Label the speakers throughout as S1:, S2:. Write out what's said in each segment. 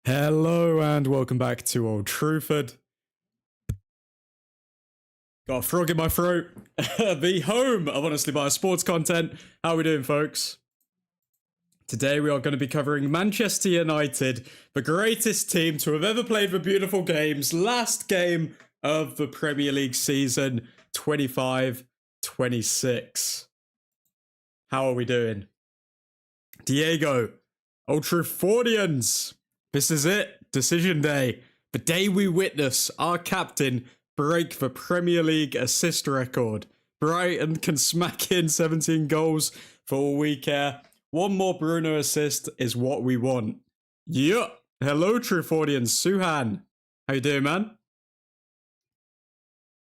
S1: Hello and welcome back to Old Trafford. Got a frog in my throat. The home of Honestly Biased Sports content. How are we doing, folks? Today we are going to be covering Manchester United, the greatest team to have ever played the beautiful games. Last game of the Premier League season 25-26. How are we doing? Diego, Old Traffordians. This is it. Decision day. The day we witness our captain break the Premier League assist record. Brighton can smack in 17 goals for all we care. One more Bruno assist is what we want. Yup. Hello, Traffordians. Suhan. How you doing, man?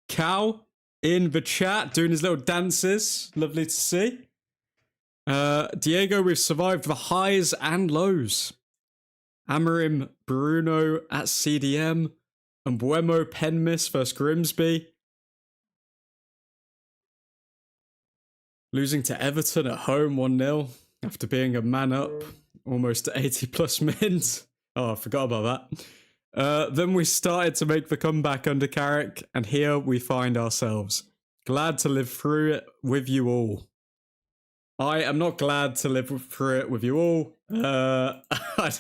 S1: Cal in the chat doing his little dances. Lovely to see. Diego, we've survived the highs and lows. Amorim, Bruno at CDM, and Buemo pen miss versus Grimsby. Losing to Everton at home 1-0 after being a man up almost to 80 plus mins. Oh, I forgot about that. Then we started to make the comeback under Carrick, and here we find ourselves. Glad to live through it with you all. I am not glad to live through it with you all. I'd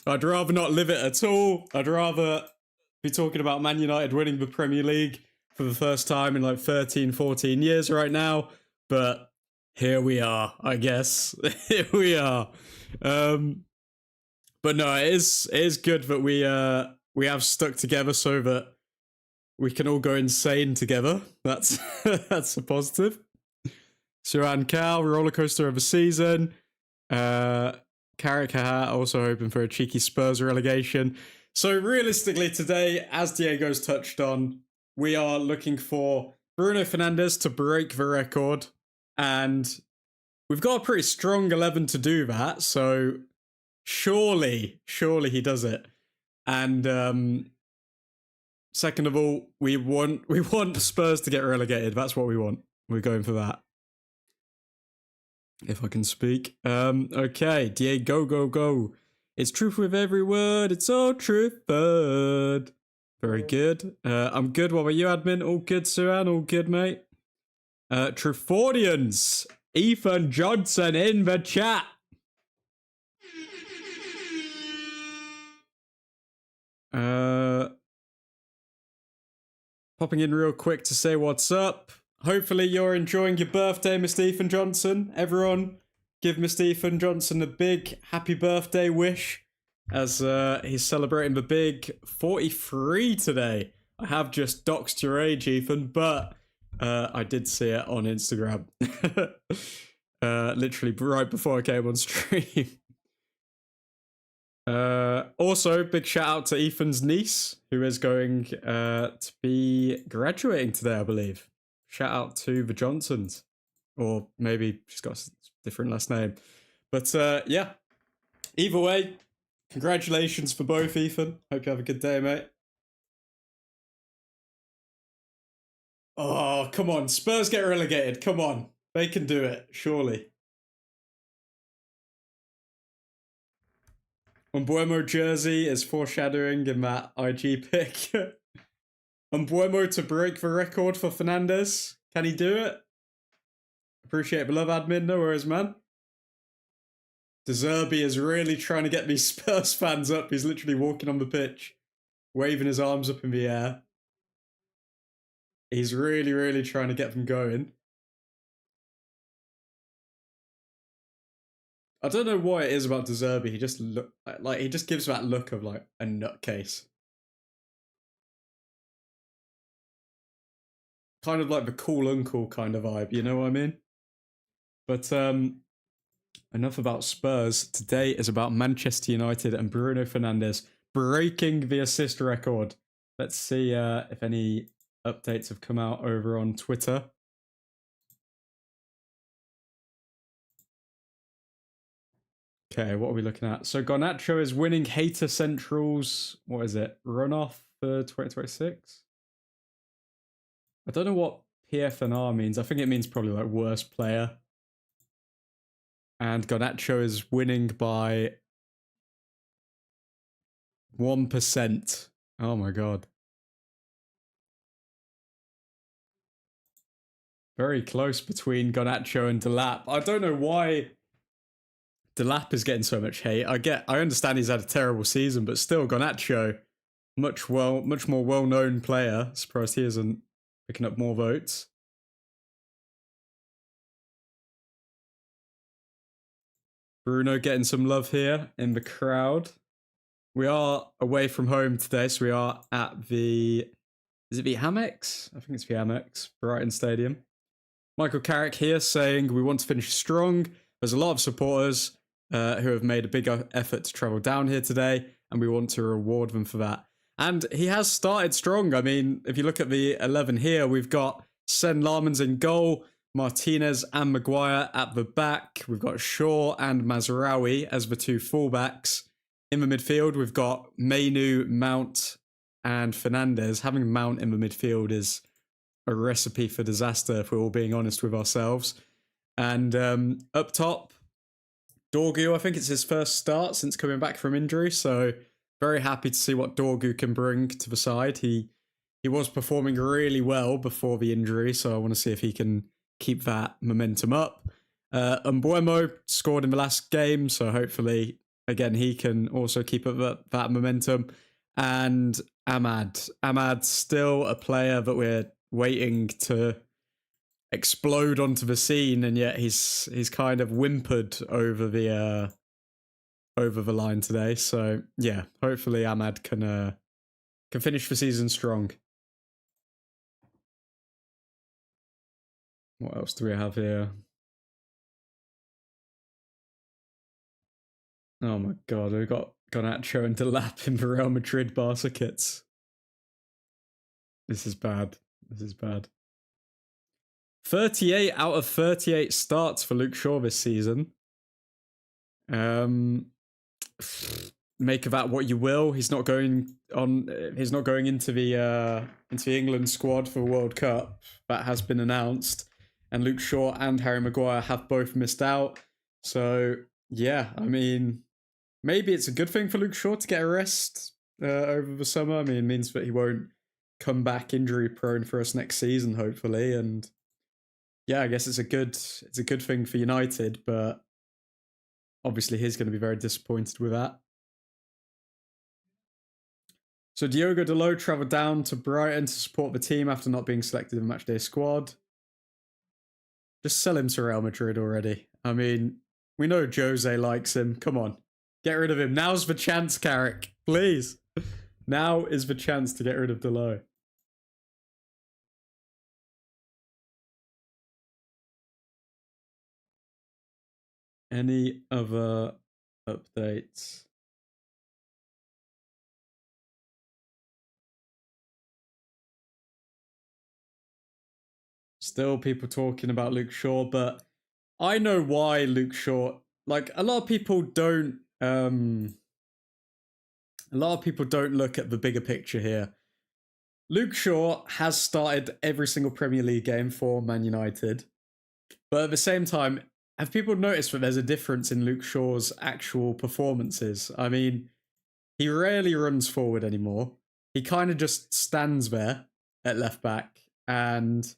S1: rather not live it at all. I'd rather be talking about Man United winning the Premier League for the first time in like 13, 14 years right now. But here we are, I guess. Here we are. But no, it is good that we have stuck together so that we can all go insane together. That's that's a positive. Suran Cal, roller coaster of a season. Carrick also hoping for a cheeky Spurs relegation. So realistically today, as Diego's touched on, we are looking for Bruno Fernandez to break the record. And we've got a pretty strong 11 to do that. So surely he does it. And second of all, we want Spurs to get relegated. That's what we want. We're going for that. If I can speak. Okay, Diego, go. It's truth with every word. It's all truthford. Very good. I'm good. What about you, admin? All good, Suan? All good, mate? Traffordians. Ethan Johnson in the chat. Popping in real quick to say what's up. Hopefully you're enjoying your birthday, Mr. Ethan Johnson. Everyone, give Mr. Ethan Johnson a big happy birthday wish as he's celebrating the big 43 today. I have just doxed your age, Ethan, but I did see it on Instagram. Literally right before I came on stream. Also, big shout out to Ethan's niece, who is going to be graduating today, I believe. Shout out to the Johnsons. Or maybe she's got a different last name. But yeah. Either way, congratulations for both, Ethan. Hope you have a good day, mate. Oh, come on. Spurs get relegated. Come on. They can do it, surely. Mbuemo jersey is foreshadowing in that IG pick. Mbuemo to break the record for Fernandez. Can he do it? Appreciate the love, admin. No worries, man. De Zerbi is really trying to get these Spurs fans up. He's literally walking on the pitch, waving his arms up in the air. He's really, really trying to get them going. I don't know what it is about De Zerbi. He just he just gives that look of like a nutcase. Kind of like the cool uncle kind of vibe, you know what I mean? But enough about Spurs. Today is about Manchester United and Bruno Fernandez breaking the assist record. Let's see if any updates have come out over on Twitter. Okay, what are we looking at? So Garnacho is winning Hater Central's, what is it, runoff for 2026? I don't know what PFNR means. I think it means probably like worst player. And Garnacho is winning by 1%. Oh my god. Very close between Garnacho and Delap. I don't know why Delap is getting so much hate. I understand he's had a terrible season, but still, Garnacho, much more well-known player. Surprised he isn't picking up more votes. Bruno getting some love here in the crowd. We are away from home today, so we are at the... Is it the Amex? I think it's the Amex, Brighton Stadium. Michael Carrick here saying we want to finish strong. There's a lot of supporters who have made a big effort to travel down here today, and we want to reward them for that. And he has started strong. I mean, if you look at the 11 here, we've got Sen Larmans in goal, Martinez and Maguire at the back. We've got Shaw and Mazraoui as the two fullbacks. In the midfield, we've got Mainu, Mount, and Fernandez. Having Mount in the midfield is a recipe for disaster, if we're all being honest with ourselves. And up top, Dorgu, I think it's his first start since coming back from injury, so very happy to see what Dorgu can bring to the side. He was performing really well before the injury, so I want to see if he can keep that momentum up. Mbuemo scored in the last game, so hopefully, again, he can also keep up that momentum. And Ahmad, still a player that we're waiting to explode onto the scene, and yet he's kind of whimpered over the line today. So yeah, hopefully Ahmad can finish the season strong. What else do we have here? Oh my god, we've got Garnacho and Delap in the Real Madrid Barca kits. This is bad. This is bad. 38 out of 38 starts for Luke Shaw this season. Make of that what you will. He's not going into the England squad for the World Cup. That has been announced. And Luke Shaw and Harry Maguire have both missed out. So yeah, I mean, maybe it's a good thing for Luke Shaw to get a rest over the summer. I mean, it means that he won't come back injury prone for us next season, hopefully. And yeah, I guess it's a good thing for United, but obviously he's going to be very disappointed with that. So Diogo Dalot travelled down to Brighton to support the team after not being selected in the matchday squad. Just sell him to Real Madrid already. I mean, we know Jose likes him. Come on. Get rid of him. Now's the chance, Carrick. Please. Now is the chance to get rid of Dalot. Any other updates? Still people talking about Luke Shaw, but I know why Luke Shaw... Like, a lot of people don't look at the bigger picture here. Luke Shaw has started every single Premier League game for Man United, but at the same time, have people noticed that there's a difference in Luke Shaw's actual performances? I mean, he rarely runs forward anymore. He kind of just stands there at left back, and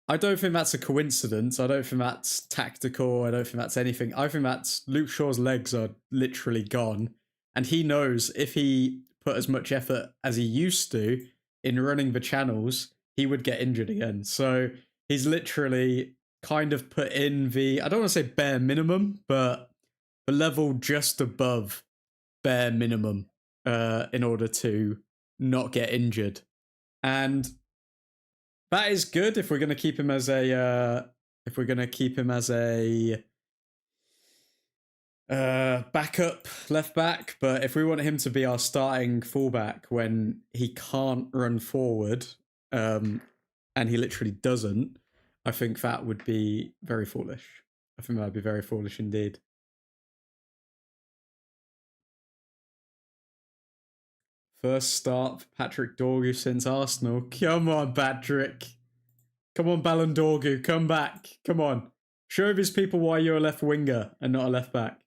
S1: I don't think that's a coincidence. I don't think that's tactical. I don't think that's anything. I think that's Luke Shaw's legs are literally gone, and he knows if he put as much effort as he used to in running the channels, he would get injured again. So he's literally kind of put in the, I don't want to say bare minimum, but the level just above bare minimum in order to not get injured. And that is good if we're going to keep him as a backup left back. But if we want him to be our starting fullback when he can't run forward, and he literally doesn't, I think that would be very foolish. I think that would be very foolish indeed. First start for Patrick Dorgu since Arsenal. Come on, Patrick. Come on, Ballon Dorgu. Come back. Come on. Show these people why you're a left winger and not a left back.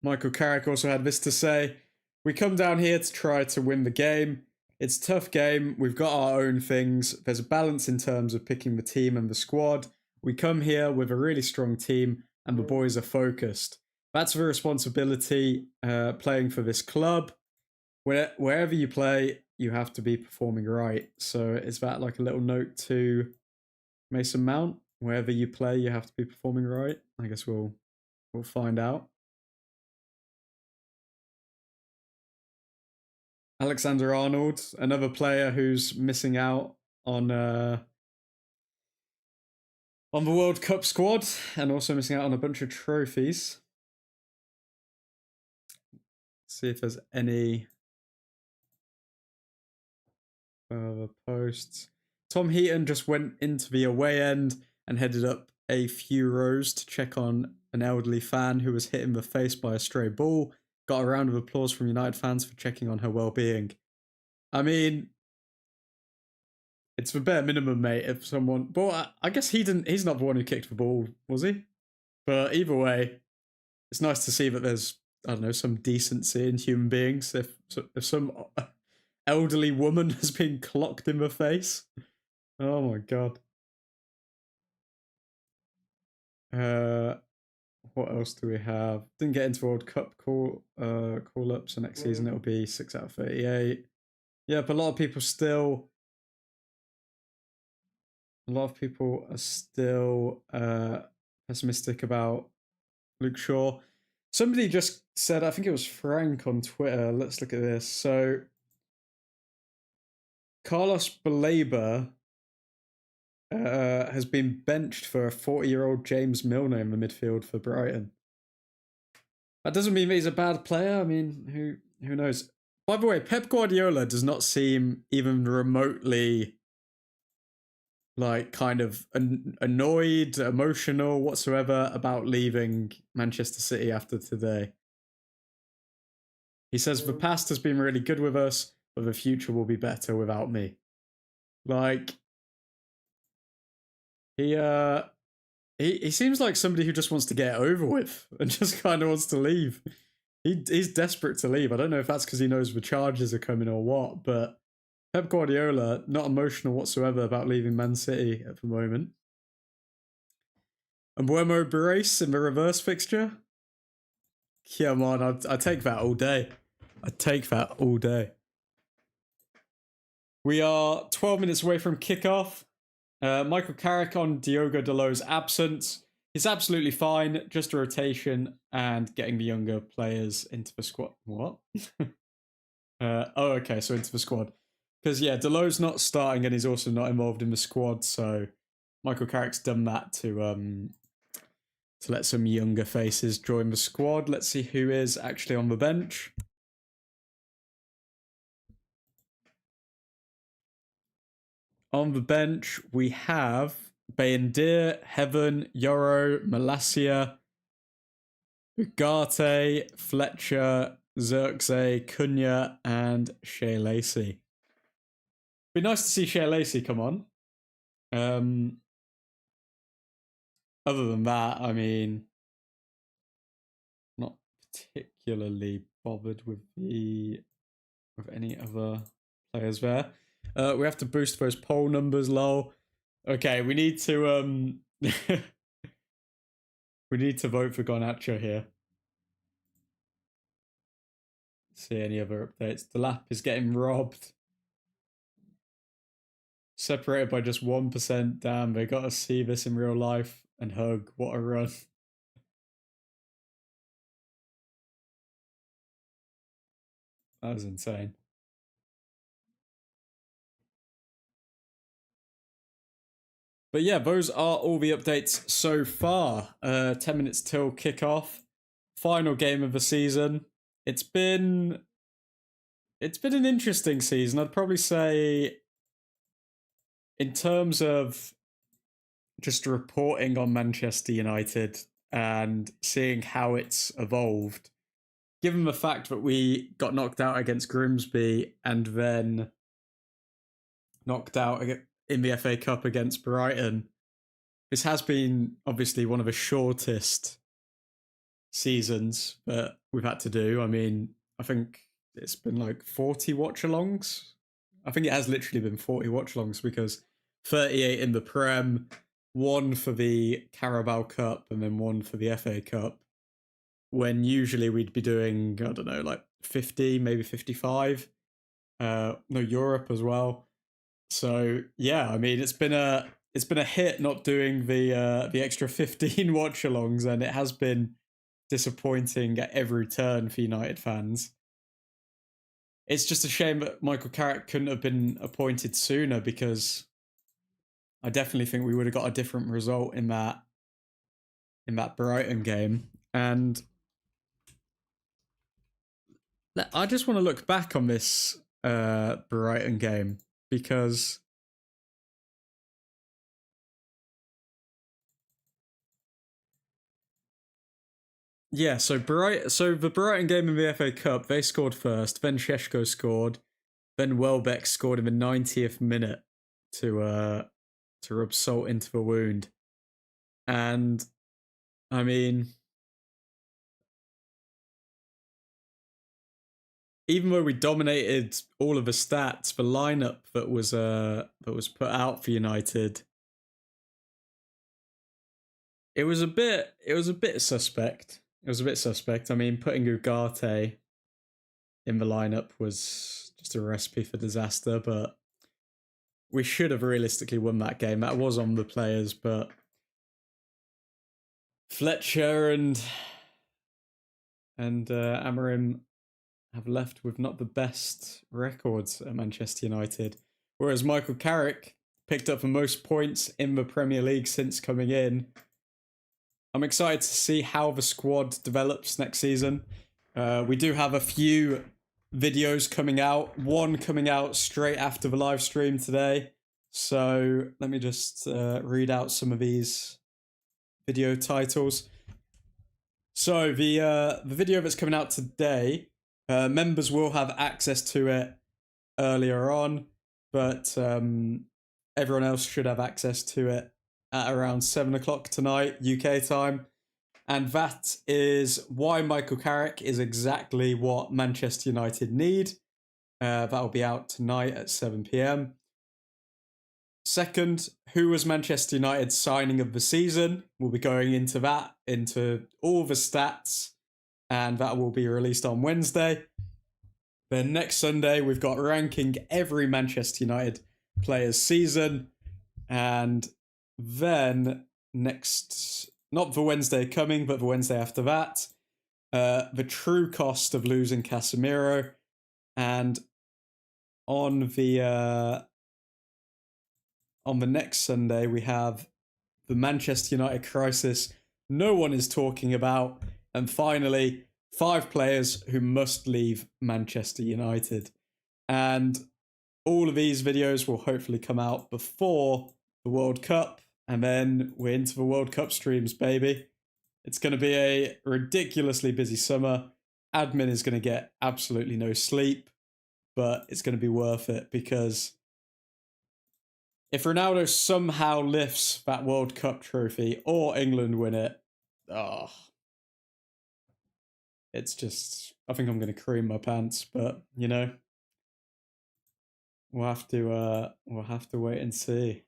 S1: Michael Carrick also had this to say. We come down here to try to win the game. It's a tough game. We've got our own things. There's a balance in terms of picking the team and the squad. We come here with a really strong team and the boys are focused. That's the responsibility playing for this club. Wherever you play, you have to be performing right. So is that like a little note to Mason Mount? Wherever you play, you have to be performing right. I guess we'll find out. Alexander-Arnold, another player who's missing out on the World Cup squad and also missing out on a bunch of trophies. Let's see if there's any further posts. Tom Heaton just went into the away end and headed up a few rows to check on an elderly fan who was hit in the face by a stray ball. Got a round of applause from United fans for checking on her well-being. I mean, it's the bare minimum, mate. If someone, well, I guess he didn't. He's not the one who kicked the ball, was he? But either way, it's nice to see that there's, I don't know, some decency in human beings. If some elderly woman has been clocked in the face, oh my god. What else do we have? Didn't get into World Cup call up, so next season it'll be 6 out of 38. Yeah, but a lot of people are still pessimistic about Luke Shaw. Somebody just said, I think it was Frank on Twitter. Let's look at this. So Carlos Baleba has been benched for a 40-year-old James Milner in the midfield for Brighton. That doesn't mean that he's a bad player. I mean, who knows? By the way, Pep Guardiola does not seem even remotely like kind of annoyed, emotional, whatsoever about leaving Manchester City after today. He says the past has been really good with us, but the future will be better without me. Like, he seems like somebody who just wants to get it over with and just kind of wants to leave. He's desperate to leave. I don't know if that's because he knows the charges are coming or what, but Pep Guardiola, not emotional whatsoever about leaving Man City at the moment. And Buemo Brace in the reverse fixture. Come on, I'd take that all day. I'd take that all day. We are 12 minutes away from kickoff. Michael Carrick on Diogo Dalot's absence. He's absolutely fine. Just a rotation and getting the younger players into the squad. What? Okay, so into the squad. Because, yeah, Dalot's not starting and he's also not involved in the squad, so Michael Carrick's done that to let some younger faces join the squad. Let's see who is actually on the bench. On the bench, we have Bayendir, Heaven, Yoro, Malacia, Ugarte, Fletcher, Xerxes, Cunha, and Shea Lacey. Be nice to see Shea Lacey come on. Other than that, I mean, not particularly bothered with any other players there. We have to boost those poll numbers, lol. Okay, we need to we need to vote for Garnacho here. See any other updates. The lap is getting robbed. Separated by just 1%. Damn, they got to see this in real life and hug. What a run. That was insane. But yeah, those are all the updates so far. 10 minutes till kickoff. Final game of the season. It's been an interesting season. I'd probably say in terms of just reporting on Manchester United and seeing how it's evolved, given the fact that we got knocked out against Grimsby and then knocked out in the FA Cup against Brighton, this has been obviously one of the shortest seasons that we've had to do. I mean, I think it's been like 40 watch-alongs. I think it has literally been 40 watch-alongs because 38 in the Prem, one for the Carabao Cup and then one for the FA Cup, when usually we'd be doing, I don't know, like 50, maybe 55. No, Europe as well. So yeah, I mean, it's been a hit not doing the extra 15 watch-alongs, and it has been disappointing at every turn for United fans. It's just a shame that Michael Carrick couldn't have been appointed sooner, because I definitely think we would have got a different result in that Brighton game. And I just want to look back on this Brighton game, because yeah, so the Brighton game in the FA Cup, they scored first, then Šeško scored, then Welbeck scored in the 90th minute to rub salt into the wound. And I mean, even though we dominated all of the stats, the lineup that was put out for United, it was a bit suspect. It was a bit suspect. I mean, putting Ugarte in the lineup was just a recipe for disaster, but we should have realistically won that game. That was on the players, but Fletcher and Amorim have left with not the best records at Manchester United. Whereas Michael Carrick picked up the most points in the Premier League since coming in. I'm excited to see how the squad develops next season. We do have a few videos coming out. One coming out straight after the live stream today. So let me just read out some of these video titles. So the video that's coming out today, members will have access to it earlier on, but everyone else should have access to it at around 7 o'clock tonight, UK time. And that is why Michael Carrick is exactly what Manchester United need. That will be out tonight at 7 p.m. Second, who was Manchester United's signing of the season? We'll be going into that, into all the stats, and that will be released on Wednesday. Then next Sunday, we've got ranking every Manchester United player's season. And then next, not the Wednesday coming, but the Wednesday after that, the true cost of losing Casemiro. And on the next Sunday, we have the Manchester United crisis no one is talking about. And finally, 5 players who must leave Manchester United. And all of these videos will hopefully come out before the World Cup. And then we're into the World Cup streams, baby. It's going to be a ridiculously busy summer. admin is going to get absolutely no sleep, but it's going to be worth it because if Ronaldo somehow lifts that World Cup trophy or England win it, oh, it's just, I think I'm going to cream my pants, but you know, we'll have to wait and see.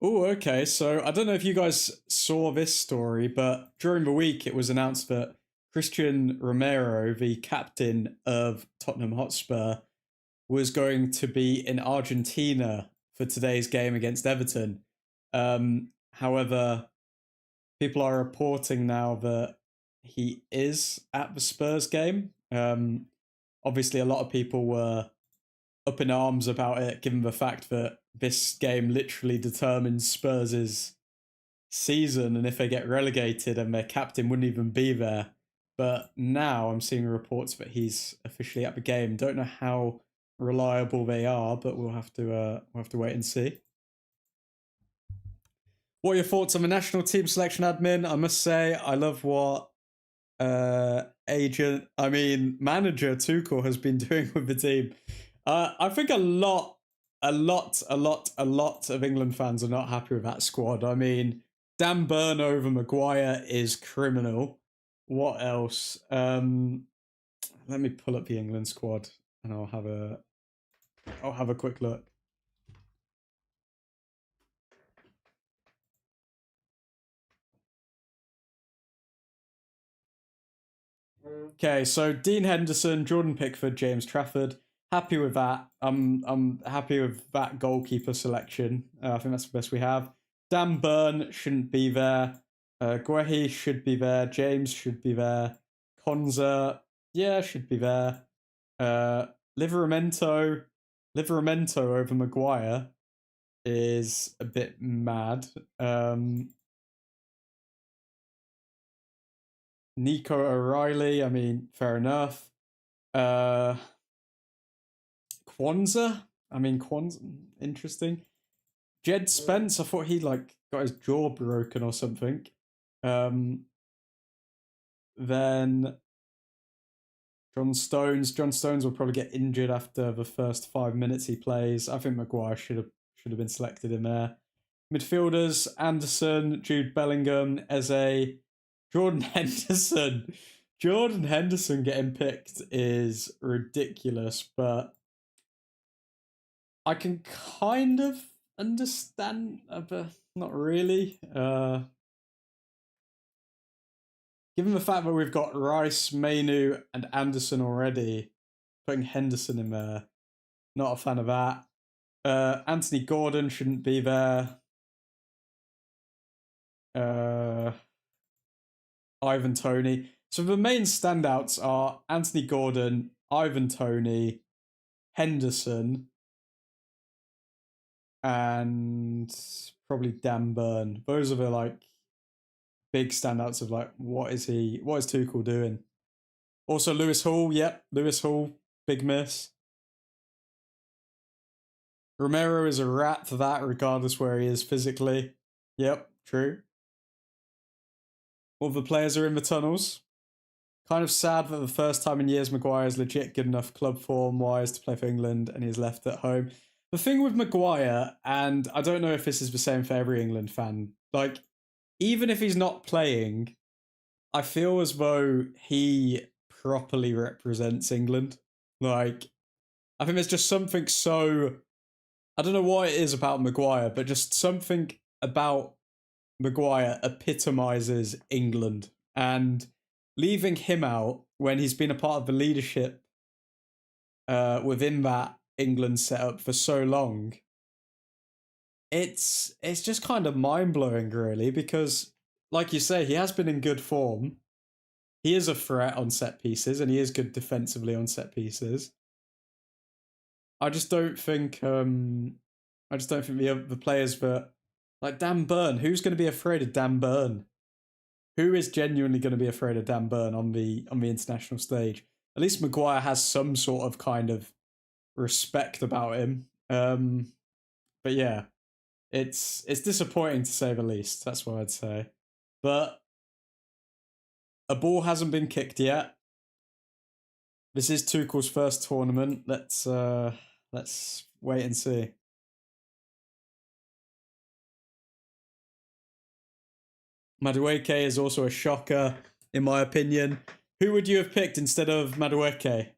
S1: Oh, okay. So I don't know if you guys saw this story, but during the week it was announced that Christian Romero, the captain of Tottenham Hotspur, was going to be in Argentina for today's game against Everton. However, people are reporting now that he is at the Spurs game. Obviously, a lot of people were up in arms about it, given the fact that this game literally determines Spurs' season, and if they get relegated and their captain wouldn't even be there. But now I'm seeing reports that he's officially at the game. Don't know how reliable they are, but we'll have to wait and see. What are your thoughts on the national team selection, admin? I must say, I love what manager Tuchel has been doing with the team. I think a lot of England fans are not happy with that squad. I mean, Dan Burn over Maguire is criminal. What else? Let me pull up the England squad and I'll have a quick look. Okay, so Dean Henderson, Jordan Pickford, James Trafford. Happy with that. I'm happy with that goalkeeper selection. I think that's the best we have. Dan Burn shouldn't be there. Guehi should be there. James should be there. Konza, yeah, should be there. Livramento over Maguire is a bit mad. Nico O'Reilly, I mean, fair enough. Kwanzaa, interesting. Jed Spence, I thought he got his jaw broken or something. Then John Stones will probably get injured after the first 5 minutes he plays. I think Maguire should have been selected in there. Midfielders: Anderson, Jude Bellingham, Eze, Jordan Henderson. Jordan Henderson getting picked is ridiculous, but I can kind of understand, but not really. Given the fact that we've got Rice, Mainu, and Anderson already, putting Henderson in there, not a fan of that. Anthony Gordon shouldn't be there. Ivan Toney. So the main standouts are Anthony Gordon, Ivan Toney, Henderson, and probably Dan Burn. Those are the big standouts of what is Tuchel doing? Also Lewis Hall, yep, Lewis Hall, big miss. Romero is a rat for that, regardless where he is physically. Yep, true. All the players are in the tunnels. Kind of sad that the first time in years Maguire is legit good enough club form-wise to play for England and he's left at home. The thing with Maguire, and I don't know if this is the same for every England fan, even if he's not playing, I feel as though he properly represents England. I think there's just something so... I don't know what it is about Maguire, but just something about Maguire epitomises England. And leaving him out when he's been a part of the leadership within that England setup for so long, it's just kind of mind-blowing, really, because, like you say, he has been in good form. He is a threat on set pieces, and he is good defensively on set pieces. I just don't think the players that, Dan Burn, who's going to be afraid of Dan Burn? who is genuinely going to be afraid of Dan Burn on the international stage? At least Maguire has some sort of kind of respect about him. But yeah, it's disappointing to say the least. That's what I'd say. But a ball hasn't been kicked yet. This is Tuchel's first tournament. Let's wait and see. Madueke is also a shocker, in my opinion. Who would you have picked instead of Madueke?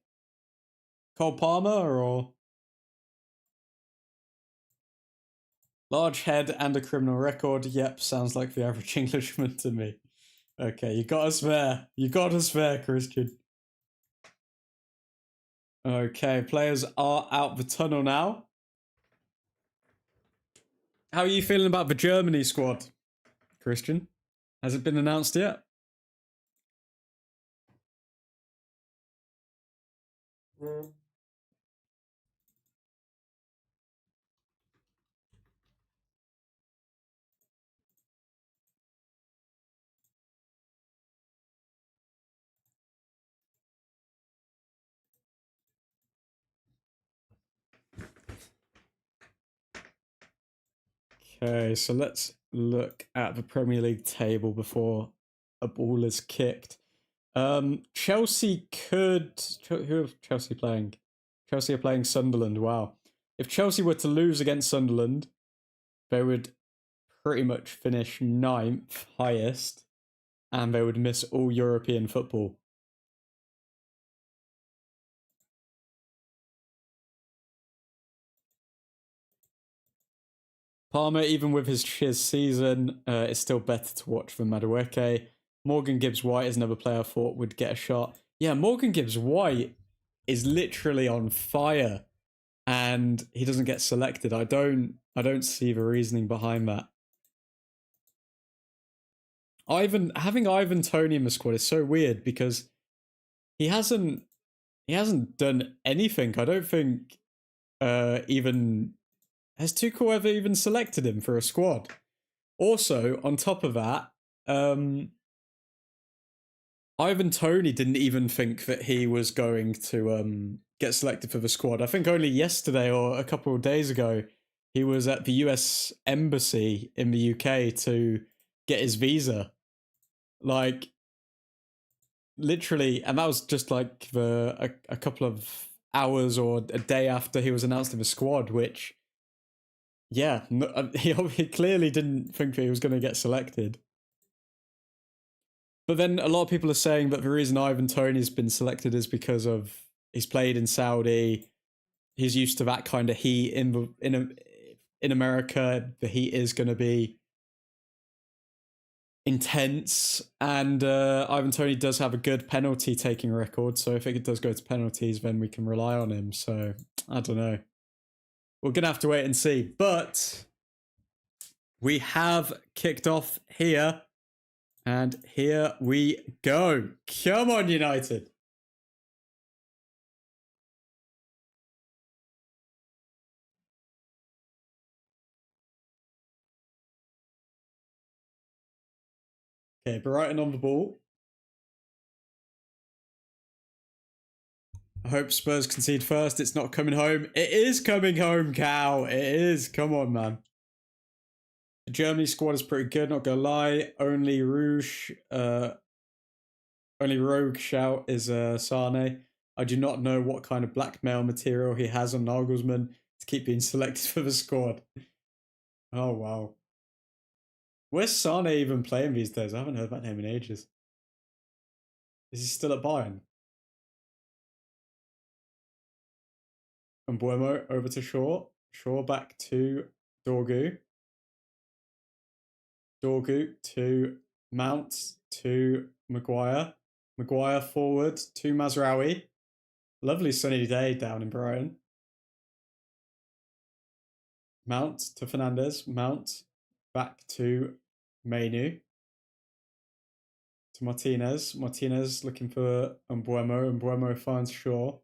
S1: Cole Palmer or... Large head and a criminal record. Yep, sounds like the average Englishman to me. Okay, you got us there. You got us there, Christian. Okay, players are out the tunnel now. How are you feeling about the Germany squad, Christian? Has it been announced yet? Okay, so let's look at the Premier League table before a ball is kicked. Chelsea could... Who are Chelsea playing? Chelsea are playing Sunderland. Wow. If Chelsea were to lose against Sunderland, they would pretty much finish 9th highest, and they would miss all European football. Palmer, even with his season, is still better to watch than Madueke. Morgan Gibbs-White is another player I thought would get a shot. Yeah, Morgan Gibbs-White is literally on fire, and he doesn't get selected. I don't see the reasoning behind that. Having Ivan Toney in the squad is so weird because he hasn't done anything. I don't think even has Tuchel ever even selected him for a squad. Also, on top of that, Ivan Toney didn't even think that he was going to get selected for the squad. I think only yesterday or a couple of days ago, he was at the US Embassy in the UK to get his visa. Like, literally, and that was just like a couple of hours or a day after he was announced in the squad, which, yeah, he clearly didn't think that he was going to get selected. But then a lot of people are saying that the reason Ivan Toney's been selected is because of he's played in Saudi, he's used to that kind of heat in America. The heat is going to be intense, and Ivan Toney does have a good penalty taking record, so if it does go to penalties, then we can rely on him. So I don't know, we're gonna have to wait and see, but we have kicked off here, and here we go. Come on, United. Okay, Brighton on the ball. I hope Spurs concede first. It's not coming home. It is coming home, Cal. It is. Come on, man. The Germany squad is pretty good, not gonna lie. Only rogue shout is Sane. I do not know what kind of blackmail material he has on Nagelsmann to keep being selected for the squad. Oh, wow. Where's Sane even playing these days? I haven't heard that name in ages. Is he still at Bayern? And Buemo over to Shaw. Shaw back to Dorgu. Dorgu to Mount to Maguire. Maguire forward to Mazraoui. Lovely sunny day down in Brighton. Mount to Fernandez. Mount back to Mainu. To Martinez. Martinez looking for Mbuemo. Mbuemo finds Shaw.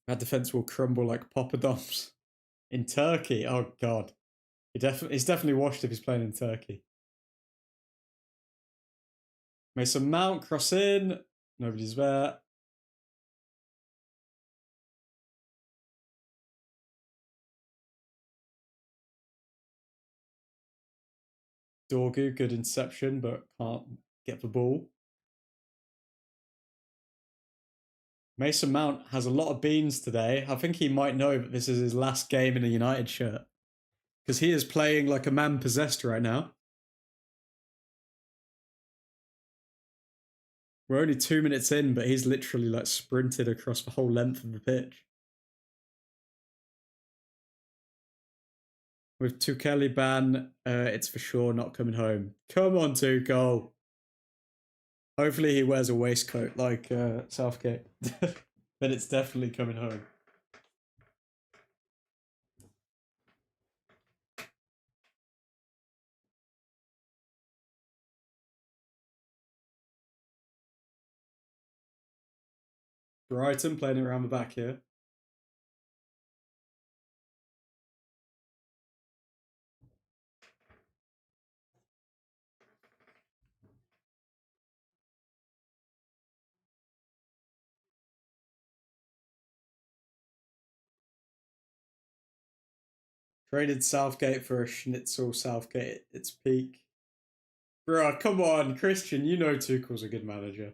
S1: That defense will crumble like poppadoms in Turkey. Oh, God. He's definitely washed if he's playing in Turkey. Mason Mount, cross in. Nobody's there. Dorgu, good interception, but can't get the ball. Mason Mount has a lot of beans today. I think he might know that this is his last game in a United shirt. Because he is playing like a man possessed right now. We're only 2 minutes in, but he's literally like sprinted across the whole length of the pitch. With Tukeli ban, it's for sure not coming home. Come on, Tuchel. Hopefully he wears a waistcoat like Southgate. But it's definitely coming home. Brighton playing around the back here. Traded Southgate for a Schnitzel Southgate at its peak. Bruh, come on, Christian, you know Tuchel's a good manager.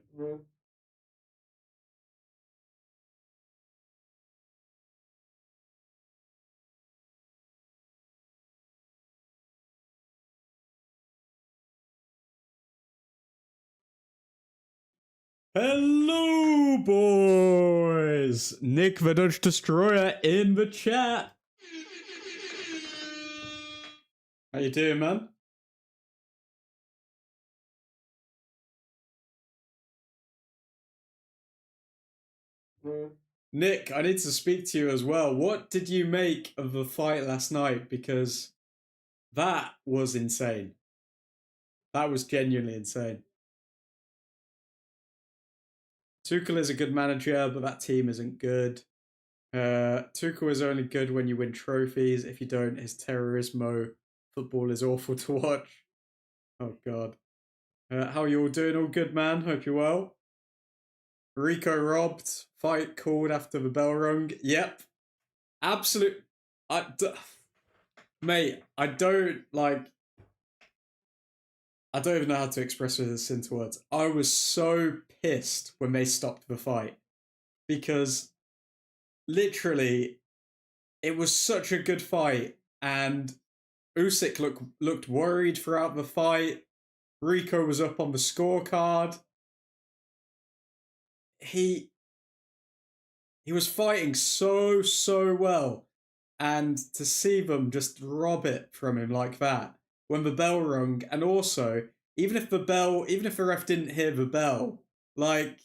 S1: Hello, boys! Nick the Dutch Destroyer in the chat. How you doing, man? Nick, I need to speak to you as well. What did you make of the fight last night? Because that was insane. That was genuinely insane. Tuchel is a good manager, but that team isn't good. Tuchel is only good when you win trophies. If you don't, his terrorismo football is awful to watch. Oh, God. How are you all doing? All good, man? Hope you're well. Rico robbed. Fight called after the bell rung. Yep. Absolute. Mate, I don't even know how to express this into words. I was so pissed when they stopped the fight. Because literally, it was such a good fight. And Usyk looked worried throughout the fight. Rico was up on the scorecard. He was fighting so well, and to see them just rob it from him like that when the bell rung, and also even if the ref didn't hear the bell, like,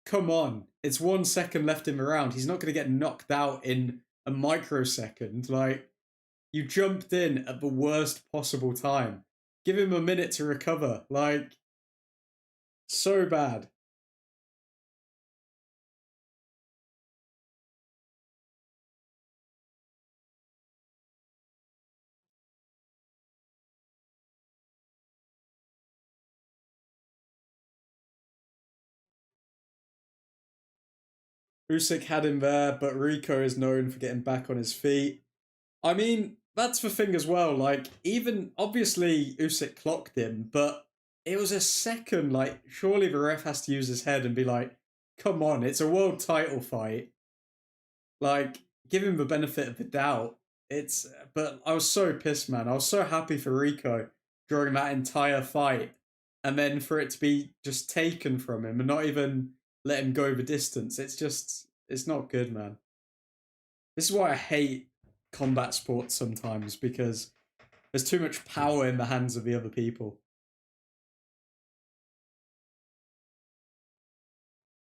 S1: come on, it's 1 second left in the round. He's not going to get knocked out in a microsecond. Like, you jumped in at the worst possible time. Give him a minute to recover. Like, so bad. Usyk had him there, but Rico is known for getting back on his feet. I mean, that's the thing as well. Like, even obviously Usyk clocked him, but it was a second. Like, surely the ref has to use his head and be like, "Come on, it's a world title fight. Like, give him the benefit of the doubt." But I was so pissed, man. I was so happy for Rico during that entire fight, and then for it to be just taken from him and not even let him go the distance. It's not good, man. This is why I hate combat sports sometimes, because there's too much power in the hands of the other people.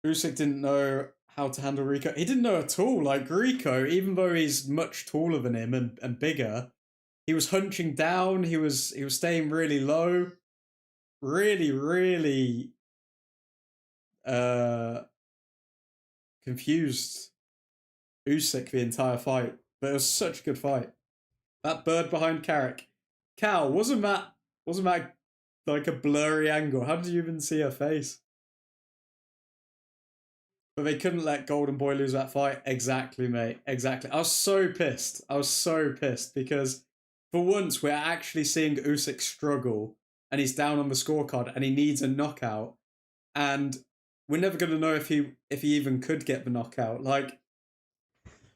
S1: Usyk didn't know how to handle Rico. He didn't know at all. Like, Rico, even though he's much taller than him and bigger, he was hunching down. He was staying really low. Really uh confused Usyk the entire fight. But it was such a good fight. That bird behind Carrick. Cal, wasn't that like a blurry angle? How did you even see her face? But they couldn't let Golden Boy lose that fight. Exactly, mate. Exactly. I was so pissed. I was so pissed because for once we're actually seeing Usyk struggle and he's down on the scorecard and he needs a knockout. And we're never going to know if he even could get the knockout. Like,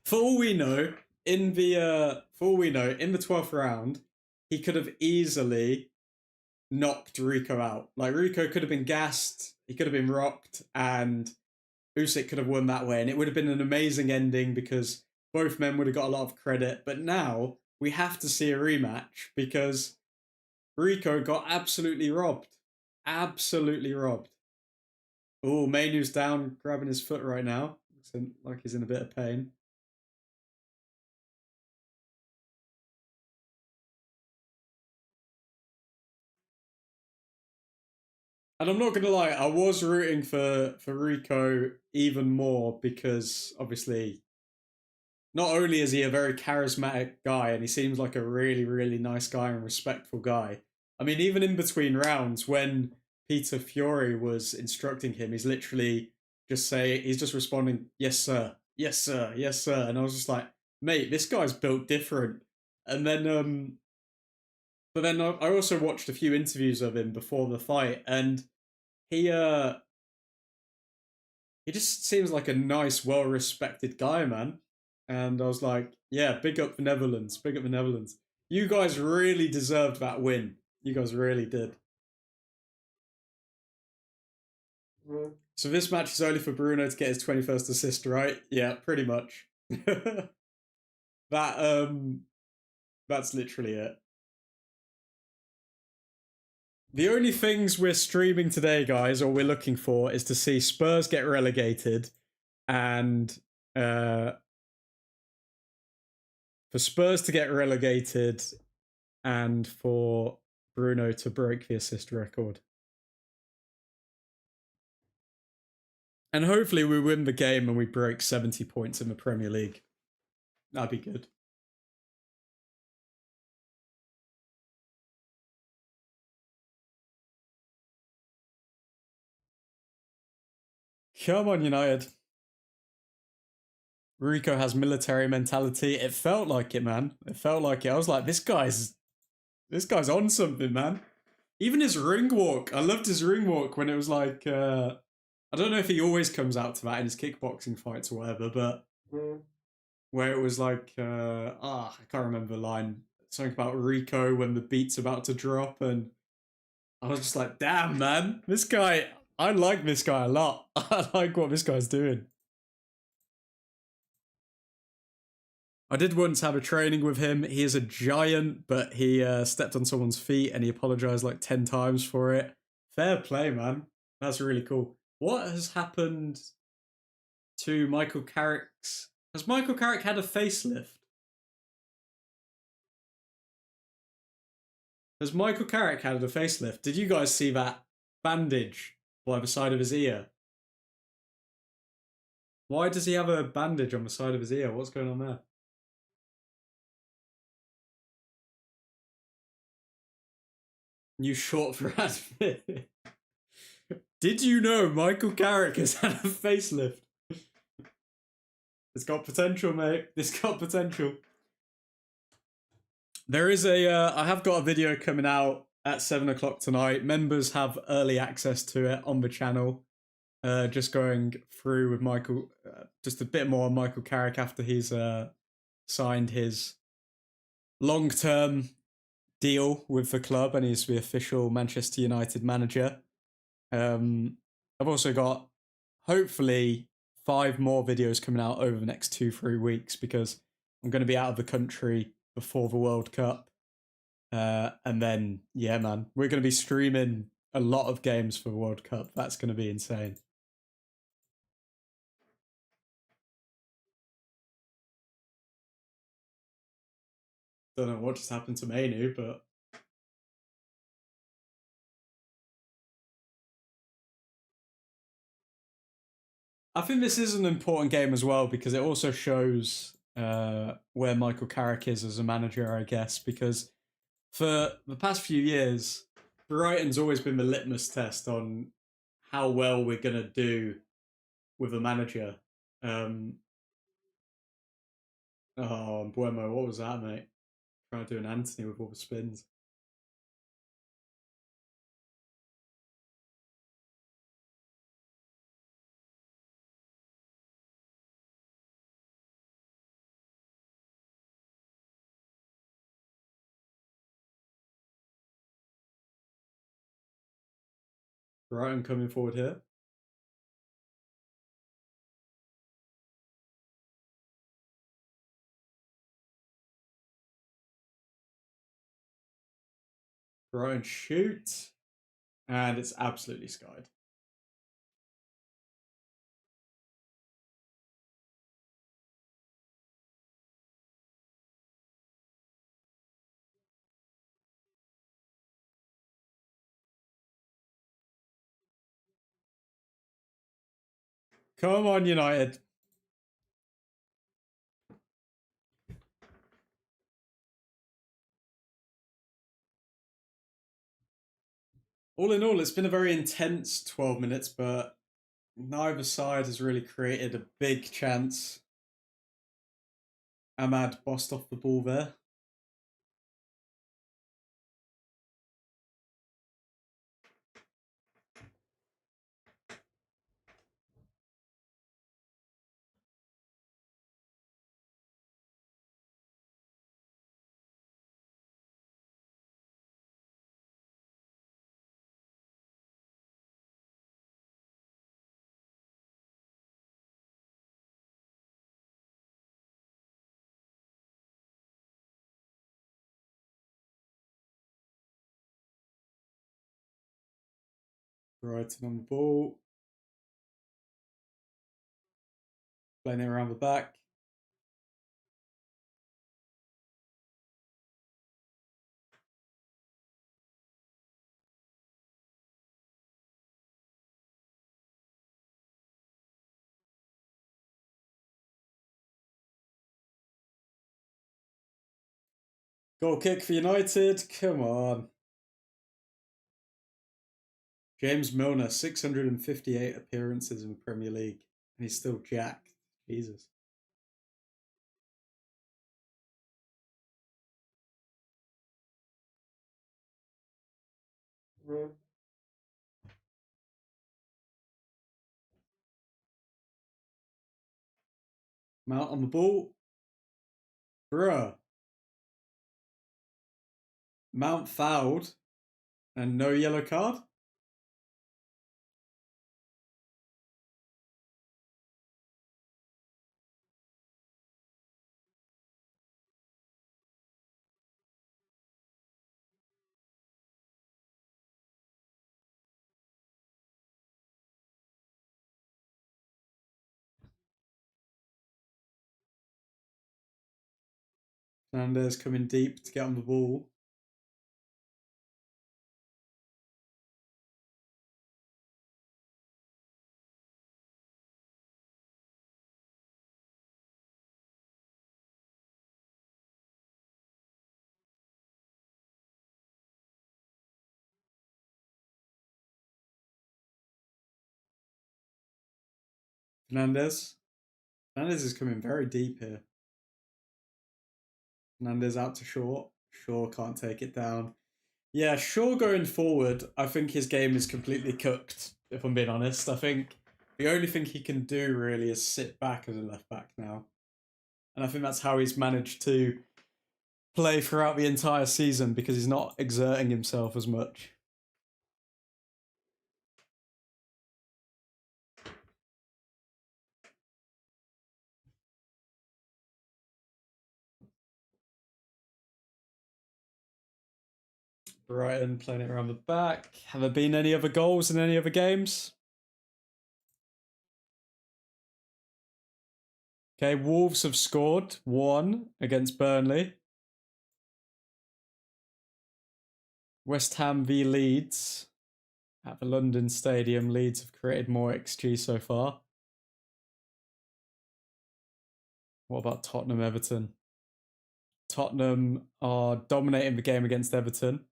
S1: for all we know, in the 12th round, he could have easily knocked Rico out. Like, Rico could have been gassed, he could have been rocked, and Usyk could have won that way, and it would have been an amazing ending because both men would have got a lot of credit. But now we have to see a rematch because Rico got absolutely robbed. Absolutely robbed. Oh, Mainu's down, grabbing his foot right now. Looks like he's in a bit of pain. And I'm not gonna lie, I was rooting for Rico even more because obviously, not only is he a very charismatic guy and he seems like a really really nice guy and respectful guy. I mean, even in between rounds when Peter Fiore was instructing him, he's just responding, "Yes sir, yes sir, yes sir," and I was just like, "Mate, this guy's built different." And then but then I also watched a few interviews of him before the fight, and he he just seems like a nice, well respected guy, man. And I was like, yeah, big up the Netherlands, big up the Netherlands. You guys really deserved that win. You guys really did. So this match is only for Bruno to get his 21st assist, right? Yeah, pretty much. that that's literally it. The only things we're streaming today, guys, or we're looking for, is to see Spurs get relegated, and for Spurs to get relegated, and for Bruno to break the assist record. And hopefully we win the game and we break 70 points in the Premier League. That'd be good. Come on, United. Rico has military mentality. It felt like it, man. It felt like it. I was like, this guy's on something, man. Even his ring walk. I loved his ring walk when it was like, I don't know if he always comes out to that in his kickboxing fights or whatever, but where it was like, I can't remember the line. Something about Rico when the beat's about to drop, and I was just like, damn, man, this guy, I like this guy a lot. I like what this guy's doing. I did once have a training with him. He is a giant, but he stepped on someone's feet and he apologized like 10 times for it. Fair play, man. That's really cool. What has happened to Michael Carrick's? Has Michael Carrick had a facelift? Has Michael Carrick had a facelift? Did you guys see that bandage by the side of his ear? Why does he have a bandage on the side of his ear? What's going on there? New short for Asmith. Did you know Michael Carrick has had a facelift? It's got potential, mate. It's got potential. There is I have got a video coming out at 7 o'clock tonight. Members have early access to it on the channel. Just going through with Michael, just a bit more on Michael Carrick after he's signed his long-term deal with the club and he's the official Manchester United manager. I've also got, hopefully, 5 more videos coming out over the next 2-3 weeks because I'm going to be out of the country before the World Cup. And then, yeah, man, we're going to be streaming a lot of games for the World Cup. That's going to be insane. Don't know what just happened to Mainu, but I think this is an important game as well because it also shows where Michael Carrick is as a manager, I guess, because for the past few years, Brighton's always been the litmus test on how well we're going to do with a manager. Oh, Buemo, what was that, mate? Trying to do an Anthony with all the spins. Brighton coming forward here. Brighton shoot. And it's absolutely skied. Come on, United. All in all, it's been a very intense 12 minutes, but neither side has really created a big chance. Ahmad bossed off the ball there. Brighton on the ball. Playing it around the back. Goal kick for United. Come on. James Milner, 658 appearances in the Premier League. And he's still jacked. Jesus. Mount on the ball. Bruh. Mount fouled. And no yellow card? Fernandez coming deep to get on the ball. Fernandez. Fernandez is coming very deep here. Fernandez out to Shaw. Shaw can't take it down. Yeah, Shaw going forward, I think his game is completely cooked, if I'm being honest. I think the only thing he can do really is sit back as a left back now. And I think that's how he's managed to play throughout the entire season because he's not exerting himself as much. Brighton playing it around the back. Have there been any other goals in any other games? Okay, Wolves have scored 1 against Burnley. West Ham v Leeds at the London Stadium. Leeds have created more XG so far. What about Tottenham Everton? Tottenham are dominating the game against Everton.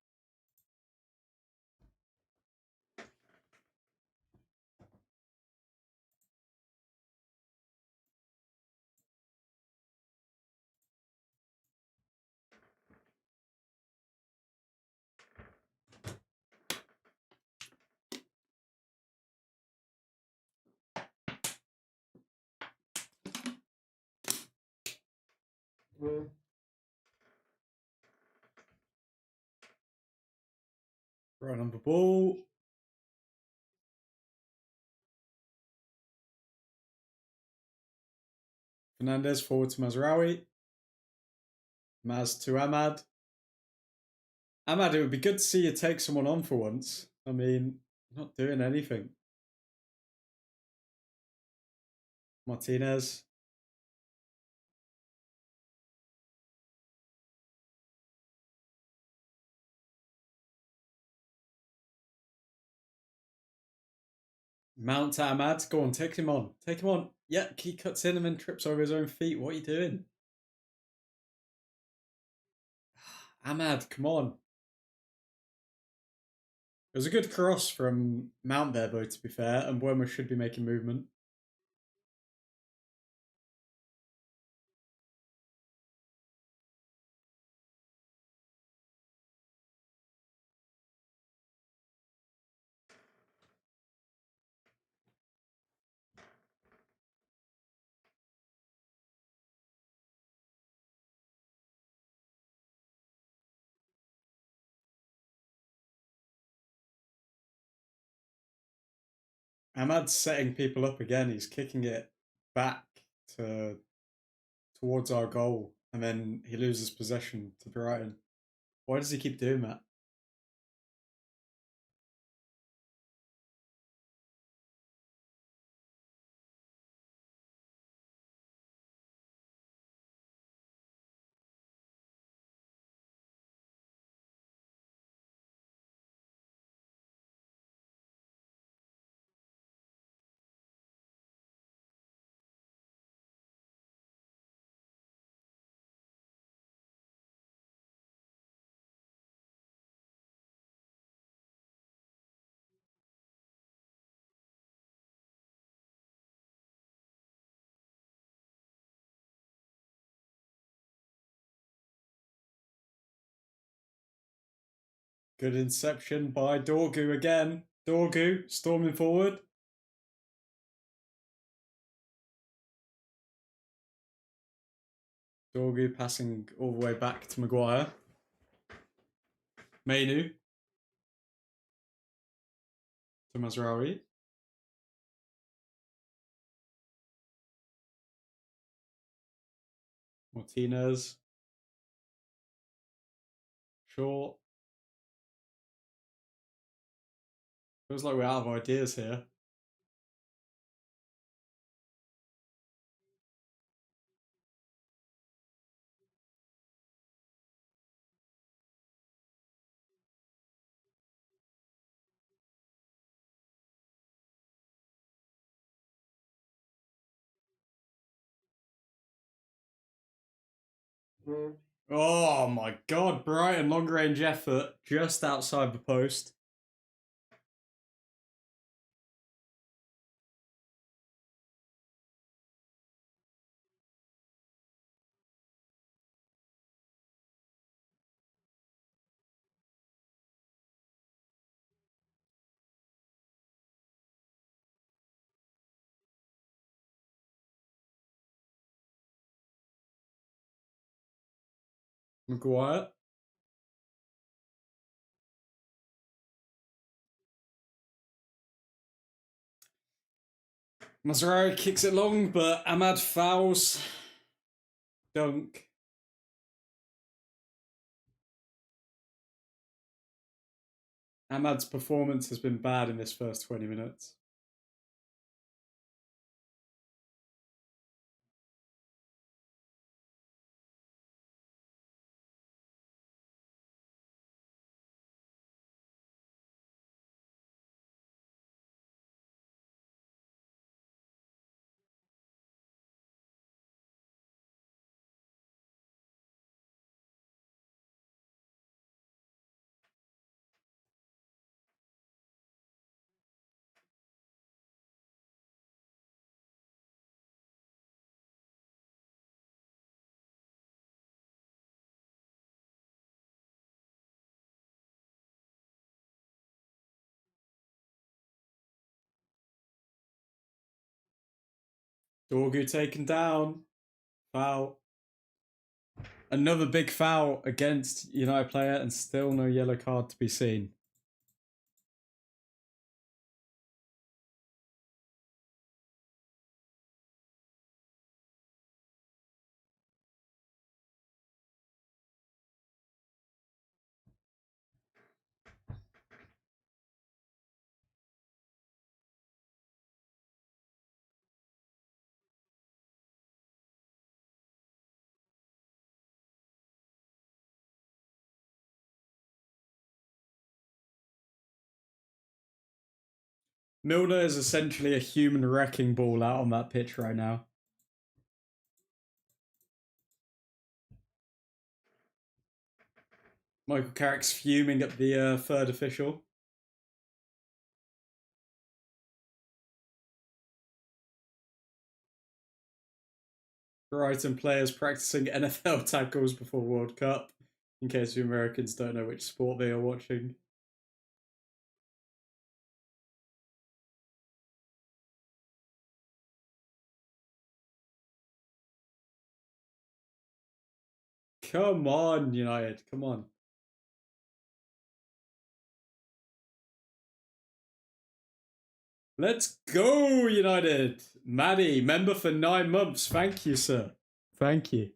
S1: Right on the ball. Fernandez forward to Mazraoui. Maz to Ahmad. Ahmad, it would be good to see you take someone on for once. I mean, not doing anything. Martinez. Mount to Ahmad. Go on, take him on. Take him on. Yeah, he cuts in and then trips over his own feet. What are you doing? Ahmad, come on. It was a good cross from Mount there, though, to be fair, and Werner should be making movement. Ahmad's setting people up again. He's kicking it back to towards our goal, and then he loses possession to Brighton. Why does he keep doing that? Good inception by Dorgu again. Dorgu storming forward. Dorgu passing all the way back to Maguire. Mainu to Mazraoui. Martinez. Short. Feels like we're out of ideas here. Oh my god, Brighton long range effort just outside the post. Maguire. Mazraoui kicks it long, but Ahmad fouls. Dunk. Ahmad's performance has been bad in this first 20 minutes. Dorgu taken down. Foul. Another big foul against United player and still no yellow card to be seen. Milner is essentially a human wrecking ball out on that pitch right now. Michael Carrick's fuming at the third official. Brighton players practicing NFL tackles before World Cup, in case the Americans don't know which sport they are watching. Come on, United, come on. Let's go, United! Maddie, member for 9 months. Thank you, sir. Thank you.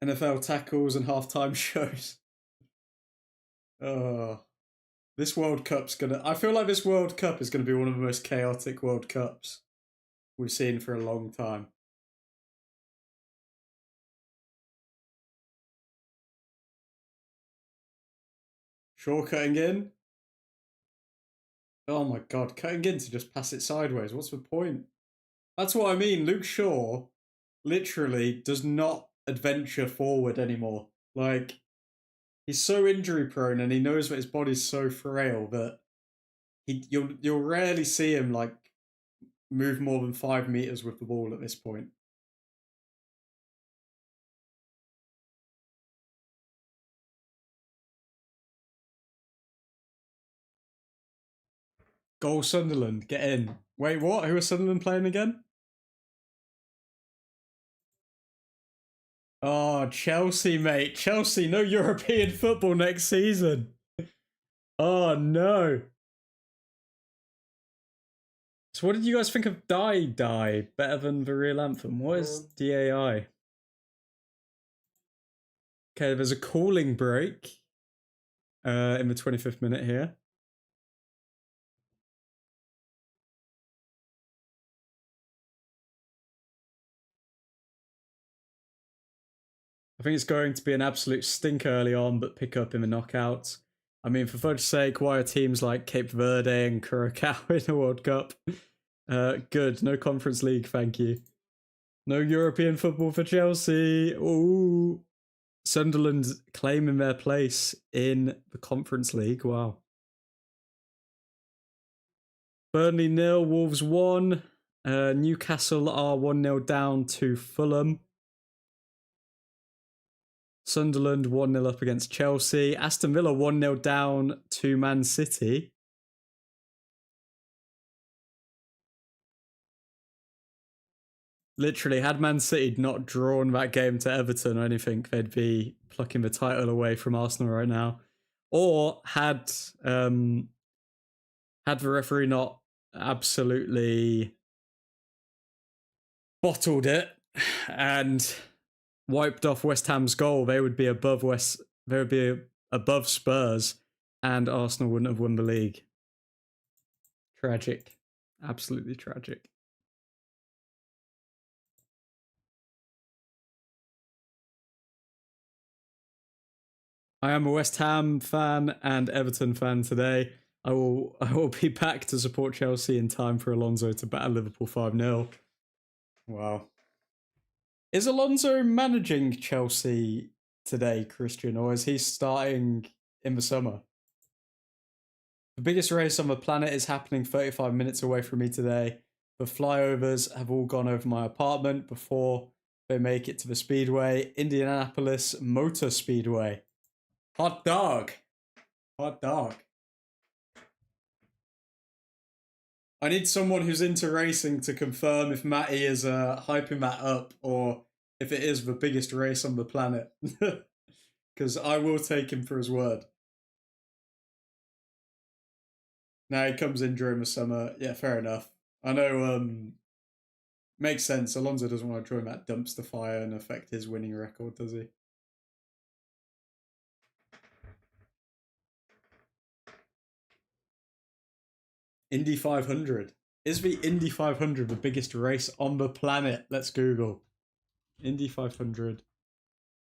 S1: NFL tackles and halftime shows. Oh, this World Cup's gonna. I feel like this World Cup is gonna be one of the most chaotic World Cups we've seen for a long time. Shaw cutting in. Oh my god, cutting in to just pass it sideways. What's the point? That's what I mean. Luke Shaw literally does not adventure forward anymore. Like, he's so injury prone and he knows that his body's so frail that you'll rarely see him like move more than 5 meters with the ball at this point. Goal Sunderland, get in. Wait, what? Who are Sunderland playing again? Oh, Chelsea, mate. Chelsea, no European football next season. Oh, no. So what did you guys think of Die Die better than the real anthem? What is DAI? Okay, there's a calling break in the 25th minute here. I think it's going to be an absolute stink early on, but pick up in the knockouts. I mean, for fudge's sake, why are teams like Cape Verde and Curacao in the World Cup? Good. No Conference League, thank you. No European football for Chelsea. Ooh. Sunderland claiming their place in the Conference League. Wow. Burnley 0, Wolves 1. Newcastle are 1-0 down to Fulham. Sunderland 1-0 up against Chelsea. Aston Villa 1-0 down to Man City. Literally, had Man City not drawn that game to Everton or anything, they'd be plucking the title away from Arsenal right now. Or had the referee not absolutely bottled it and wiped off West Ham's goal, they would be above Spurs, and Arsenal wouldn't have won the league. Tragic. Absolutely tragic. I am a West Ham fan and Everton fan today. I will be back to support Chelsea in time for Alonso to batter Liverpool 5-0. Wow. Is Alonso managing Chelsea today, Christian, or is he starting in the summer? The biggest race on the planet is happening 35 minutes away from me today. The flyovers have all gone over my apartment before they make it to the Speedway. Indianapolis Motor Speedway. Hot dog. Hot dog. I need someone who's into racing to confirm if Matty is hyping that up or if it is the biggest race on the planet. Because I will take him for his word. Now he comes in during the summer. Yeah, fair enough. I know. Makes sense. Alonso doesn't want to join that dumpster fire and affect his winning record, does he? Indy 500. Is the Indy 500 the biggest race on the planet? Let's Google. Indy 500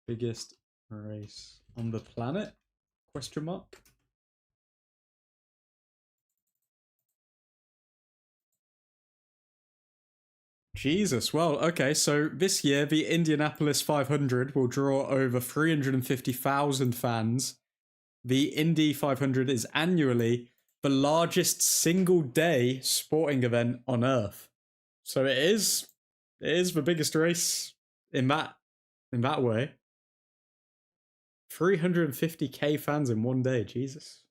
S1: biggest race on the planet? Question mark. Jesus. Well, okay. So this year, the Indianapolis 500 will draw over 350,000 fans. The Indy 500 is annually the largest single day sporting event on Earth. So it is the biggest race in that way. 350k fans in one day, Jesus.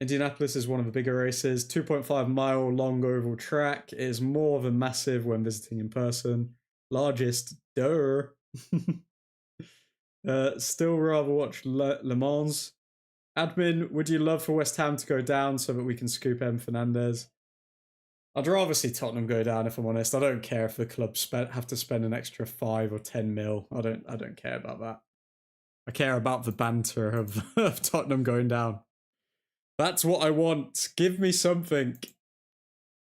S1: Indianapolis is one of the bigger races, 2.5-mile long oval track. It is more than massive when visiting in person. Largest, duh. Still rather watch Le Mans. Admin, would you love for West Ham to go down so that we can scoop M Fernandez? I'd rather see Tottenham go down, if I'm honest. I don't care if the club have to spend an extra 5 or 10 mil. I don't care about that. I care about the banter of Tottenham going down. That's what I want. Give me something.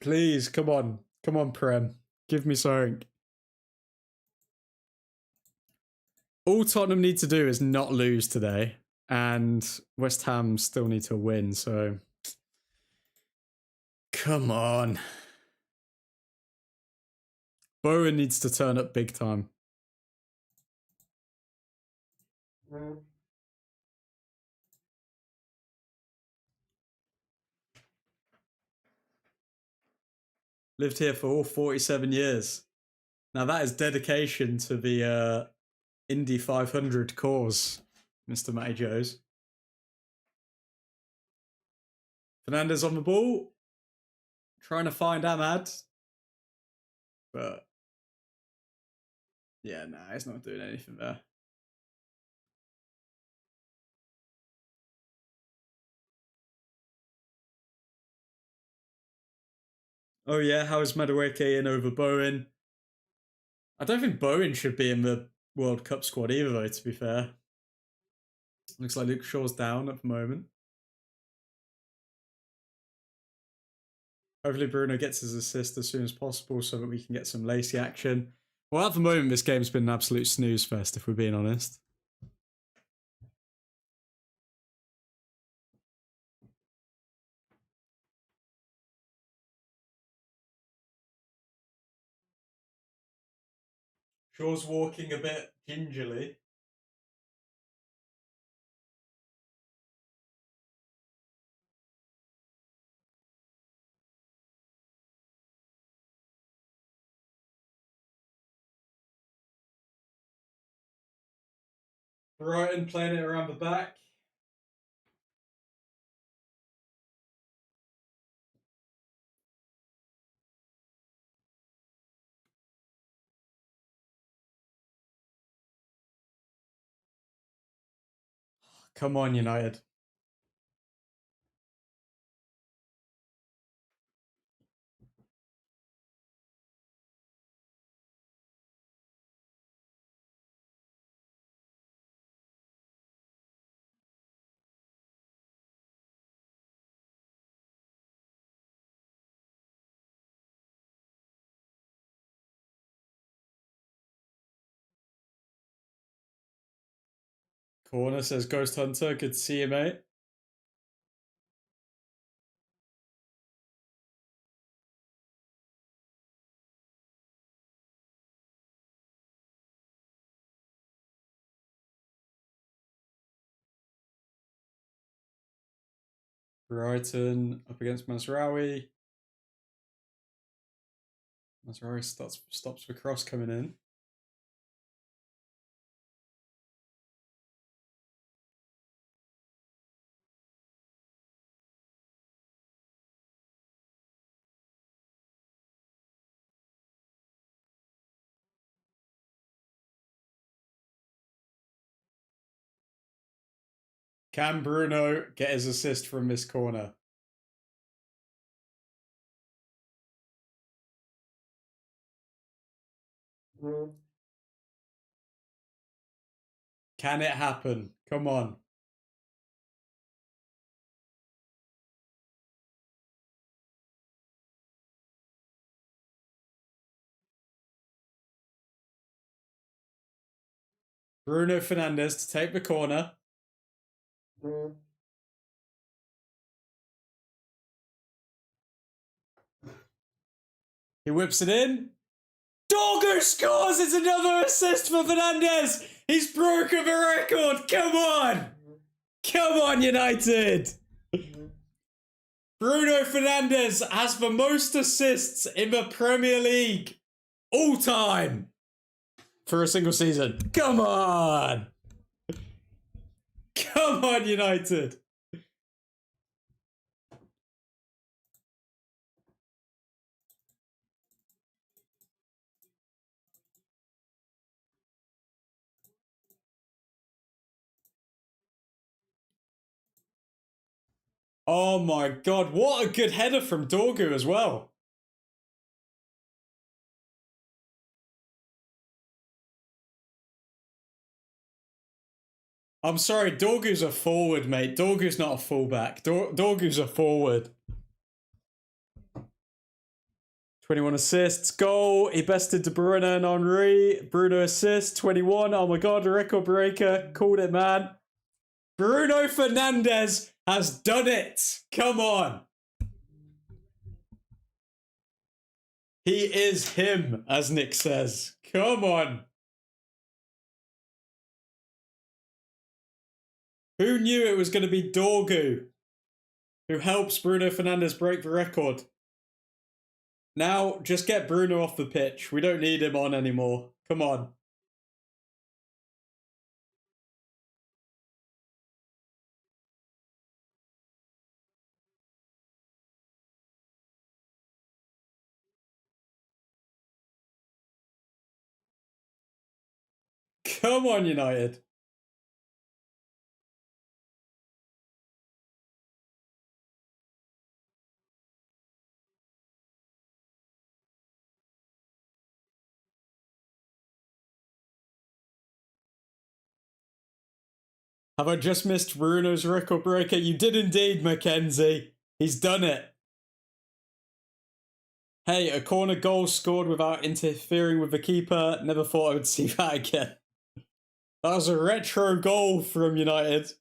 S1: Please, come on. Come on, Prem. Give me something. All Tottenham need to do is not lose today. And West Ham still need to win, so... Come on. Bowen needs to turn up big time. Lived here for all 47 years. Now that is dedication to the Indy 500 cause, Mr. Matty Joes. Fernandez on the ball. Trying to find Ahmad. But yeah, nah, he's not doing anything there. Oh yeah, how is Madueke in over Bowen? I don't think Bowen should be in the World Cup squad either, though, to be fair. Looks like Luke Shaw's down at the moment. Hopefully Bruno gets his assist as soon as possible so that we can get some lacy action. Well, at the moment, this game's been an absolute snooze fest, if we're being honest. Shaw's walking a bit gingerly. Brighton playing it around the back. Come on, United. Corner says Ghost Hunter. Good to see you, mate. Brighton up against Masraoui. Masraoui stops the cross coming in. Can Bruno get his assist from this corner? Can it happen? Come on. Bruno Fernandez to take the corner. He whips it in. Dorgu scores! It's another assist for Fernandez! He's broken the record! Come on! Come on, United! Bruno Fernandez has the most assists in the Premier League all time for a single season. Come on! Come on, United! Oh my god, what a good header from Dorgu as well. I'm sorry, Dorgu's a forward, mate. Dorgu's not a fullback. Dorgu's a forward. 21 assists, goal. He bested De Bruyne and Henry. Bruno assists, 21. Oh my god, a record breaker. Called it, man. Bruno Fernandez has done it. Come on. He is him, as Nick says. Come on. Who knew it was going to be Dorgu who helps Bruno Fernandez break the record? Now, just get Bruno off the pitch. We don't need him on anymore. Come on. Come on, United. Have I just missed Bruno's record breaker? You did indeed, Mackenzie. He's done it. Hey, a corner goal scored without interfering with the keeper. Never thought I would see that again. That was a retro goal from United.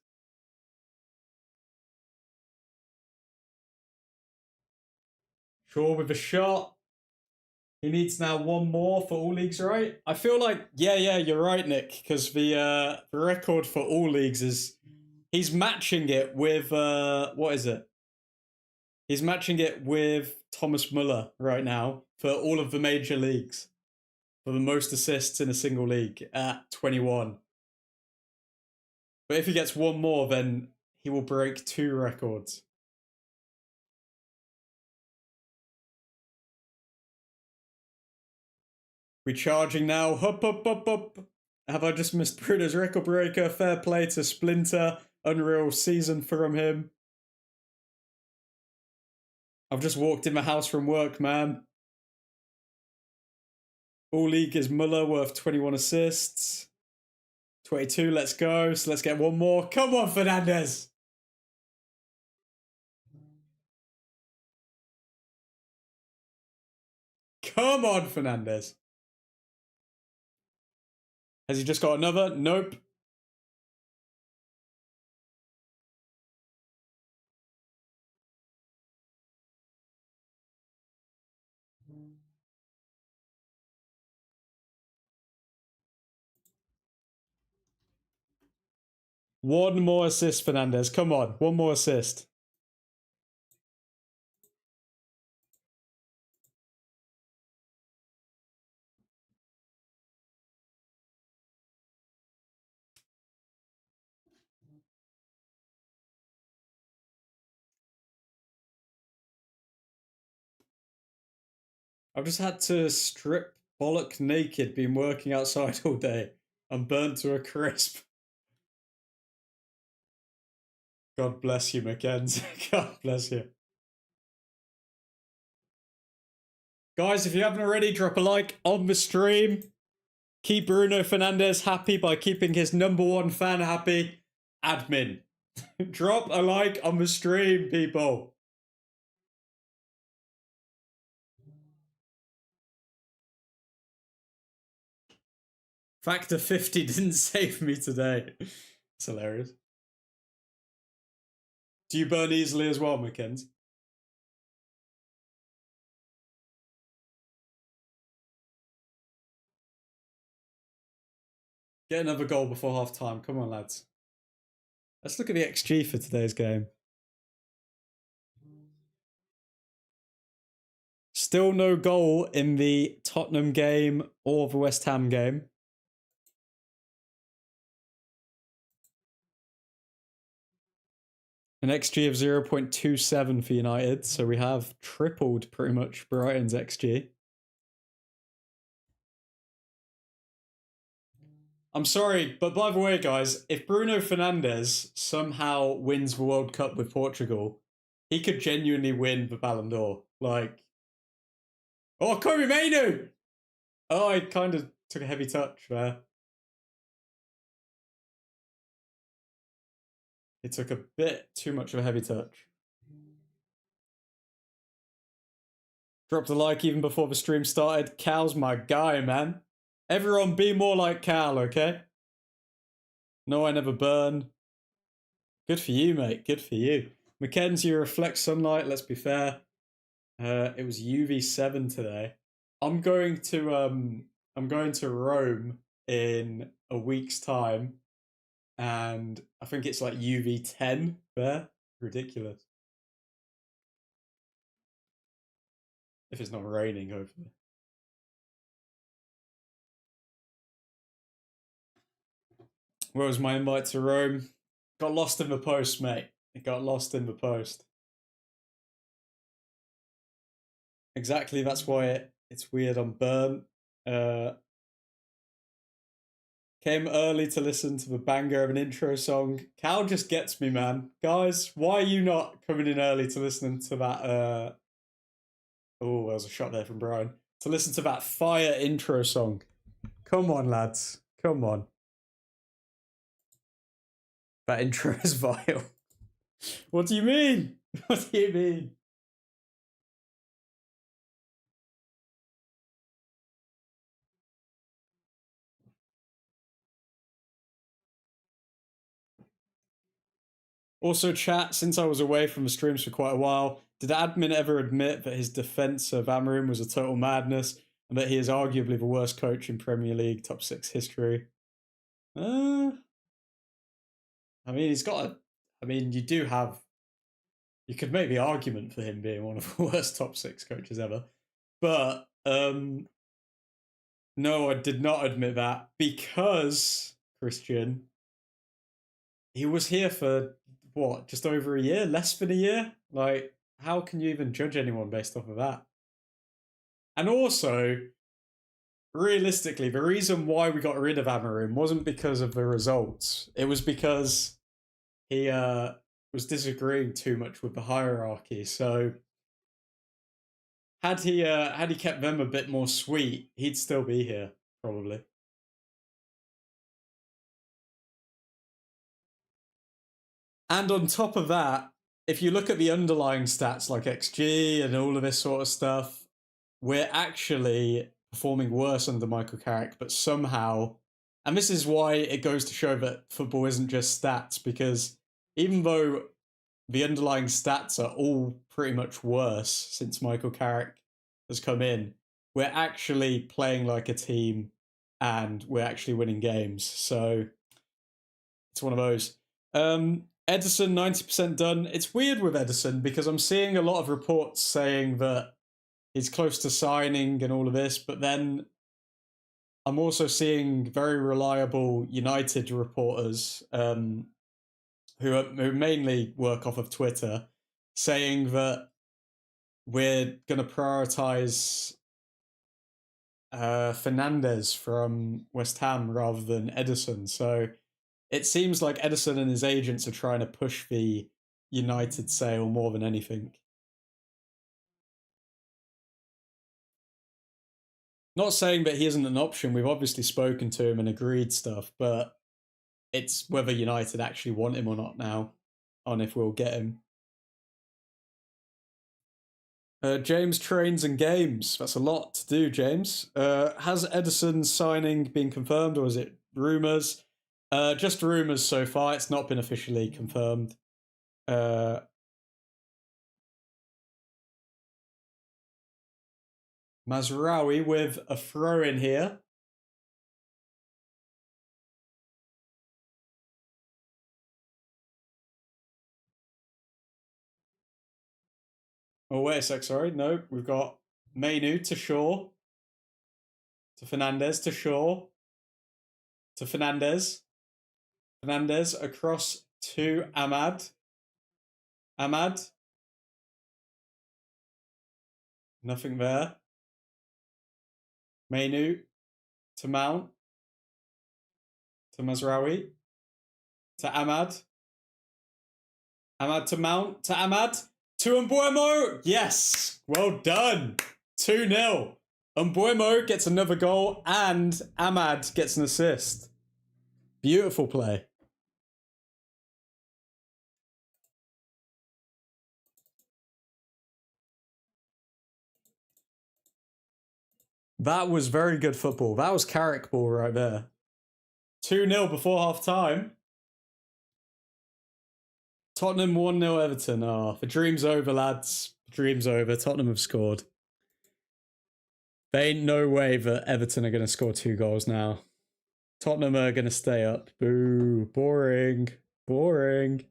S1: Shaw with a shot. He needs now one more for all leagues, right? I feel like, yeah, you're right, Nick, because the record for all leagues is he's matching it with what is it? He's matching it with Thomas Muller right now for all of the major leagues for the most assists in a single league at 21. But if he gets one more, then he will break 2 records. Recharging now. Hup, up, up, up. Have I just missed Bruno's record breaker? Fair play to Splinter. Unreal season from him. I've just walked in my house from work, man. All league is Muller, worth 21 assists. 22, let's go. So let's get one more. Come on, Fernandez. Come on, Fernandez. Has he just got another? Nope. One more assist, Fernandez. Come on, one more assist. I've just had to strip bollock naked, been working outside all day. I'm burnt to a crisp. God bless you, Mackenzie. God bless you. Guys, if you haven't already, drop a like on the stream. Keep Bruno Fernandez happy by keeping his #1 fan happy. Admin. Drop a like on the stream, people. Factor 50 didn't save me today. It's hilarious. Do you burn easily as well, Mackenzie? Get another goal before half time. Come on, lads. Let's look at the XG for today's game. Still no goal in the Tottenham game or the West Ham game. An XG of 0.27 for United, so we have tripled pretty much Brighton's XG. I'm sorry, but by the way, guys, if Bruno Fernandez somehow wins the World Cup with Portugal, he could genuinely win the Ballon d'Or. Like, oh, Kobe Mainu! Oh, I kind of took a heavy touch there. It took a bit too much of a heavy touch. Dropped a like even before the stream started. Cal's my guy, man. Everyone be more like Cal, okay? No, I never burn. Good for you, mate. Good for you. Mackenzie, you reflect sunlight, let's be fair. It was UV7 today. I'm going to Rome in a week's time, and I think it's like UV10 there. Ridiculous. If it's not raining, hopefully. Where was my invite to Rome? Got lost in the post, mate. It got lost in the post. Exactly, that's why it's weird I'm burnt. Came early to listen to the banger of an intro song. Cal just gets me, man. Guys, why are you not coming in early to listen to that? Oh, there was a shot there from Brian. To listen to that fire intro song. Come on, lads. Come on. That intro is vile. What do you mean? What do you mean? Also, chat, since I was away from the streams for quite a while, did admin ever admit that his defense of Amorim was a total madness and that he is arguably the worst coach in Premier League top 6 history? I mean, he's got a... I mean, you could make the argument for him being one of the worst top 6 coaches ever. But, no, I did not admit that because, Christian, he was here for, what, just over a year? Less than a year? Like, how can you even judge anyone based off of that? And also, realistically, the reason why we got rid of Amorim wasn't because of the results. It was because he was disagreeing too much with the hierarchy. So had he kept them a bit more sweet, he'd still be here, probably. And on top of that, if you look at the underlying stats like XG and all of this sort of stuff, we're actually performing worse under Michael Carrick, but somehow, and this is why it goes to show that football isn't just stats, because even though the underlying stats are all pretty much worse since Michael Carrick has come in, we're actually playing like a team and we're actually winning games. So it's one of those. Edison, 90% done. It's weird with Edison because I'm seeing a lot of reports saying that he's close to signing and all of this, but then I'm also seeing very reliable United reporters who mainly work off of Twitter saying that we're going to prioritise Fernandez from West Ham rather than Edison. So it seems like Ederson and his agents are trying to push the United sale more than anything. Not saying that he isn't an option. We've obviously spoken to him and agreed stuff, but it's whether United actually want him or not now, on if we'll get him. James trains and games. That's a lot to do, James. Has Ederson's signing been confirmed, or is it rumours? Just rumours so far. It's not been officially confirmed. Mazraoui with a throw in here. Oh, wait a sec, sorry. No, we've got Mainu to Shaw. To Fernandez, to Shaw. To Fernandez. Fernandez across to Ahmad. Ahmad. Nothing there. Mainu to Mount. To Mazraoui. To Ahmad. Ahmad to Mount. To Ahmad. To Mbeumo. Yes. Well done. 2-0. Mbeumo gets another goal and Ahmad gets an assist. Beautiful play. That was very good football. That was Carrick ball right there. 2-0 before half time. Tottenham 1-0 Everton. Oh, the dream's over, lads. The dream's over. Tottenham have scored. There ain't no way that Everton are going to score 2 goals now. Tottenham are going to stay up. Boo. Boring. Boring.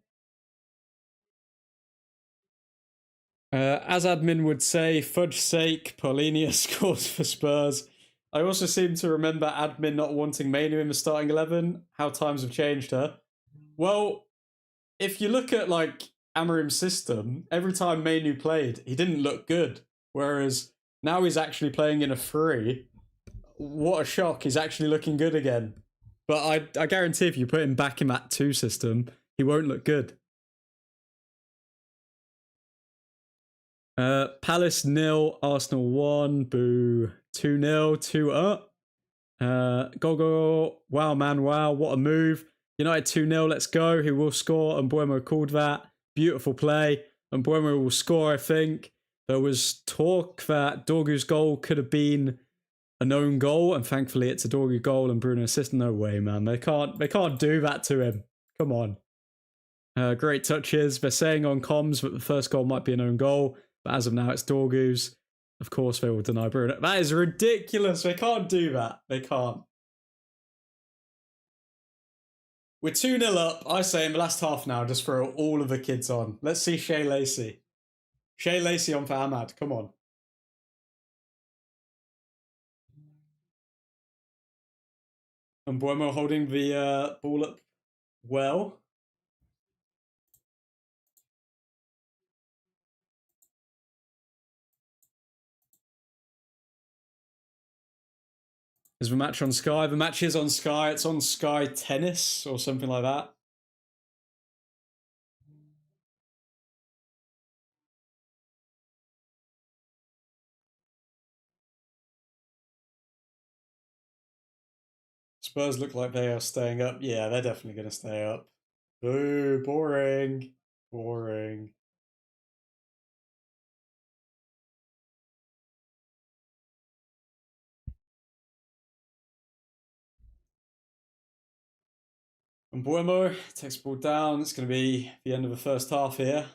S1: As admin would say, fudge sake, Paulinia scores for Spurs. I also seem to remember admin not wanting Mainu in the starting 11. How times have changed, huh? Well, if you look at like Amorim's system, every time Mainu played, he didn't look good. Whereas now he's actually playing in a 3. What a shock. He's actually looking good again. But I guarantee if you put him back in that 2 system, he won't look good. Palace 0, Arsenal 1, boo. 2-0, 2-up. Go. Wow, man, wow, what a move. United 2-0, let's go. Who will score? And Mbeumo called that. Beautiful play. And Mbeumo will score, I think. There was talk that Dorgu's goal could have been an own goal, and thankfully it's a Dorgu goal and Bruno assist. No way, man. They can't do that to him. Come on. Great touches. They're saying on comms that the first goal might be an own goal, but as of now it's Dorgu's. Of course they will deny Bruno. That is ridiculous. They can't do that. They can't. We're 2-0 up. I say in the last half now, just throw all of the kids on. Let's see Shea Lacey. Shea Lacey on for Ahmad. Come on. And Mbeumo holding the ball up well. Is the match on Sky? The match is on Sky. It's on Sky Tennis or something like that. Spurs look like they are staying up. Yeah, they're definitely going to stay up. Boo, boring. Boring. And Mbeumo takes the ball down. It's going to be the end of the first half here.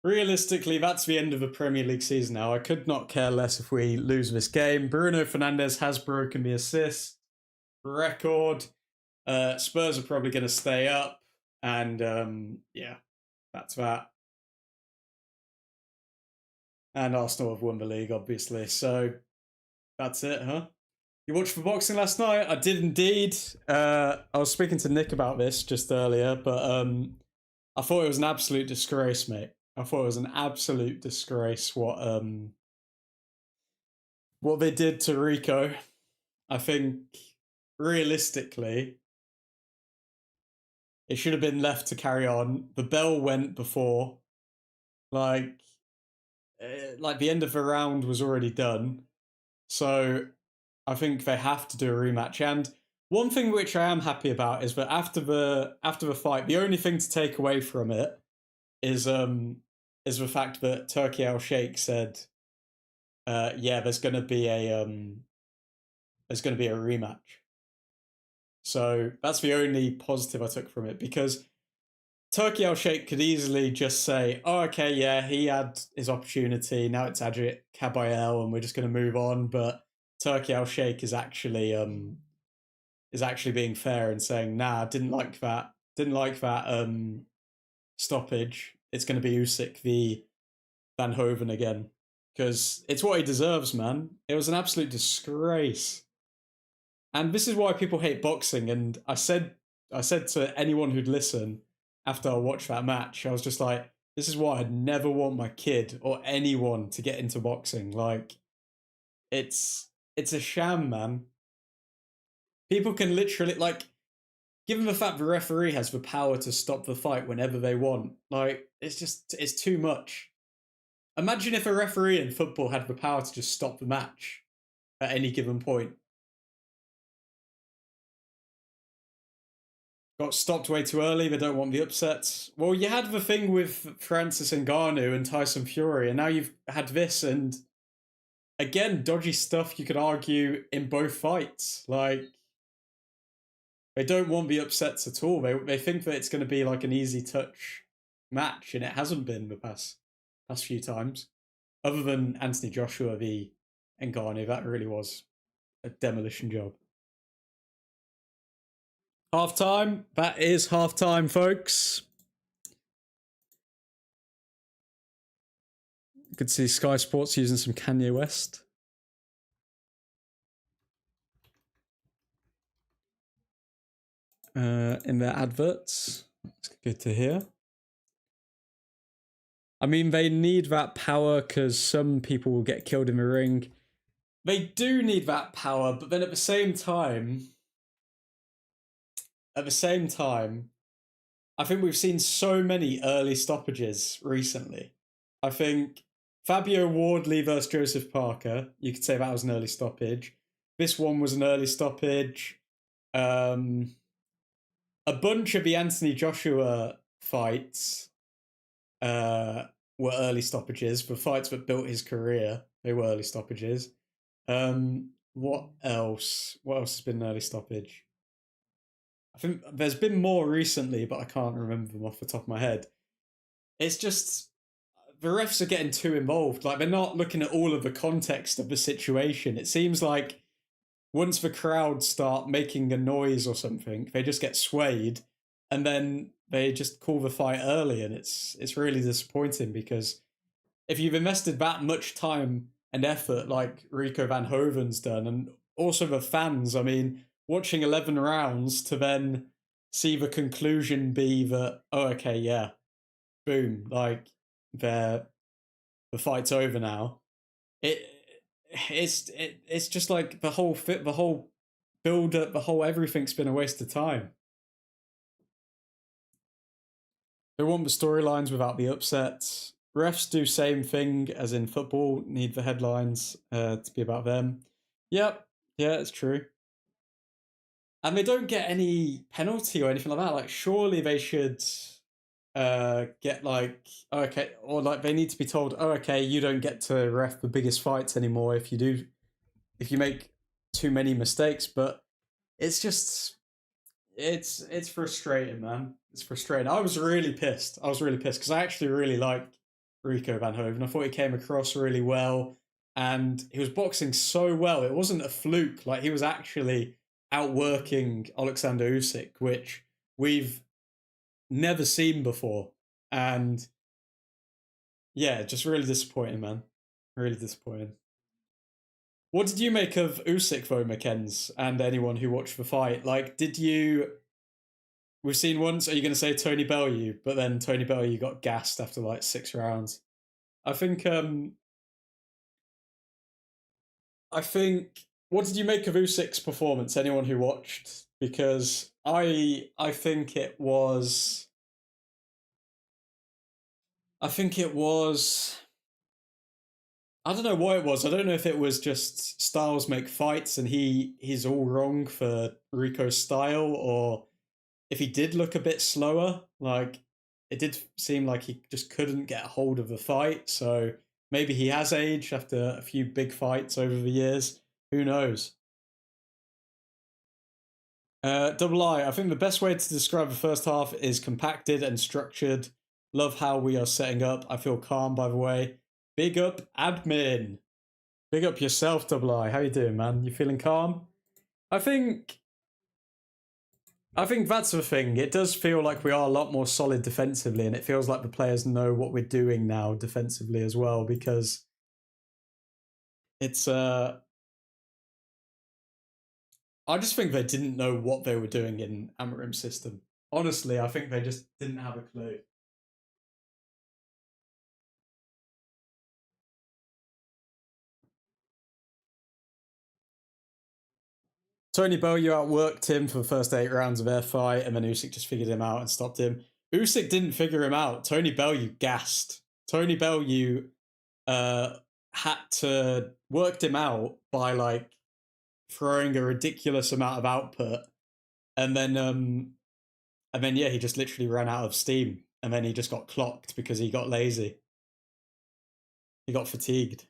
S1: Realistically, that's the end of the Premier League season now. I could not care less if we lose this game. Bruno Fernandez has broken the assist record. Spurs are probably going to stay up. And yeah, that's that. And Arsenal have won the league, obviously. So that's it, huh? You watched the boxing last night? I did indeed. I was speaking to Nick about this just earlier, but I thought it was an absolute disgrace, mate. I thought it was an absolute disgrace what they did to Rico. I think realistically, it should have been left to carry on. The bell went before, like the end of the round was already done. So I think they have to do a rematch. And one thing which I am happy about is that after the fight, the only thing to take away from it is the fact that Turkey Al Sheikh said, yeah, there's gonna be a rematch. So that's the only positive I took from it, because Turkey Al Sheikh could easily just say, oh, okay, yeah, he had his opportunity, now it's Adric Kabayel and we're just going to move on. But Turkey Al Sheikh is actually being fair and saying, nah, didn't like that stoppage. It's going to be Usyk v Van Hoven again, because it's what he deserves, man. It was an absolute disgrace. And this is why people hate boxing. And I said to anyone who'd listen after I watched that match, I was just like, this is why I'd never want my kid or anyone to get into boxing. Like, it's a sham, man. People can literally, like, given the fact the referee has the power to stop the fight whenever they want, like, it's too much. Imagine if a referee in football had the power to just stop the match at any given point. Got stopped way too early, they don't want the upsets. Well, you had the thing with Francis Ngannou and Tyson Fury, and now you've had this, and again, dodgy stuff you could argue in both fights. Like, they don't want the upsets at all. They think that it's going to be like an easy touch match, and it hasn't been the past few times. Other than Anthony Joshua v Ngannou, that really was a demolition job. Half time. That is half time, folks. You could see Sky Sports using some Kanye West. In their adverts. It's good to hear. I mean, they need that power because some people will get killed in the ring. They do need that power, but then at the same time, I think we've seen so many early stoppages recently. I think Fabio Wardley versus Joseph Parker, you could say that was an early stoppage. This one was an early stoppage. A bunch of the Anthony Joshua fights were early stoppages. For fights that built his career, they were early stoppages. What else? What else has been an early stoppage? I think there's been more recently, but I can't remember them off the top of my head. It's just the refs are getting too involved. Like, they're not looking at all of the context of the situation. It seems like once the crowd start making a noise or something, they just get swayed, and then they just call the fight early, and it's really disappointing, because if you've invested that much time and effort like Rico Van Hoven's done, and also the fans, I mean, watching 11 rounds to then see the conclusion be that, oh, okay, yeah, boom, like, the fight's over now. It's just like the whole build up, the whole everything's been a waste of time. They want the storylines without the upsets. Refs do same thing as in football, need the headlines to be about them. Yep, yeah, it's true. And they don't get any penalty or anything like that. Like, surely they should get like, oh, okay, or like they need to be told, oh, okay, you don't get to ref the biggest fights anymore if you make too many mistakes. But it's just, it's frustrating, man. It's frustrating. I was really pissed because I actually really like Rico Van Hoven. I thought he came across really well, and he was boxing so well. It wasn't a fluke. Like, he was actually outworking Alexander Usyk, which we've never seen before. And yeah, just really disappointing, man. Really disappointing. What did you make of Usyk, though, McKenz, and anyone who watched the fight? Like, we've seen once. Are you going to say Tony Bellew? But then Tony Bellew got gassed after like 6 rounds. I think. What did you make of Usyk's performance? Anyone who watched, because I think it was. I think it was. I don't know what it was. I don't know if it was just styles make fights and he's all wrong for Rico's style, or if he did look a bit slower. Like, it did seem like he just couldn't get a hold of the fight. So maybe he has aged after a few big fights over the years. Who knows? Double I think the best way to describe the first half is compacted and structured. Love how we are setting up. I feel calm, by the way. Big up, admin. Big up yourself, Double I. How you doing, man? You feeling calm? I think that's the thing. It does feel like we are a lot more solid defensively, and it feels like the players know what we're doing now defensively as well, because it's I just think they didn't know what they were doing in Amorim's system. Honestly, I think they just didn't have a clue. Tony Bellew outworked him for the first 8 rounds of their fight, and then Usyk just figured him out and stopped him. Usyk didn't figure him out. Tony Bellew gassed. Tony Bellew had to worked him out by like throwing a ridiculous amount of output, and then yeah, he just literally ran out of steam, and then he just got clocked because he got lazy. He got fatigued.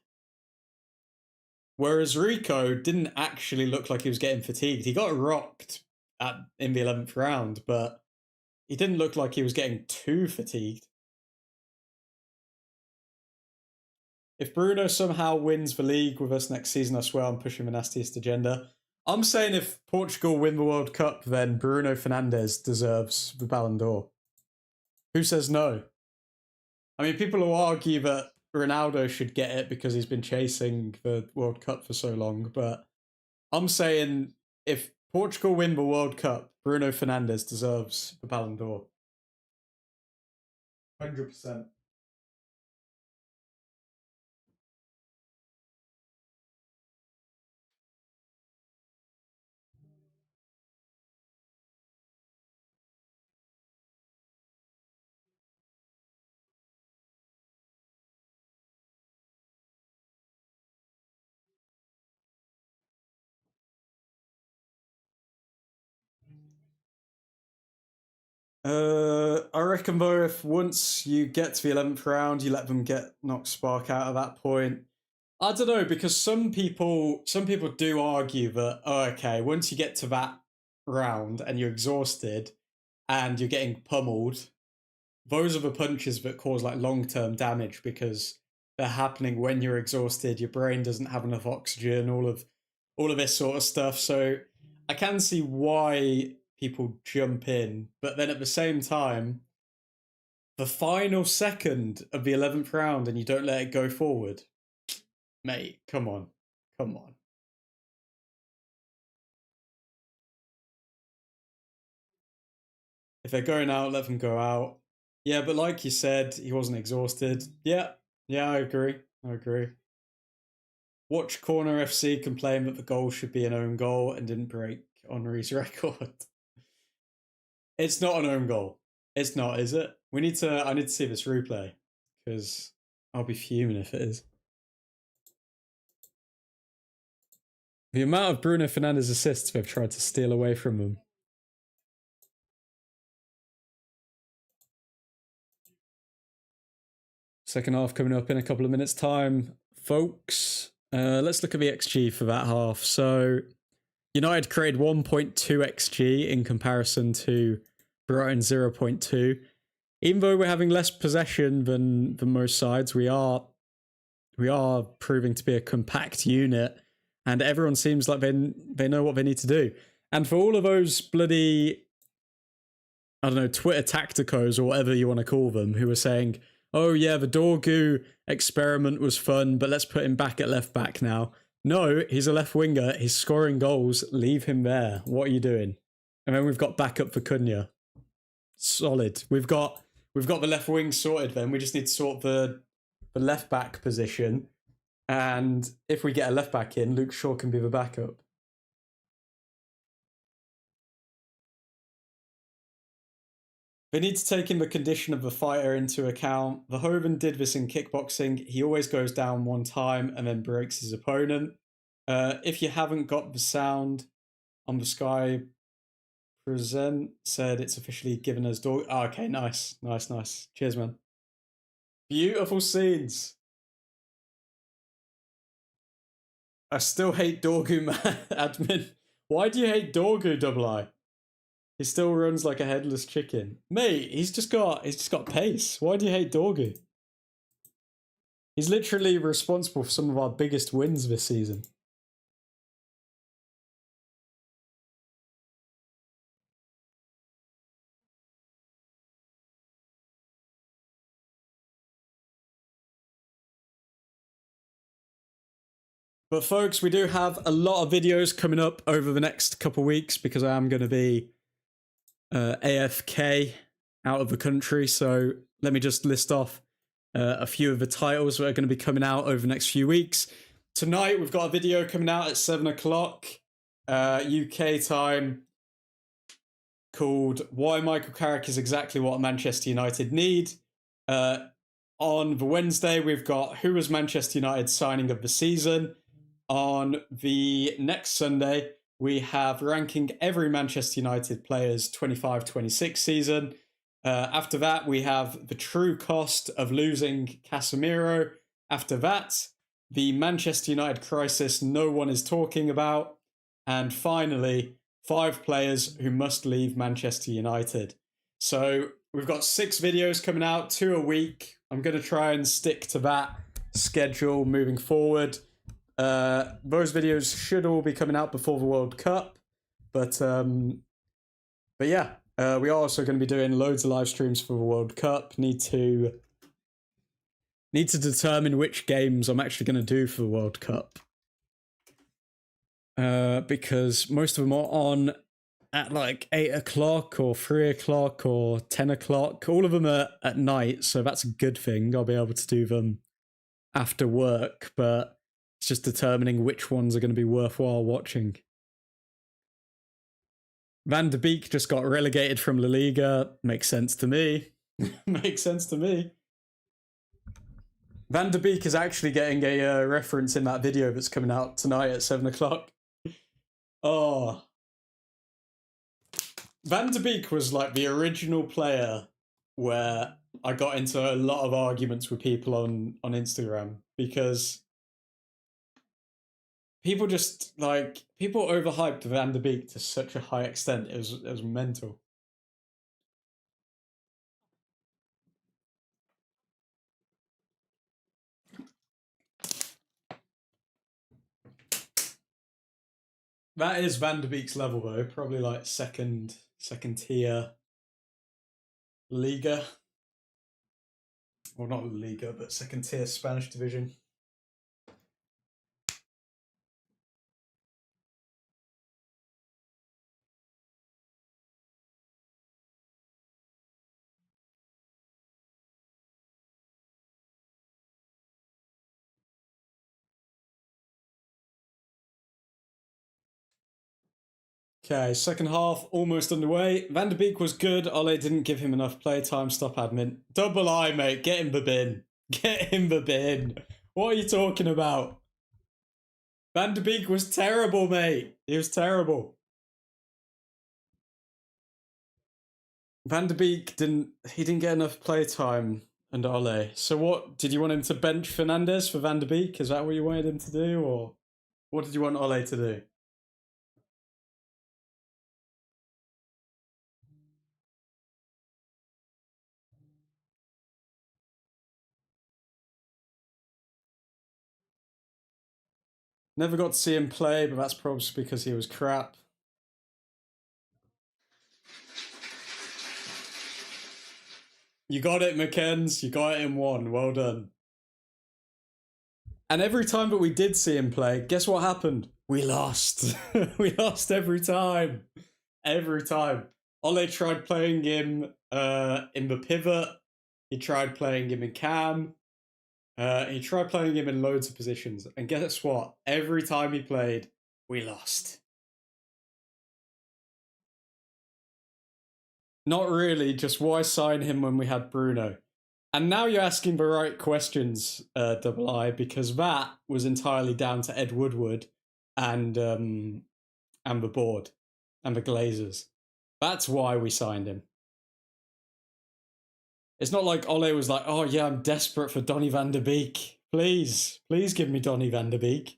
S1: Whereas Rico didn't actually look like he was getting fatigued. He got rocked in the 11th round, but he didn't look like he was getting too fatigued. If Bruno somehow wins the league with us next season, I swear I'm pushing the nastiest agenda. I'm saying if Portugal win the World Cup, then Bruno Fernandez deserves the Ballon d'Or. Who says no? I mean, people will argue that Ronaldo should get it because he's been chasing the World Cup for so long, but I'm saying if Portugal win the World Cup, Bruno Fernandez deserves the Ballon d'Or. 100%. I reckon though, if once you get to the 11th round, you let them get knocked spark out at that point. I don't know, because some people do argue that, oh, okay, once you get to that round and you're exhausted and you're getting pummeled, those are the punches that cause like long-term damage because they're happening when you're exhausted. Your brain doesn't have enough oxygen. All of this sort of stuff. So I can see why people jump in, but then at the same time, the final second of the 11th round and you don't let it go forward, mate, come on. If they're going out, let them go out. Yeah, but like you said, he wasn't exhausted. Yeah, I agree. Watch Corner FC complain that the goal should be an own goal and didn't break Henry's record. It's not an own goal. It's not, is it? I need to see this replay because I'll be fuming if it is. The amount of Bruno Fernandez assists they've tried to steal away from him. Second half coming up in a couple of minutes' time, folks. Let's look at the XG for that half. So United created 1.2 XG in comparison to Brighton 0.2. Even though we're having less possession than most sides, we are proving to be a compact unit, and everyone seems like they know what they need to do. And for all of those bloody, I don't know, Twitter tacticos or whatever you want to call them, who are saying, oh yeah, the Dorgu experiment was fun, but let's put him back at left back now. No, he's a left winger. He's scoring goals. Leave him there. What are you doing? And then we've got backup for Cunha. Solid. We've got the left wing sorted then. We just need to sort the left back position. And if we get a left back in, Luke Shaw can be the backup. They need to take in the condition of the fighter into account. Verhoeven did this in kickboxing. He always goes down one time and then breaks his opponent. If you haven't got the sound on the Sky Present, said it's officially given us dog. Oh, okay, nice. Cheers, man. Beautiful scenes. I still hate Dorgu, man. Admin. Why do you hate Dorgu, Double I? He still runs like a headless chicken. Mate, he's just got pace. Why do you hate Dorgu? He's literally responsible for some of our biggest wins this season. But folks, we do have a lot of videos coming up over the next couple of weeks because I am going to be AFK out of the country. So let me just list off a few of the titles that are going to be coming out over the next few weeks. Tonight, we've got a video coming out at 7 o'clock UK time called Why Michael Carrick is Exactly What Manchester United Need. On the Wednesday, we've got Who was Manchester United's signing of the season. On the next Sunday, we have ranking every Manchester United player's 25-26 season. After that, we have the true cost of losing Casemiro. After that, the Manchester United crisis no one is talking about. And finally, 5 players who must leave Manchester United. So we've got 6 videos coming out, 2 a week. I'm going to try and stick to that schedule moving forward. Those videos should all be coming out before the World Cup. But yeah, we are also going to be doing loads of live streams for the World Cup. Need to determine which games I'm actually going to do for the World Cup. Because most of them are on at like 8 o'clock or 3 o'clock or 10 o'clock. All of them are at night, so that's a good thing. I'll be able to do them after work, but it's just determining which ones are going to be worthwhile watching. Van de Beek just got relegated from La Liga. Makes sense to me. Makes sense to me. Van de Beek is actually getting a reference in that video that's coming out tonight at 7 o'clock. Oh. Van de Beek was like the original player where I got into a lot of arguments with people on Instagram because people overhyped Van de Beek to such a high extent. It was mental. That is Van de Beek's level though, probably like second tier Liga. Well, not Liga, but second tier Spanish division. Okay, second half almost underway. Van de Beek was good. Ole didn't give him enough playtime. Stop admin. Double I, mate. Get in the bin. Get in the bin. What are you talking about? Van de Beek was terrible, mate. He was terrible. Van de Beek didn't get enough playtime under Ole. So what, did you want him to bench Fernandez for Van de Beek? Is that what you wanted him to do, or what did you want Ole to do? Never got to see him play, but that's probably because he was crap. You got it, McKenz. You got it in 1. Well done. And every time that we did see him play, guess what happened? We lost. We lost every time. Every time. Ole tried playing him in the pivot. He tried playing him in cam. He tried playing him in loads of positions. And guess what? Every time he played, we lost. Not really, just why sign him when we had Bruno? And now you're asking the right questions, Double I, because that was entirely down to Ed Woodward and the board and the Glazers. That's why we signed him. It's not like Ole was like, oh yeah, I'm desperate for Donny van der Beek. Please give me Donny van der Beek.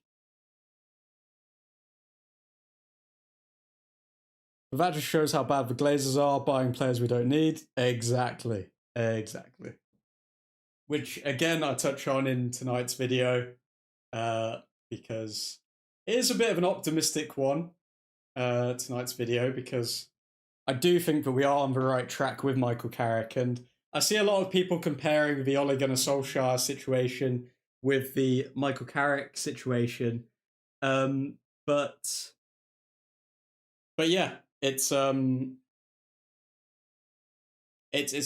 S1: But that just shows how bad the Glazers are, buying players we don't need. Exactly. Which, again, I touch on in tonight's video, because it is a bit of an optimistic one, tonight's video, because I do think that we are on the right track with Michael Carrick, and I see a lot of people comparing the Ole Gunnar Solskjaer situation with the Michael Carrick situation, but yeah, it's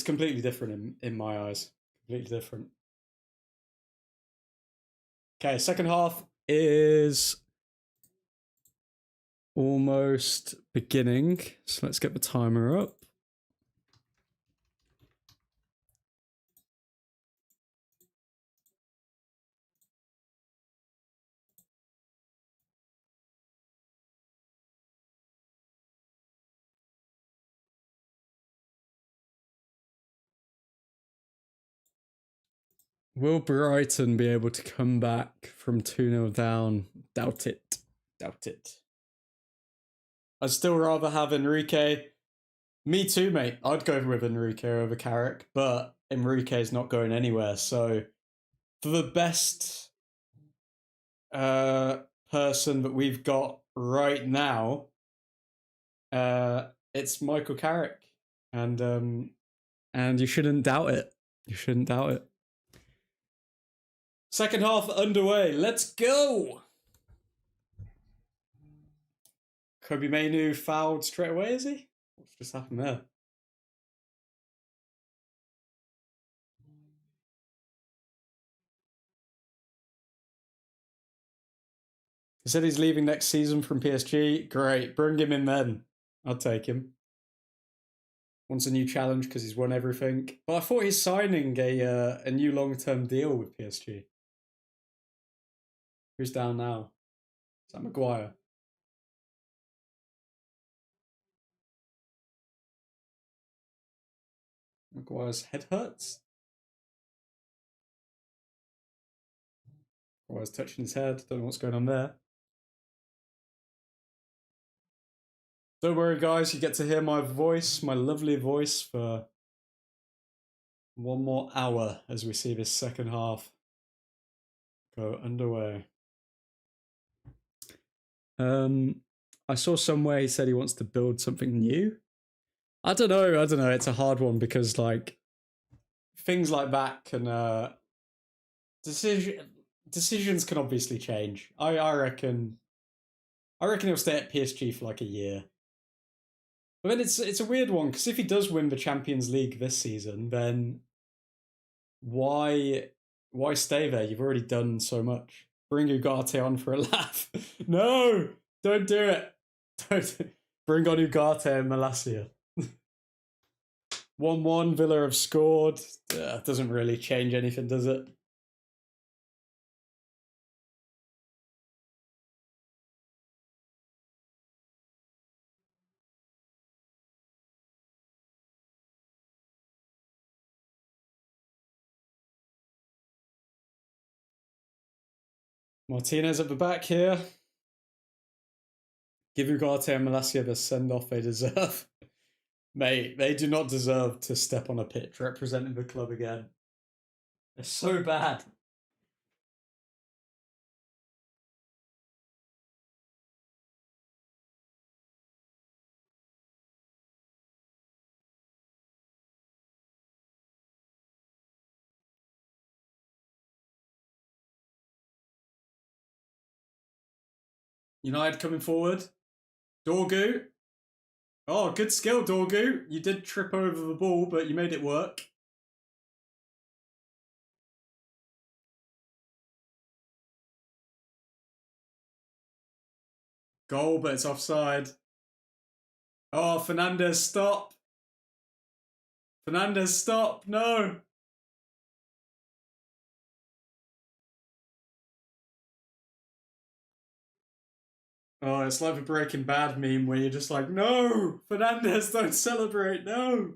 S1: completely different in my eyes. Completely different. Okay, second half is almost beginning. So let's get the timer up. Will Brighton be able to come back from 2-0 down? Doubt it. I'd still rather have Enrique. Me too, mate. I'd go with Enrique over Carrick, but Enrique's not going anywhere. So for the best person that we've got right now, it's Michael Carrick. And you shouldn't doubt it. Second half underway. Let's go. Kobe Mainu fouled straight away, is he? What's just happened there? He said he's leaving next season from PSG. Great. Bring him in then. I'll take him. Wants a new challenge because he's won everything. But I thought he's signing a new long-term deal with PSG. Who's down now? Is that Maguire? Maguire's head hurts? Maguire's touching his head. Don't know what's going on there. Don't worry, guys. You get to hear my voice, my lovely voice, for one more hour as we see this second half go underway. I saw somewhere he said he wants to build something new. I don't know. It's a hard one because like things like that can decisions can obviously change. I reckon he'll stay at PSG for like a year. But then it's a weird one because if he does win the Champions League this season, then why stay there? You've already done so much. Bring Ugarte on for a laugh. No, don't do it. Don't bring on Ugarte and Malacia. 1-1, Villa have scored. Doesn't really change anything, does it? Martinez at the back here. Give Ugarte and Malacia the send-off they deserve. Mate, they do not deserve to step on a pitch representing the club again. They're so bad. United coming forward. Dorgu. Oh, good skill, Dorgu. You did trip over the ball, but you made it work. Goal, but it's offside. Oh, Fernandez, stop. Fernandez, stop. No. Oh, it's like the Breaking Bad meme where you're just like, no, Fernandez, don't celebrate, no.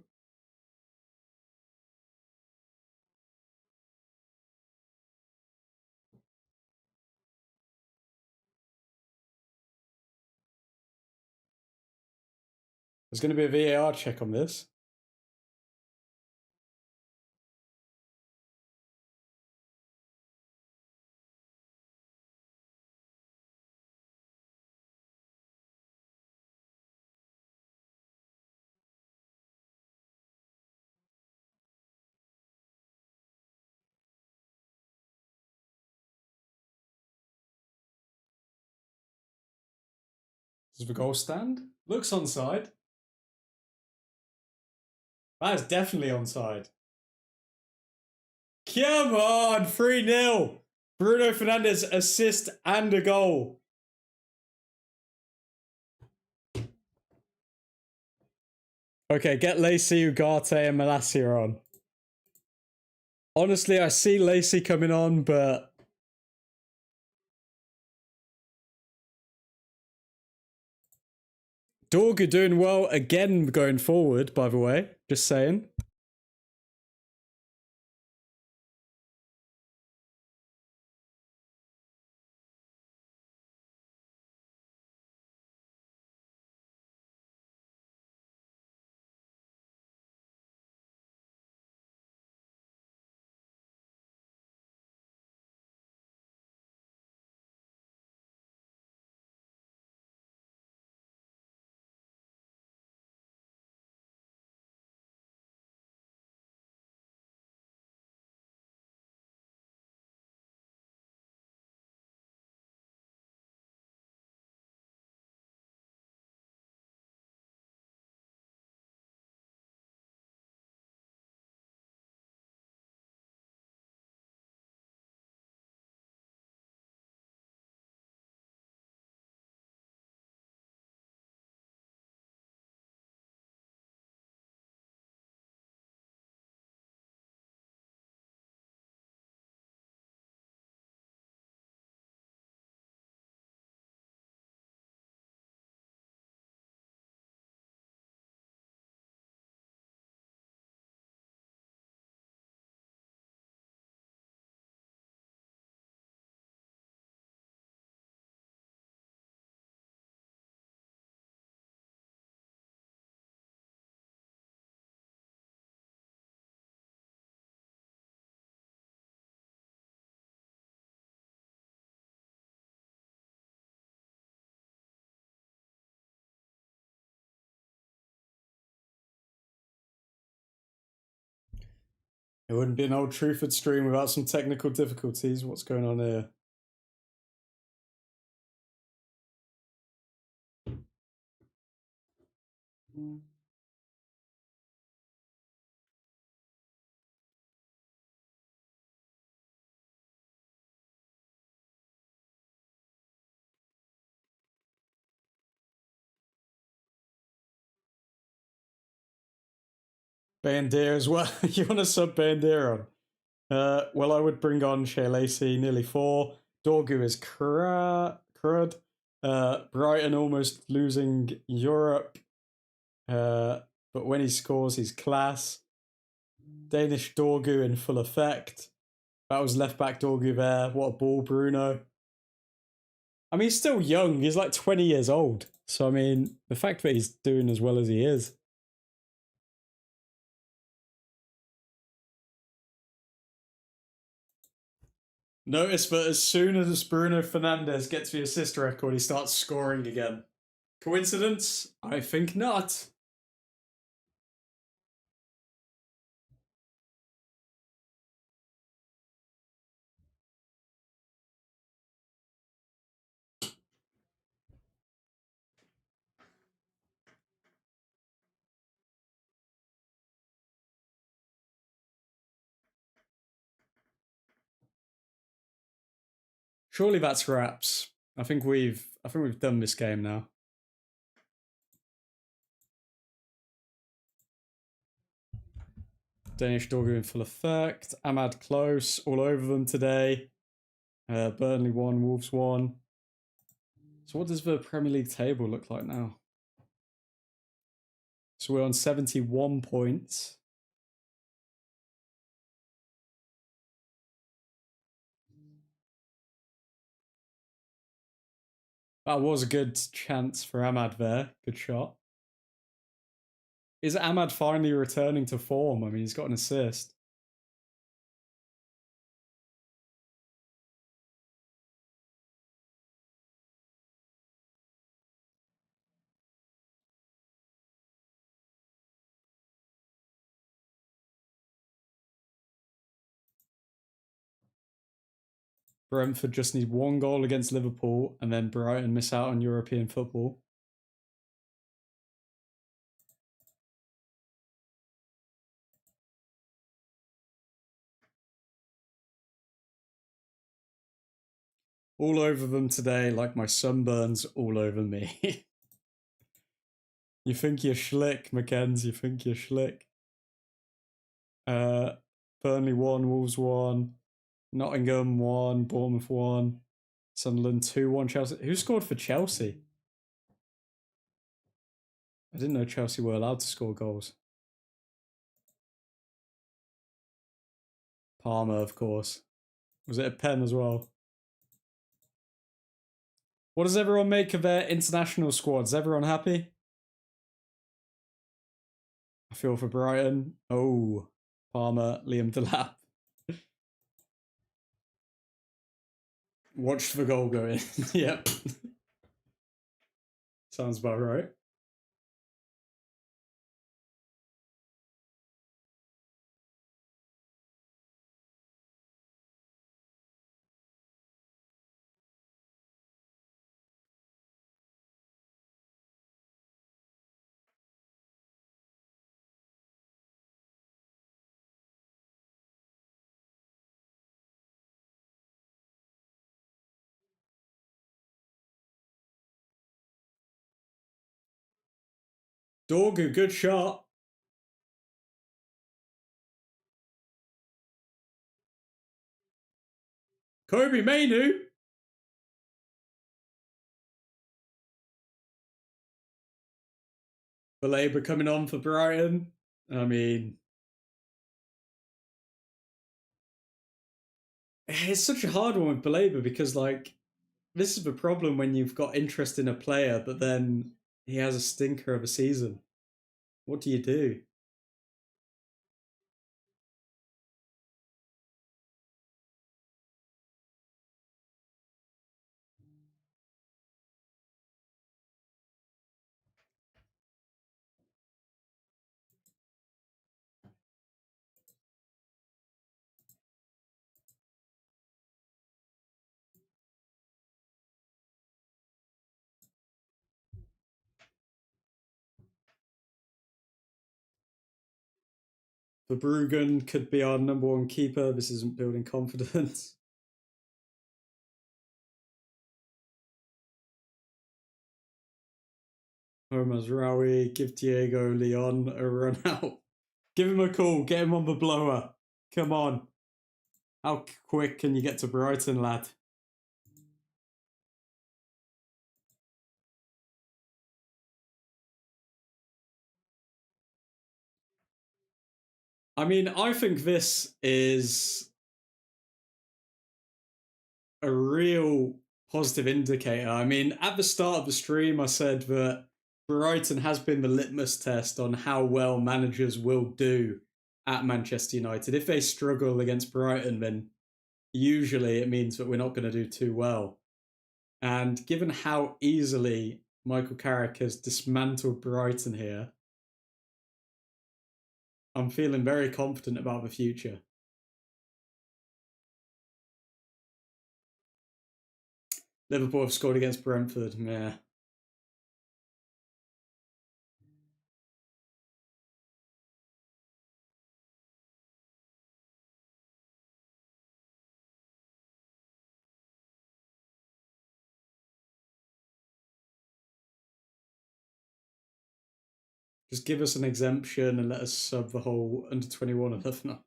S1: There's going to be a VAR check on this. Does the goal stand? Looks onside. That is definitely onside. Come on, 3-0. Bruno Fernandez assist and a goal. Okay, get Lacey, Ugarte, and Malacia on. Honestly, I see Lacey coming on, but Dorgu doing well again going forward, by the way. Just saying. It wouldn't be an Old Trafford stream without some technical difficulties. What's going on here? Bandier as well. You want to sub Bandier on? Well, I would bring on Shea Lacey, nearly 4. Dorgu is crud. Brighton almost losing Europe. But when he scores, he's class. Danish Dorgu in full effect. That was left back Dorgu there. What a ball, Bruno. I mean, he's still young. He's like 20 years old. So, I mean, the fact that he's doing as well as he is. Notice that as soon as Bruno Fernandez gets the assist record, he starts scoring again. Coincidence? I think not. Surely that's wraps. I think we've done this game now. Danish Doggo in full effect. Ahmad close, all over them today. Burnley won, Wolves won. So what does the Premier League table look like now? So we're on 71 points. That was a good chance for Ahmad there. Good shot. Is Ahmad finally returning to form? I mean, he's got an assist. Brentford just need one goal against Liverpool and then Brighton miss out on European football. All over them today, like my sunburns all over me. You think you're schlick, Mackenzie. You think you're schlick. Burnley won, Wolves won, Nottingham won, Bournemouth won, Sunderland 2-1 Chelsea. Who scored for Chelsea? I didn't know Chelsea were allowed to score goals. Palmer, of course. Was it a pen as well? What does everyone make of their international squads? Everyone happy? I feel for Brighton. Oh, Palmer, Liam Delap. Watched the goal go in. Yep. Sounds about right. Dorgu, good shot. Kobe Mainu. Baleba coming on for Brighton. I mean, it's such a hard one with Baleba because, like, this is the problem when you've got interest in a player, but then he has a stinker of a season. What do you do? Verbruggen could be our number one keeper. This isn't building confidence. Mazraoui, give Diego Leon a run out. Give him a call. Get him on the blower. Come on. How quick can you get to Brighton, lad? I mean, I think this is a real positive indicator. I mean, at the start of the stream, I said that Brighton has been the litmus test on how well managers will do at Manchester United. If they struggle against Brighton, then usually it means that we're not going to do too well. And given how easily Michael Carrick has dismantled Brighton here, I'm feeling very confident about the future. Liverpool have scored against Brentford. Meh. Just give us an exemption and let us sub the whole under 21 11.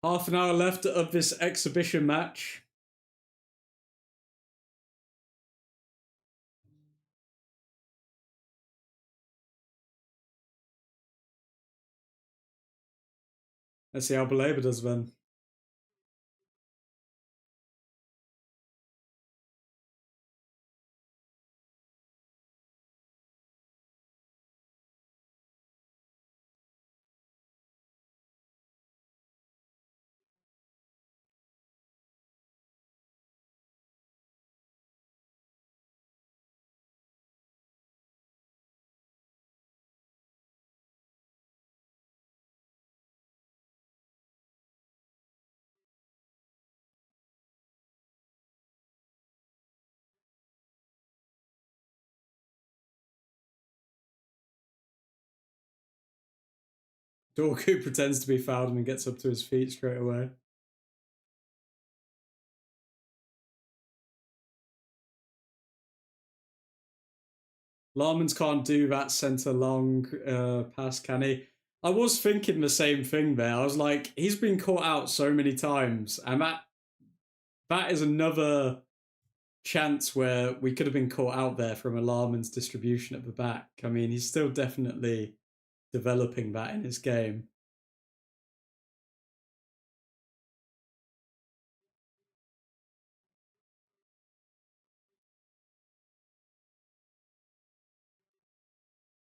S1: Half an hour left of this exhibition match. Let's see how Belabor does then. Dorku pretends to be fouled and gets up to his feet straight away. Larmans can't do that centre long pass, can he? I was thinking the same thing there. I was like, he's been caught out so many times, and that is another chance where we could have been caught out there from Alarman's distribution at the back. I mean, he's still definitely developing that in his game.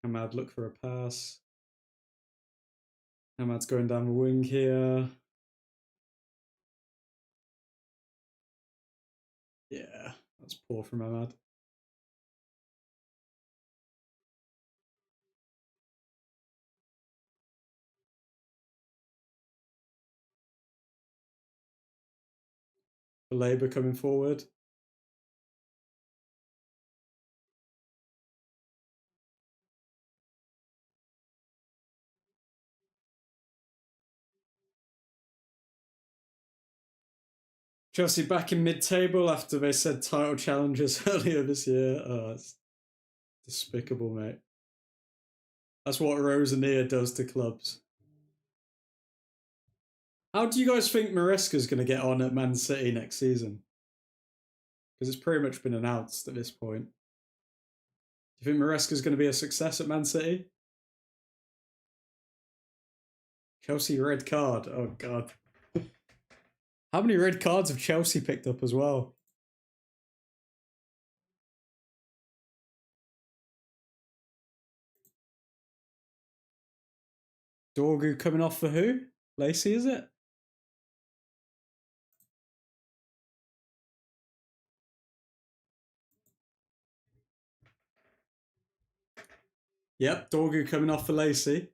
S1: Hamad look for a pass. Hamad's going down the wing here. Yeah, that's poor from Hamad. The Labour coming forward. Chelsea back in mid-table after they said title challenges earlier this year. Oh, it's despicable, mate. That's what Rosanier does to clubs. How do you guys think Maresca's going to get on at Man City next season? Because it's pretty much been announced at this point. Do you think Maresca's going to be a success at Man City? Chelsea red card. Oh, God. How many red cards have Chelsea picked up as well? Dorgu coming off for who? Lacey, is it? Yep, Dorgu coming off for Lacey.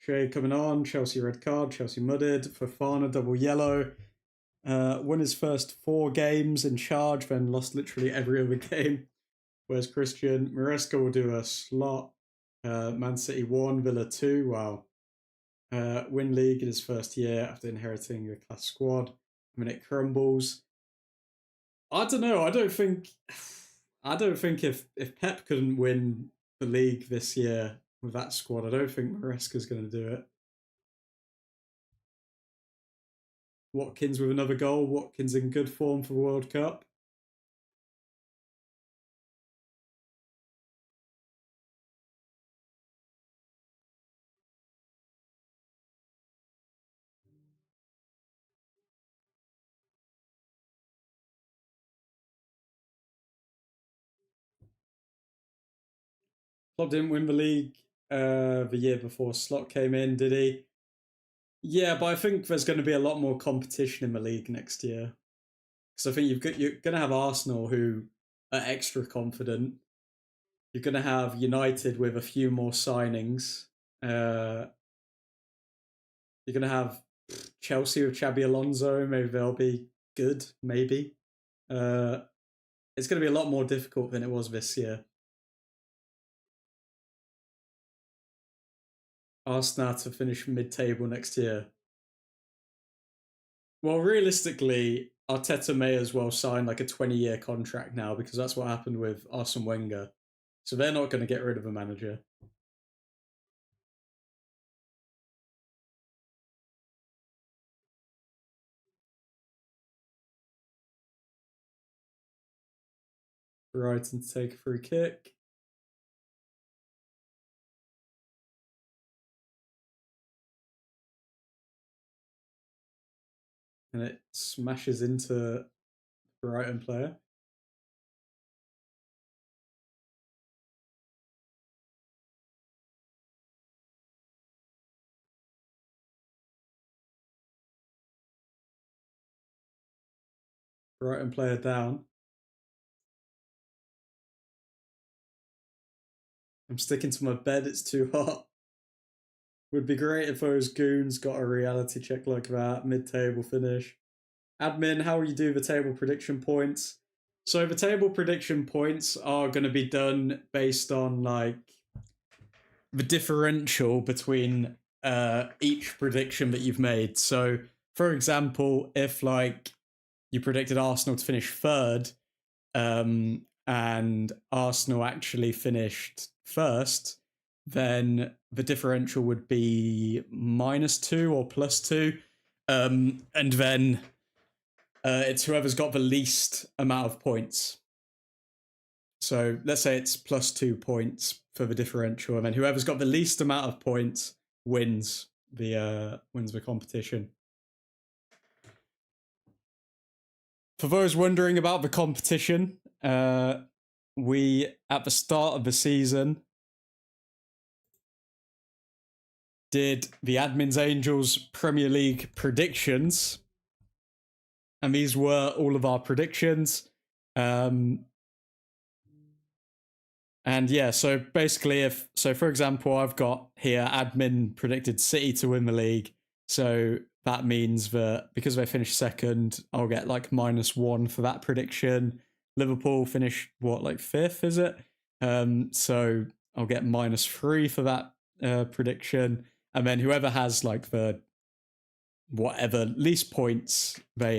S1: Shea coming on, Chelsea red card, Chelsea mudded, Fofana double yellow. Won his first 4 games in charge, then lost literally every other game. Where's Christian? Maresca will do a slot. Man City 1, Villa 2. Wow. Win league in his first year after inheriting a class squad. I mean, it crumbles. I don't know. I don't think if Pep couldn't win the league this year with that squad, I don't think Maresca's going to do it. Watkins with another goal. Watkins in good form for the World Cup. Klopp didn't win the league the year before Slot came in, did he? Yeah, but I think there's going to be a lot more competition in the league next year. Because I think you're going to have Arsenal who are extra confident. You're going to have United with a few more signings. You're going to have Chelsea with Xabi Alonso. Maybe they'll be good. Maybe. It's going to be a lot more difficult than it was this year. Arsenal to finish mid-table next year. Well, realistically, Arteta may as well sign like a 20-year contract now because that's what happened with Arsene Wenger. So they're not going to get rid of a manager. Brighton to take a free kick. And it smashes into the Brighton player. Brighton player down. I'm sticking to my bed, it's too hot. Would be great if those goons got a reality check like that, mid-table finish. Admin, how will you do the table prediction points? So the table prediction points are going to be done based on like the differential between each prediction that you've made. So, for example, if like you predicted Arsenal to finish third, and Arsenal actually finished first, then the differential would be -2 or +2, and then it's whoever's got the least amount of points. So let's say it's +2 points for the differential, and then whoever's got the least amount of points wins the competition. For those wondering about the competition, we at the start of the season did the Admin's Angels Premier League predictions, and these were all of our predictions. And yeah, so basically, for example, I've got here Admin predicted City to win the league. So that means that because they finished second, I'll get like -1 for that prediction. Liverpool finish like 5th, is it? So I'll get -3 for that prediction. And then whoever has like the whatever least points, they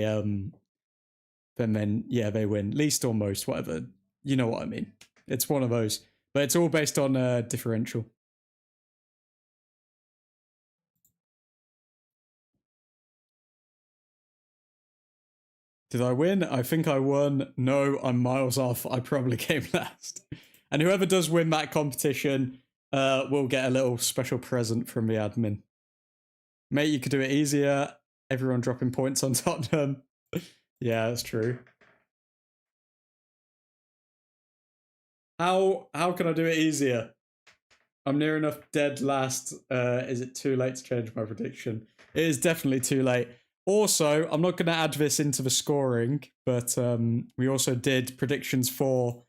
S1: then they win. Least or most, whatever. You know what I mean. It's one of those. But it's all based on differential. Did I win? I think I won. No, I'm miles off. I probably came last. And whoever does win that competition will get a little special present from the admin. Mate, you could do it easier. Everyone dropping points on Tottenham. Yeah, that's true. How can I do it easier? I'm near enough dead last. Is it too late to change my prediction? It is definitely too late. Also, I'm not going to add this into the scoring, but we also did predictions for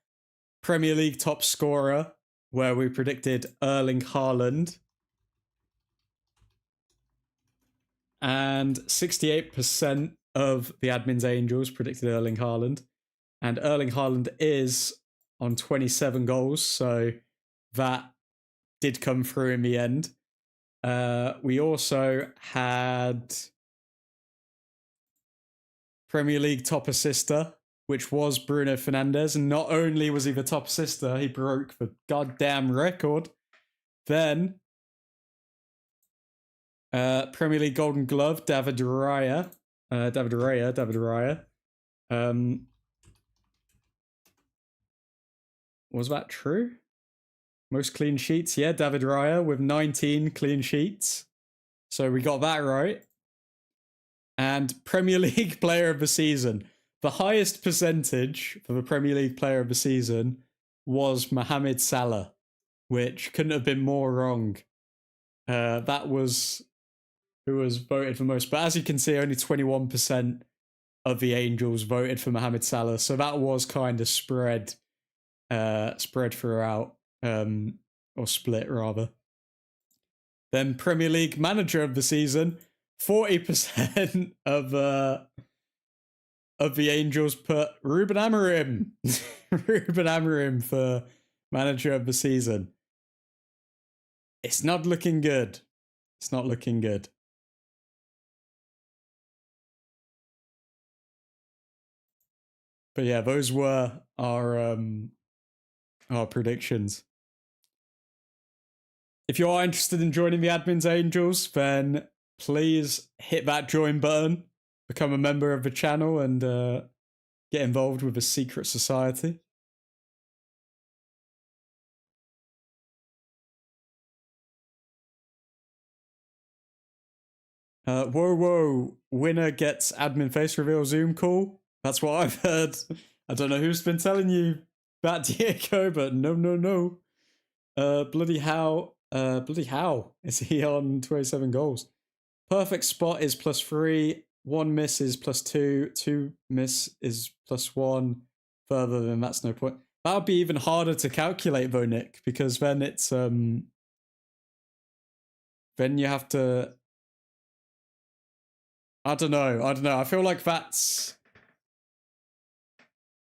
S1: Premier League top scorer, where we predicted Erling Haaland. And 68% of the Admin's Angels predicted Erling Haaland. And Erling Haaland is on 27 goals, so that did come through in the end. We also had Premier League top assister, which was Bruno Fernandez. And not only was he the top assister, he broke the goddamn record. Then Premier League Golden Glove, David Raya. Was that true? Most clean sheets? Yeah, David Raya with 19 clean sheets. So we got that right. And Premier League Player of the Season. The highest percentage for the Premier League Player of the Season was Mohamed Salah, which couldn't have been more wrong. That was who was voted for most. But as you can see, only 21% of the Angels voted for Mohamed Salah. So that was kind of spread throughout. or split rather. Then Premier League Manager of the Season, 40% of the Angels put Ruben Amorim. Ruben Amorim for Manager of the Season. It's not looking good. It's not looking good. But yeah, those were our predictions. If you are interested in joining the Admin's Angels, then please hit that join button, become a member of the channel, and get involved with a secret society. Whoa, winner gets admin face reveal Zoom call. That's what I've heard. I don't know who's been telling you that, Diego, but no. Bloody how is he on 27 goals? Perfect spot is +3, 1 miss is +2, 2 miss is +1. Further than that's no point. That would be even harder to calculate though, Nick, because then it's then you have to, I don't know. I feel like that's,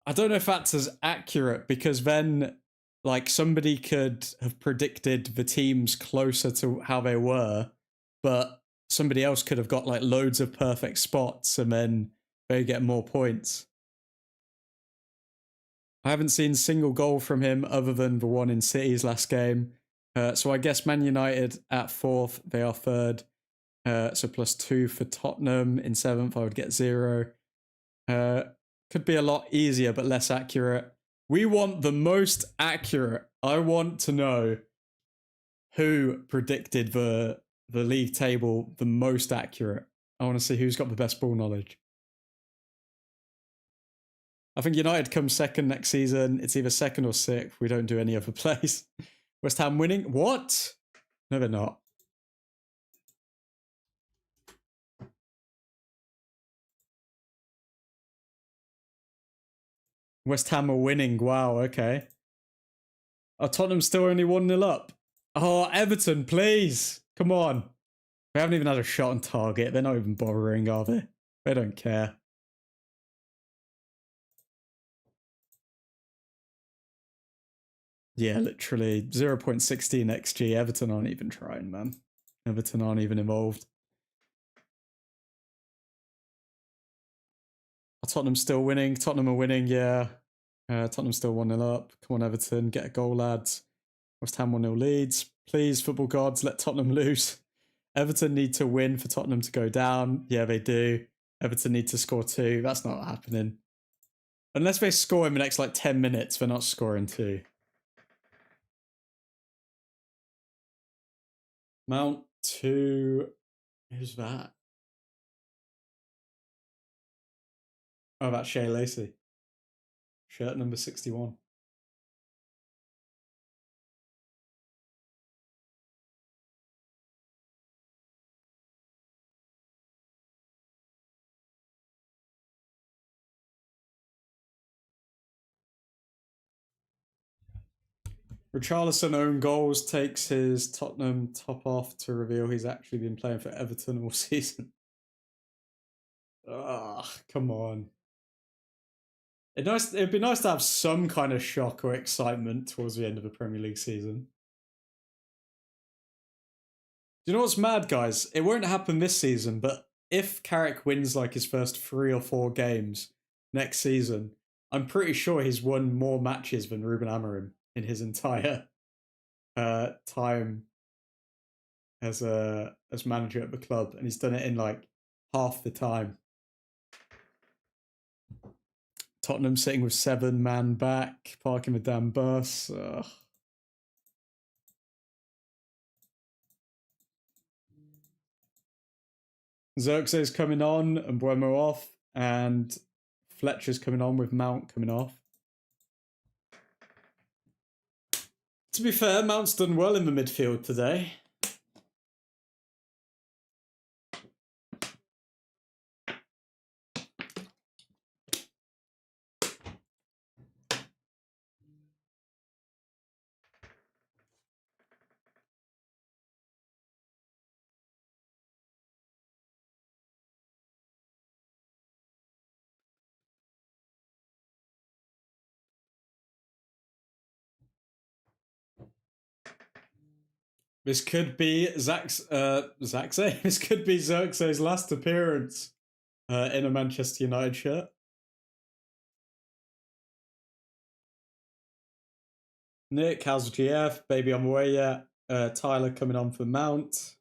S1: I don't know if that's as accurate, because then like somebody could have predicted the teams closer to how they were, but somebody else could have got like loads of perfect spots and then they get more points. I haven't seen a single goal from him other than the one in City's last game. So I guess Man United at 4th, they are 3rd. So +2 for Tottenham. In 7th, I would get 0. Could be a lot easier, but less accurate. We want the most accurate. I want to know who predicted the league table the most accurate. I want to see who's got the best ball knowledge. I think United comes 2nd next season. It's either 2nd or 6th. We don't do any other place. West Ham winning? What? No, they're not. West Ham are winning. Wow, okay. Oh, Tottenham's still only 1-0 up. Oh, Everton, please. Come on. They haven't even had a shot on target. They're not even bothering, are they? They don't care. Yeah, literally 0.16 XG. Everton aren't even trying, man. Everton aren't even involved. Tottenham's still winning. Tottenham are winning, yeah. Tottenham's still 1-0 up. Come on, Everton. Get a goal, lads. West Ham 1-0 leads. Please, football gods, let Tottenham lose. Everton need to win for Tottenham to go down. Yeah, they do. Everton need to score 2. That's not happening. Unless they score in the next, like, 10 minutes, they're not scoring 2. Mount 2. Who's that? Oh, that's Shea Lacey. Shirt number 61. Richarlison own goals takes his Tottenham top off to reveal he's actually been playing for Everton all season. Ugh, come on. It'd be nice to have some kind of shock or excitement towards the end of the Premier League season. Do you know what's mad, guys? It won't happen this season, but if Carrick wins like his first 3 or 4 games next season, I'm pretty sure he's won more matches than Ruben Amorim in his entire time as manager at the club, and he's done it in like half the time. Tottenham sitting with 7-man back, parking the damn bus. Ugh. Xerxes coming on and Buemo off, and Fletcher's coming on with Mount coming off. To be fair, Mount's done well in the midfield today. This could be Zaxay. This could be Xerxes' last appearance in a Manchester United shirt. Nick, how's GF? Baby, I'm away yet. Tyler coming on for Mount.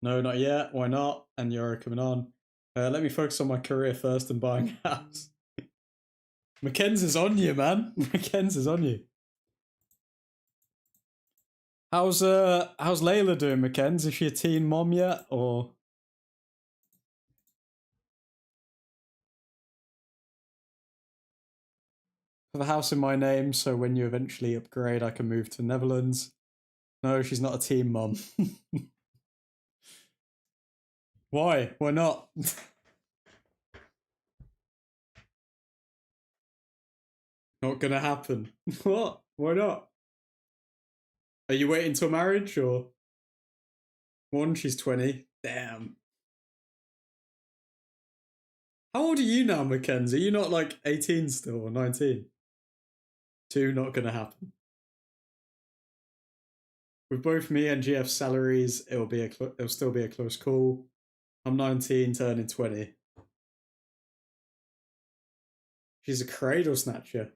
S1: No, not yet. Why not? And Euro coming on. Let me focus on my career first and buying a house. Mackenzie's on you, man. Mackenzie's on you. How's Layla doing, Mackenzie? Is she a teen mom yet, or? Have a house in my name, so when you eventually upgrade, I can move to Netherlands. No, she's not a teen mom. Why? Why not? Not gonna happen. What? Why not? Are you waiting till marriage, or? One, she's 20. Damn. How old are you now, Mackenzie? You're not like 18 still, or 19? Two, not gonna happen. With both me and GF's salaries, it'll still be a close call. I'm 19, turning 20. She's a cradle snatcher.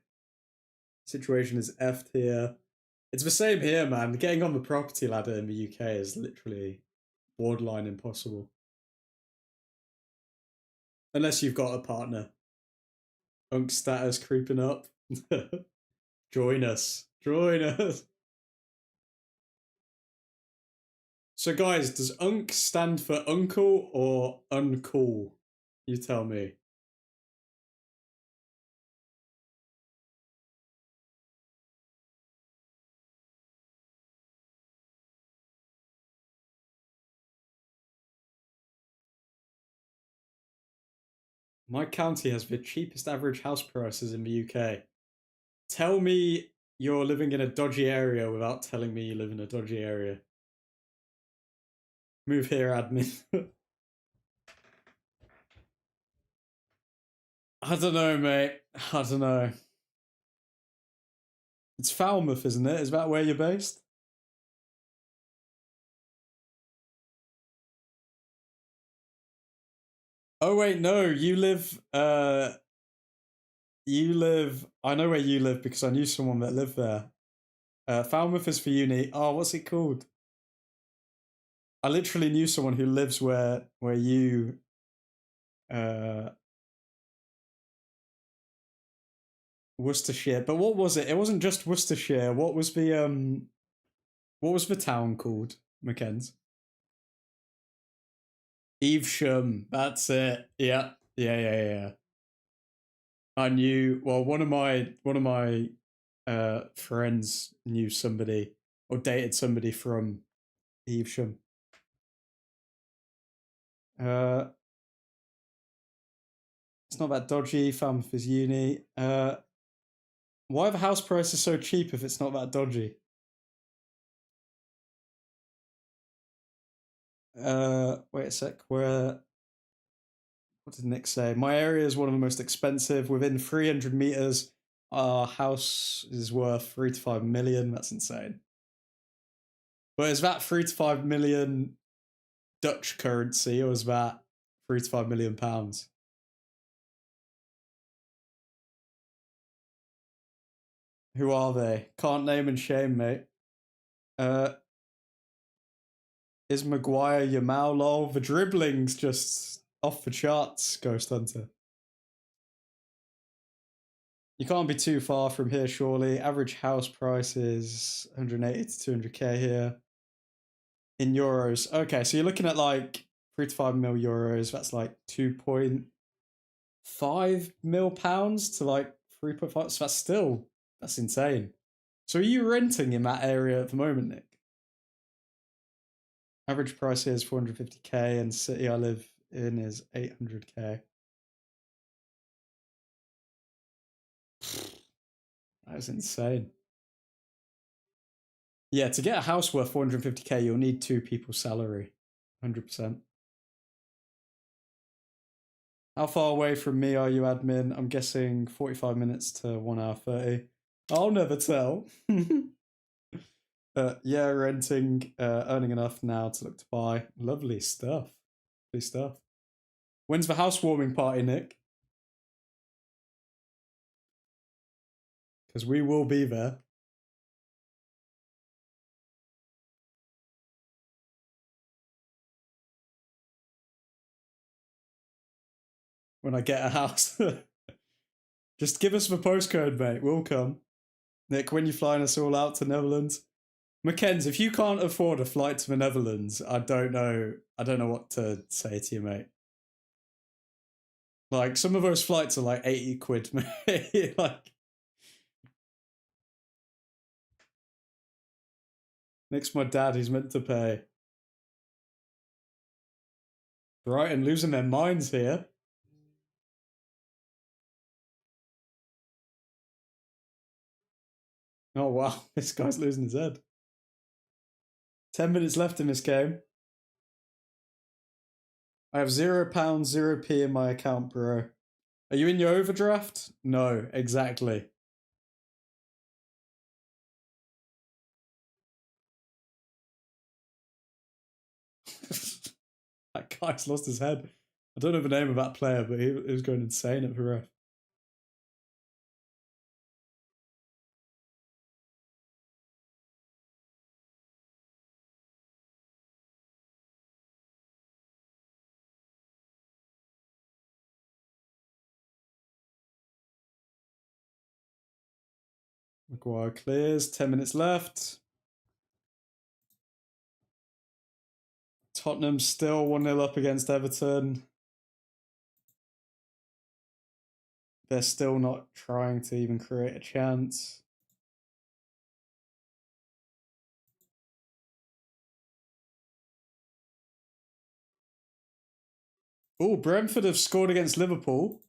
S1: Situation is effed here. It's the same here, man. Getting on the property ladder in the UK is literally borderline impossible. Unless you've got a partner. Unk status creeping up. Join us. Join us. So guys, does Unk stand for uncle or uncool? You tell me. My county has the cheapest average house prices in the UK. Tell me you're living in a dodgy area without telling me you live in a dodgy area. Move here, admin. I don't know, mate. I don't know. It's Falmouth, isn't it? Is that where you're based? Oh wait, no, you live I know where you live because I knew someone that lived there. Falmouth is for uni. Oh, what's it called? I literally knew someone who lives where you Worcestershire. But what was it? It wasn't just Worcestershire. What was the town called, Mackenzie? Evesham. That's it. Yeah. Yeah. I knew. Well, one of my friends knew somebody or dated somebody from Evesham. It's not that dodgy. Falmouth is uni. Why are the house prices so cheap if it's not that dodgy? Wait a sec. What did Nick say? My area is one of the most expensive. Within 300 meters, our house is worth 3 to 5 million. That's insane. But is that 3 to 5 million Dutch currency, or is that 3 to 5 million pounds? Who are they? Can't name and shame, mate. Is Maguire Yamal lol? The dribbling's just off the charts, Ghost Hunter. You can't be too far from here, surely. Average house price is 180 to 200k here. In euros. Okay, so you're looking at like 3 to 5 mil euros. That's like 2.5 mil pounds to like 3.5. So that's insane. So are you renting in that area at the moment, Nick? Average price here is 450k, and the city I live in is 800k. That is insane. Yeah, to get a house worth 450k, you'll need 2 people's salary. 100%. How far away from me are you, admin? I'm guessing 45 minutes to 1 hour 30. I'll never tell. Yeah, renting, earning enough now to look to buy. Lovely stuff. Lovely stuff. When's the housewarming party, Nick? Because we will be there. When I get a house. Just give us the postcode, mate. We'll come. Nick, when you flying us all out to Netherlands? Mackenzie, if you can't afford a flight to the Netherlands, I don't know what to say to you, mate. Like, some of those flights are like 80 quid, mate. Like, Nick's my dad, he's meant to pay. Brighton losing their minds here. Oh, wow. This guy's losing his head. 10 minutes left in this game. I have £0, 0p in my account, bro. Are you in your overdraft? No, exactly. That guy's lost his head. I don't know the name of that player, but he was going insane at the ref. Maguire clears, 10 minutes left. Tottenham still 1-0 up against Everton. They're still not trying to even create a chance. Oh, Brentford have scored against Liverpool.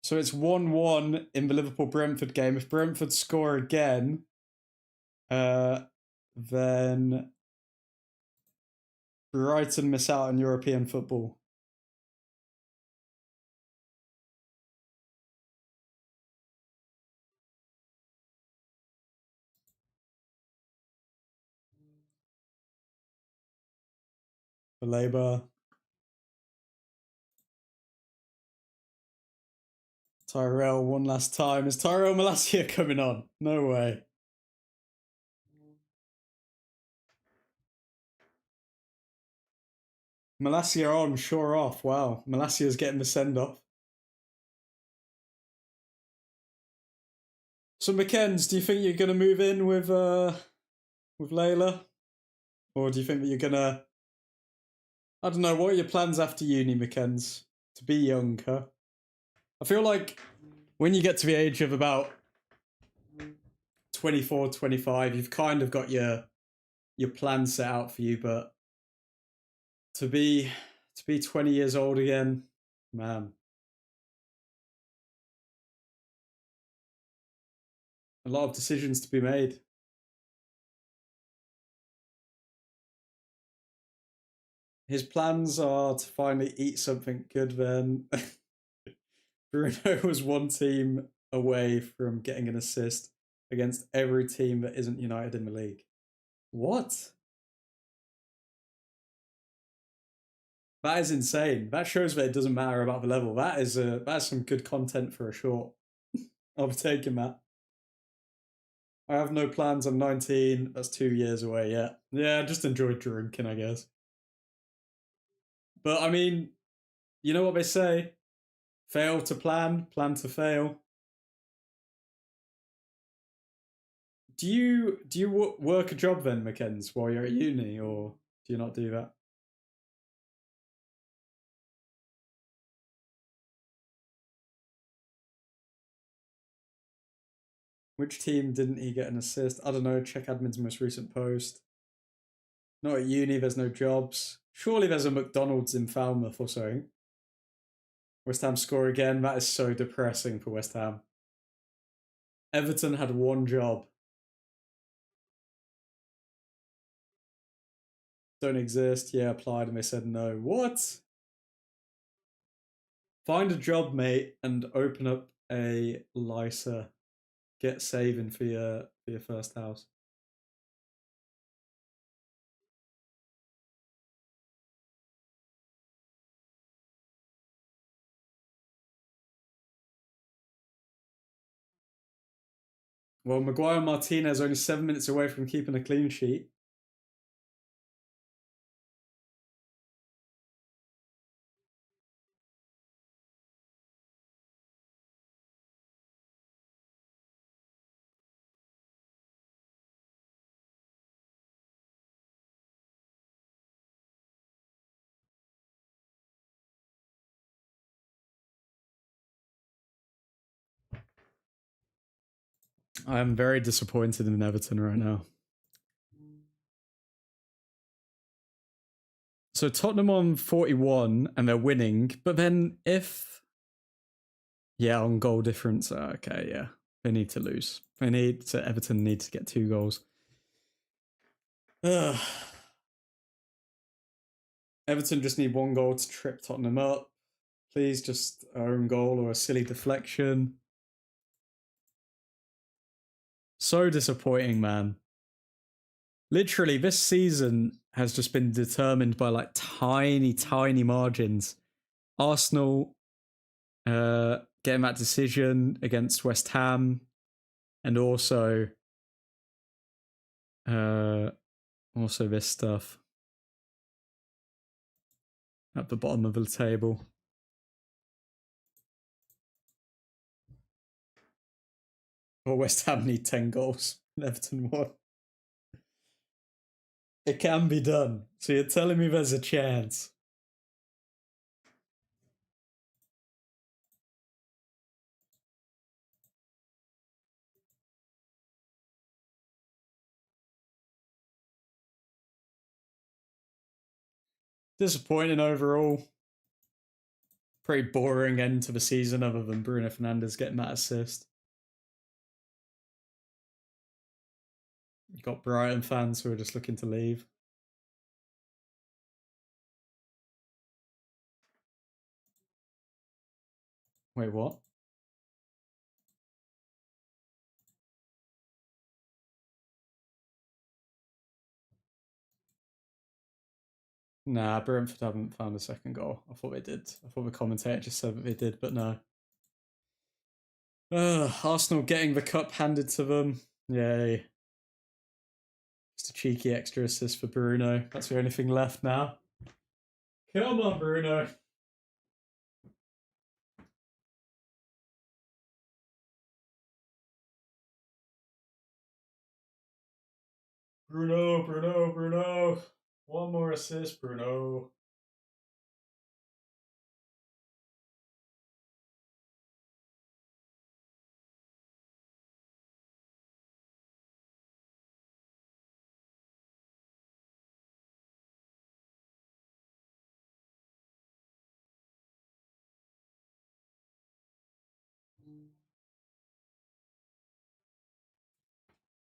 S1: So it's 1-1 in the Liverpool-Brentford game. If Brentford score again, then Brighton miss out on European football. For Labour. Tyrell one last time. Is Tyrell Malacia coming on? No way. Malacia on, sure off. Wow. Malacia's getting the send-off. So, McKenz, do you think you're going to move in with Layla? Or do you think that you're going to... I don't know, what are your plans after uni, McKenz? To be young, huh? I feel like when you get to the age of about 24, 25, you've kind of got your plan set out for you, but to be 20 years old again, man. A lot of decisions to be made. His plans are to finally eat something good then. Bruno was one team away from getting an assist against every team that isn't United in the league. What? That is insane. That shows that it doesn't matter about the level. That's some good content for a short. I'll be taking that. I have no plans. I'm 19. That's 2 years away yet. Yeah, just enjoy drinking, I guess. But I mean, you know what they say? Fail to plan, plan to fail. Do you work a job then, Mackenzie, while you're at uni, or do you not do that? Which team didn't he get an assist? I don't know. Check admin's most recent post. Not at uni. There's no jobs. Surely there's a McDonald's in Falmouth or something. West Ham score again. That is so depressing for West Ham. Everton had one job. Don't exist. Yeah, applied and they said no. What? Find a job, mate, and open up a lycer. get saving for your first house. Well, Maguire Martinez only 7 minutes away from keeping a clean sheet. I am very disappointed in Everton right now. So Tottenham on 41 and they're winning, but then if... Yeah, on goal difference. Okay, yeah. They need to lose. Everton need to get 2 goals. Ugh. Everton just need 1 goal to trip Tottenham up. Please, just our own goal or a silly deflection. So disappointing, man. Literally, this season has just been determined by like tiny, tiny margins. Arsenal getting that decision against West Ham, and also this stuff at the bottom of the table. Or West Ham need 10 goals. Everton won. It can be done. So you're telling me there's a chance? Disappointing overall. Pretty boring end to the season other than Bruno Fernandez getting that assist. Got Brighton fans who are just looking to leave. Wait, what? Nah, Brentford haven't found a second goal. I thought they did. I thought the commentator just said that they did, but no. Arsenal getting the cup handed to them. Yay. Just a cheeky extra assist for Bruno. That's the only thing left now. Come on, Bruno. Bruno. 1 more assist, Bruno.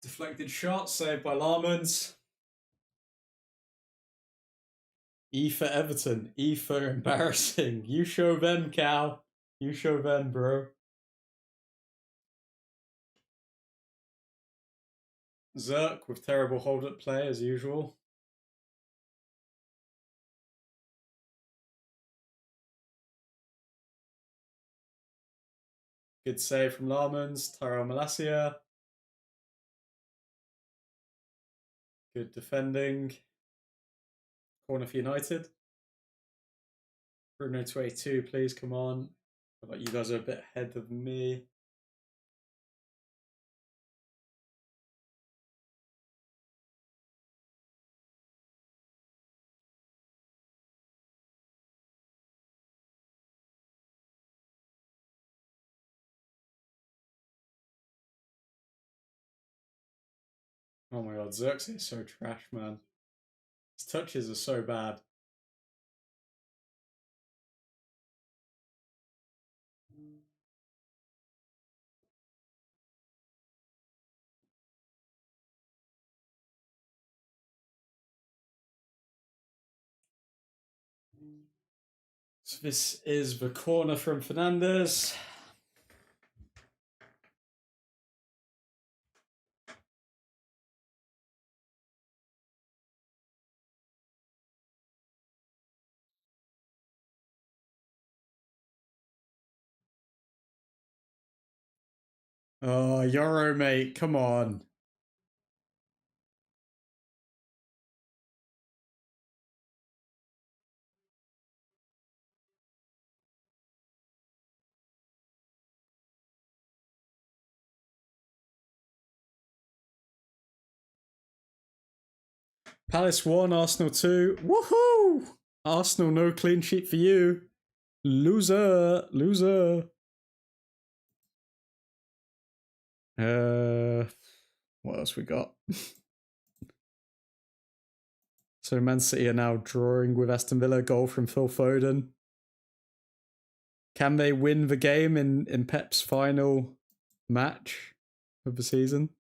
S1: Deflected shot, saved by Larmans. E for Everton. E for embarrassing. You show them, Cal. You show them, bro. Zerk with terrible hold-up play as usual. Good save from Larmans. Tyrell Malacia. Good defending. Corner for United. Bruno 22, please, come on. I feel like you guys are a bit ahead of me. Oh my god, Xerxes is so trash, man. His touches are so bad. So this is the corner from Fernandez. Oh, Euro, mate. Come on. Palace 1, Arsenal 2. Woohoo! Arsenal, no clean sheet for you. Loser. Loser. What else we got? So Man City are now drawing with Aston Villa, goal from Phil Foden. Can they win the game in Pep's final match of the season?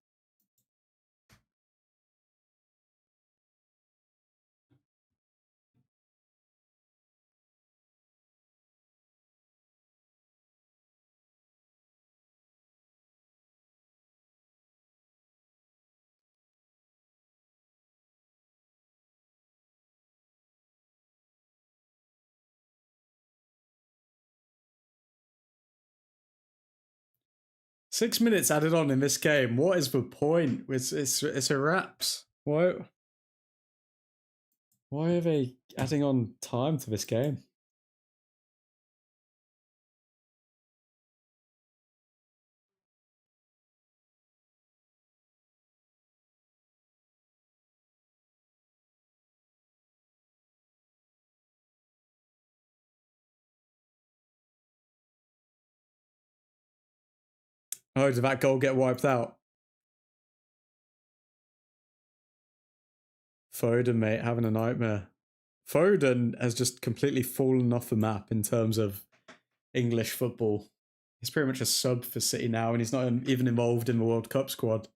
S1: Six minutes added on in this game. What is the point? It's a wraps. Why are they adding on time to this game? Oh, did that goal get wiped out? Foden, mate, having a nightmare. Foden has just completely fallen off the map in terms of English football. He's pretty much a sub for City now, and he's not even involved in the World Cup squad.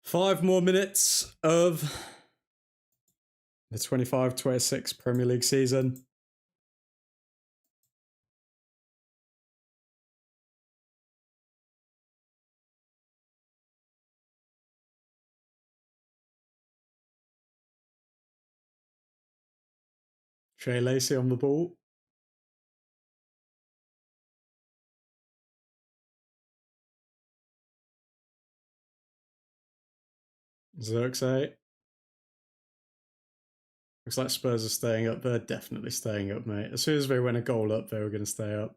S1: Five more minutes of the 25-26 Premier League season. Shea Lacey on the ball. Xerxes. Looks like Spurs are staying up. They're definitely staying up, mate. As soon as they win a goal up, they were going to stay up.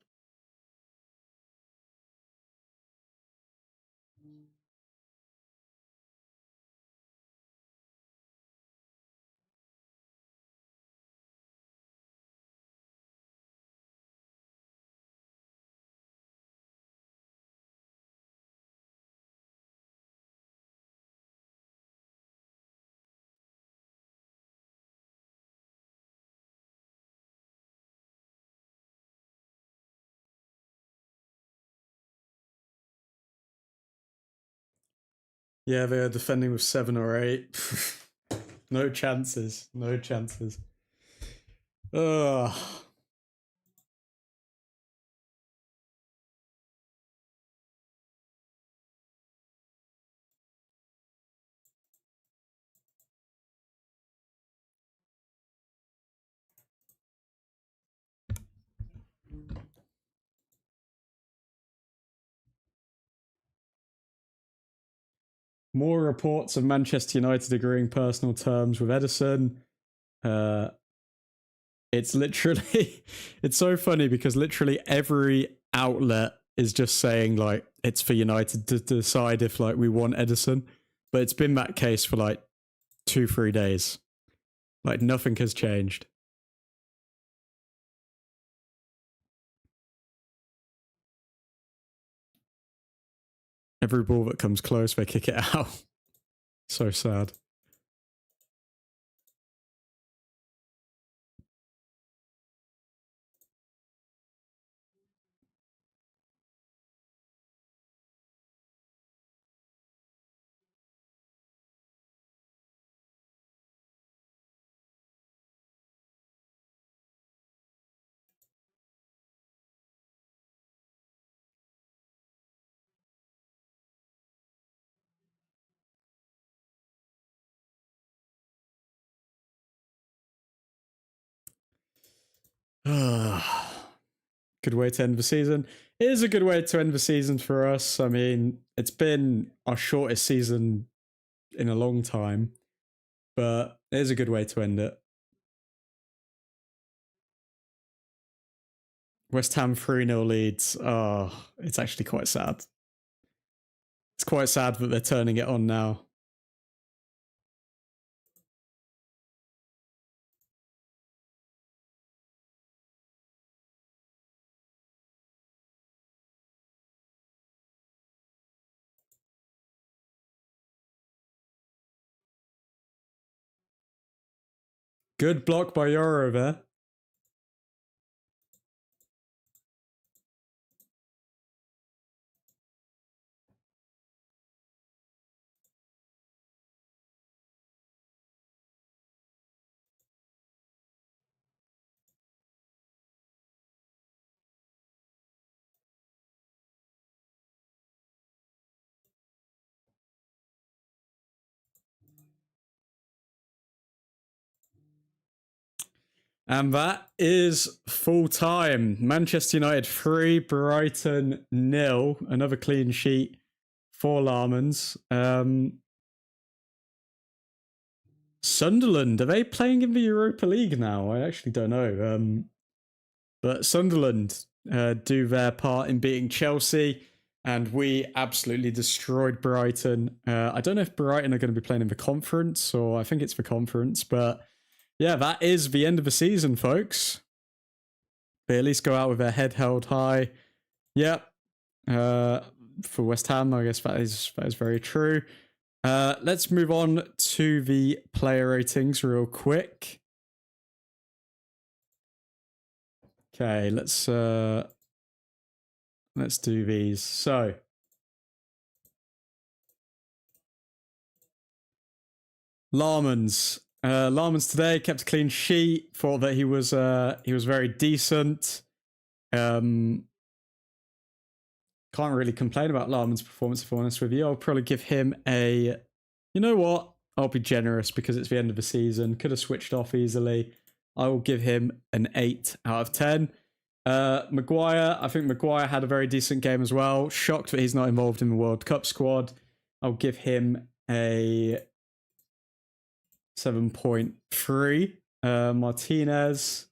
S1: Yeah, they are defending with 7 or 8. No chances. No chances. Ugh. More reports of Manchester United agreeing personal terms with Edison. It's literally, it's so funny because literally every outlet is just saying like it's for United to decide if like we want Edison, but it's been that case for like 2-3 days. Like, nothing has changed. Every ball that comes close, they kick it out. So sad. Good way to end the season. It is a good way to end the season for us. I mean, it's been our shortest season in a long time, but it is a good way to end it. West Ham 3-0 leads. Oh, it's actually quite sad. It's quite sad that they're turning it on now. Good block by Euro there. And that is full time. Manchester United 3, Brighton 0. Another clean sheet for Larmans. Sunderland, are they playing in the Europa League now? I actually don't know. But Sunderland do their part in beating Chelsea, and we absolutely destroyed Brighton. I don't know if Brighton are going to be playing in the conference, or I think it's the conference, but yeah, that is the end of the season, folks. They at least go out with their head held high. Yep. For West Ham, I guess that is very true. Let's move on to the player ratings real quick. Okay, let's do these. So, Larmans. Larmans today kept a clean sheet. Thought that he was very decent. Can't really complain about Larman's performance, if I'm honest with you. I'll probably give him a... You know what? I'll be generous because it's the end of the season. Could have switched off easily. I will give him an 8 out of 10. Maguire, I think Maguire had a very decent game as well. Shocked that he's not involved in the World Cup squad. I'll give him a 7.3. Martinez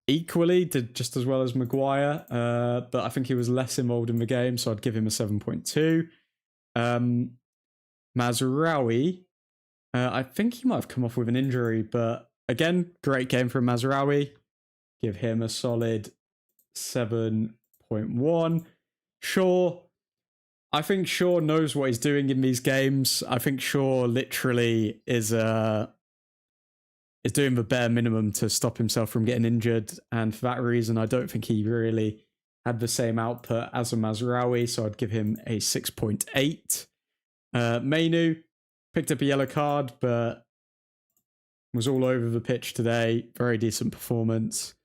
S1: equally did just as well as Maguire, but I think he was less involved in the game, so I'd give him a 7.2. Mazraoui, I think he might have come off with an injury, but again, great game from Mazraoui. Give him a solid 7.1. Shaw, I think Shaw knows what he's doing in these games. I think Shaw literally is doing the bare minimum to stop himself from getting injured, and for that reason, I don't think he really had the same output as a Mazraoui, so I'd give him a 6.8. Mainu picked up a yellow card, but was all over the pitch today. Very decent performance.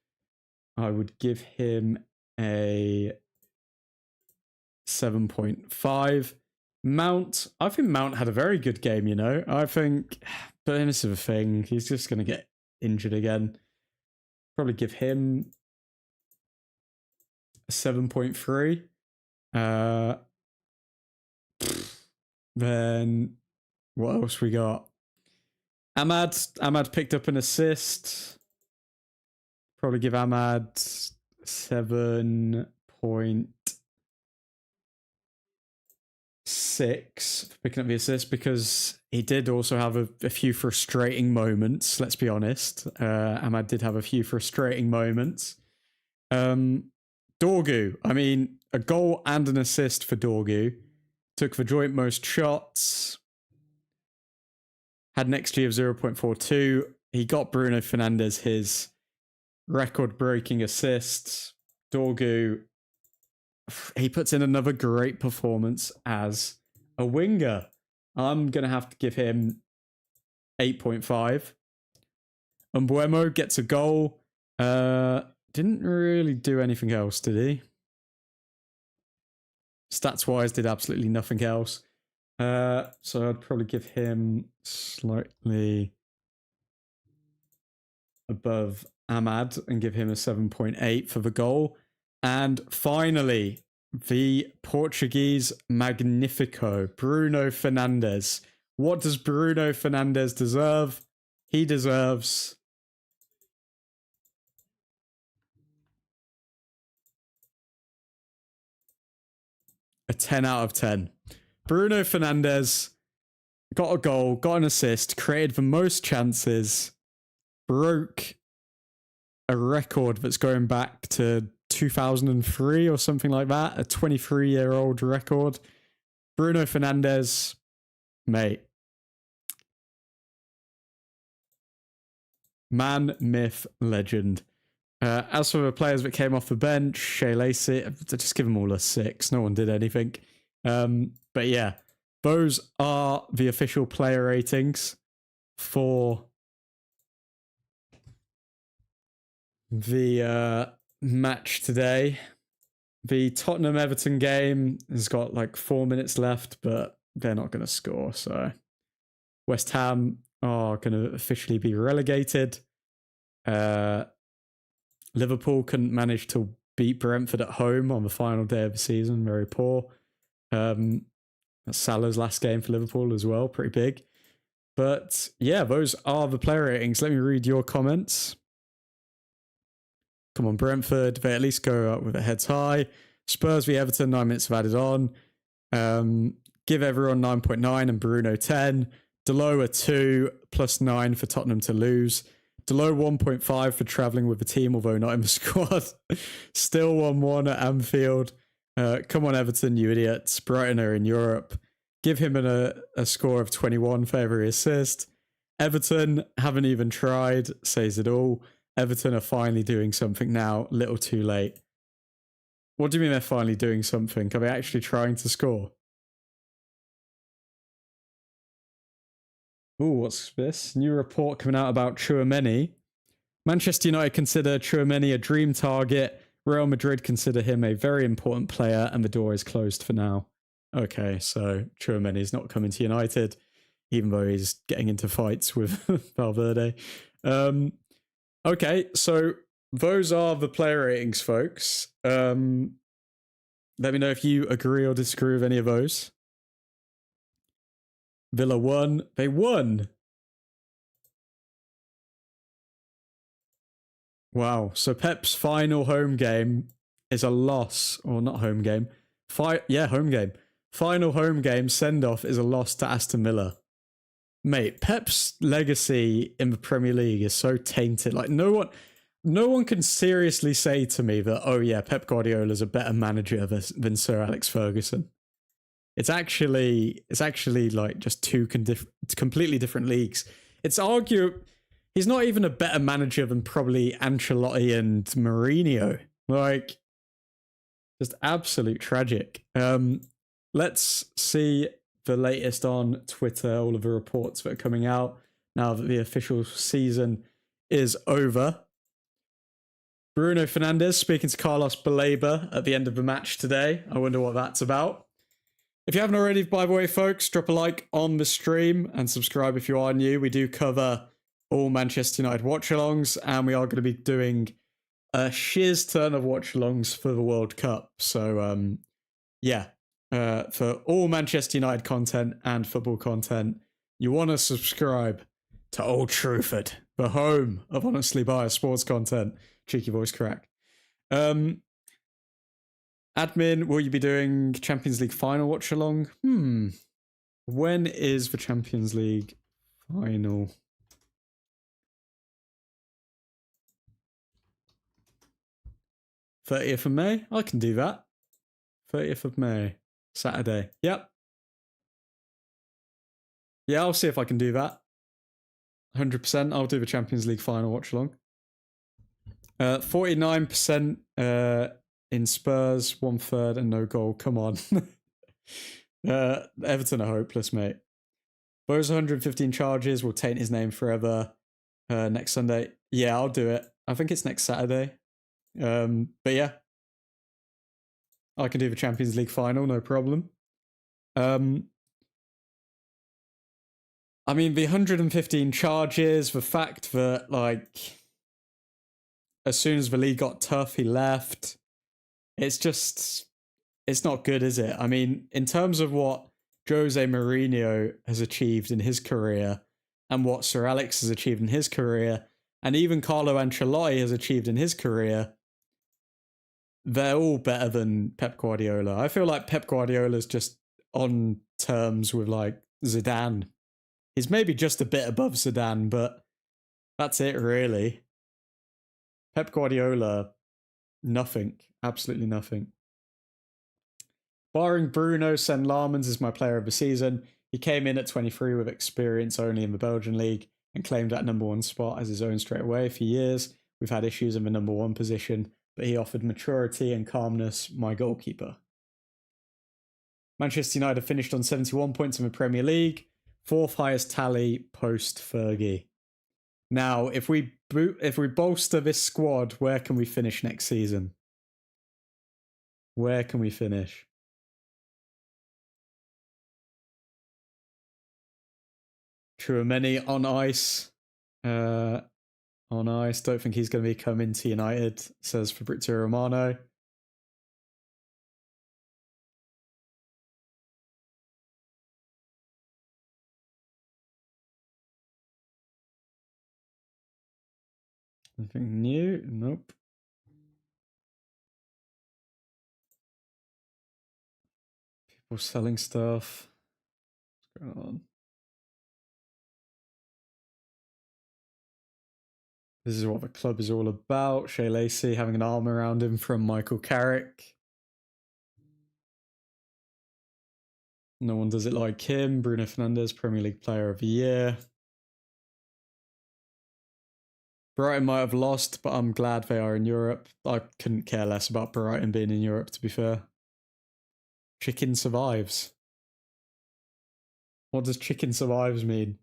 S1: I would give him a 7.5. Mount, I think Mount had a very good game, you know. I think, but this is the thing, he's just going to get injured again. Probably give him a 7.3. Then what else we got? Ahmad picked up an assist. Probably give Ahmad 7.7. 6 for picking up the assist because he did also have a few frustrating moments, let's be honest. Ahmad did have a few frustrating moments. Dorgu, I mean, a goal and an assist for Dorgu. Took the joint most shots. Had an XG of 0.42. He got Bruno Fernandez his record-breaking assist. Dorgu, he puts in another great performance as a winger. I'm going to have to give him 8.5. Mbuemo gets a goal. Didn't really do anything else, did he? Stats-wise, did absolutely nothing else. So I'd probably give him slightly above Ahmad and give him a 7.8 for the goal. And finally, the Portuguese Magnifico, Bruno Fernandez. What does Bruno Fernandez deserve? He deserves a 10 out of 10. Bruno Fernandez got a goal, got an assist, created the most chances, broke a record that's going back to 2003 or something like that, a 23-year-old record. Bruno Fernandez, mate. Man, myth, legend. As for the players that came off the bench, Shea Lacey, just give them all a 6. No one did anything. But yeah, those are the official player ratings for the match today. The Tottenham-Everton game has got like 4 minutes left, but they're not going to score. So West Ham are going to officially be relegated. Liverpool couldn't manage to beat Brentford at home on the final day of the season. Very poor. That's Salah's last game for Liverpool as well. Pretty big. But yeah, those are the player ratings. Let me read your comments. Come on, Brentford. They at least go up with their heads high. Spurs v Everton, 9 minutes have added on. Give everyone 9.9 and Bruno 10. Delo a 2, plus 9 for Tottenham to lose. Delo 1.5 for travelling with the team, although not in the squad. Still 1-1 at Anfield. Come on, Everton, you idiots. Brighton are in Europe. Give him a score of 21 for every assist. Everton haven't even tried, says it all. Everton are finally doing something now. Little too late. What do you mean they're finally doing something? Are they actually trying to score? Ooh, what's this? New report coming out about Tchouaméni. Manchester United consider Tchouaméni a dream target. Real Madrid consider him a very important player, and the door is closed for now. Okay, so Tchouaméni's not coming to United, even though he's getting into fights with Valverde. Okay, so those are the player ratings, folks. Let me know if you agree or disagree with any of those. Villa won. They won. Wow. So Pep's final home game is a loss. Or not home game. Home game. Final home game send-off is a loss to Aston Villa. Mate, Pep's legacy in the Premier League is so tainted. Like, no one can seriously say to me that, oh yeah, Pep Guardiola's a better manager than Sir Alex Ferguson. It's actually like just two completely different leagues. It's arguable he's not even a better manager than probably Ancelotti and Mourinho. Like, just absolute tragic. Let's see the latest on Twitter, all of the reports that are coming out now that the official season is over. Bruno Fernandez speaking to Carlos Baleba at the end of the match today. I wonder what that's about. If you haven't already, by the way, folks, drop a like on the stream and subscribe if you are new. We do cover all Manchester United watch-alongs, and we are going to be doing a shiz ton of watch-alongs for the World Cup. So, for all Manchester United content and football content, you want to subscribe to Old Trafford, the home of honestly biased sports content. Cheeky voice crack. Admin, will you be doing Champions League final watch along? When is the Champions League final? '30th of May? I can do that. 30th of May. Saturday. Yep. Yeah, I'll see if I can do that. 100%. I'll do the Champions League final watch along. 49% in Spurs, 1/3 and no goal. Come on. Everton are hopeless, mate. Those 115 charges will taint his name forever. Next Sunday. Yeah, I'll do it. I think it's next Saturday. But yeah. I can do the Champions League final, no problem. I mean, the 115 charges, the fact that, like, as soon as the league got tough, he left. It's just, it's not good, is it? I mean, in terms of what Jose Mourinho has achieved in his career and what Sir Alex has achieved in his career, and even Carlo Ancelotti has achieved in his career, they're all better than Pep Guardiola. I feel like Pep Guardiola's just on terms with, like, Zidane. He's maybe just a bit above Zidane, but that's it, really. Pep Guardiola, nothing. Absolutely nothing. Barring Bruno Fernandez is my player of the season. He came in at 23 with experience only in the Belgian league and claimed that #1 spot as his own straight away. For years, we've had issues in the #1 position, but he offered maturity and calmness, my goalkeeper. Manchester United finished on 71 points in the Premier League, 4th highest tally post Fergie. Now, if we bolster this squad, where can we finish next season? Where can we finish? Chouameni on ice. On ice. Don't think he's going to be coming to United, says Fabrizio Romano. Anything new? Nope. People selling stuff. What's going on? This is what the club is all about. Shea Lacey having an arm around him from Michael Carrick. No one does it like him. Bruno Fernandez, Premier League Player of the Year. Brighton might have lost, but I'm glad they are in Europe. I couldn't care less about Brighton being in Europe, to be fair. Chicken survives. What does chicken survives mean?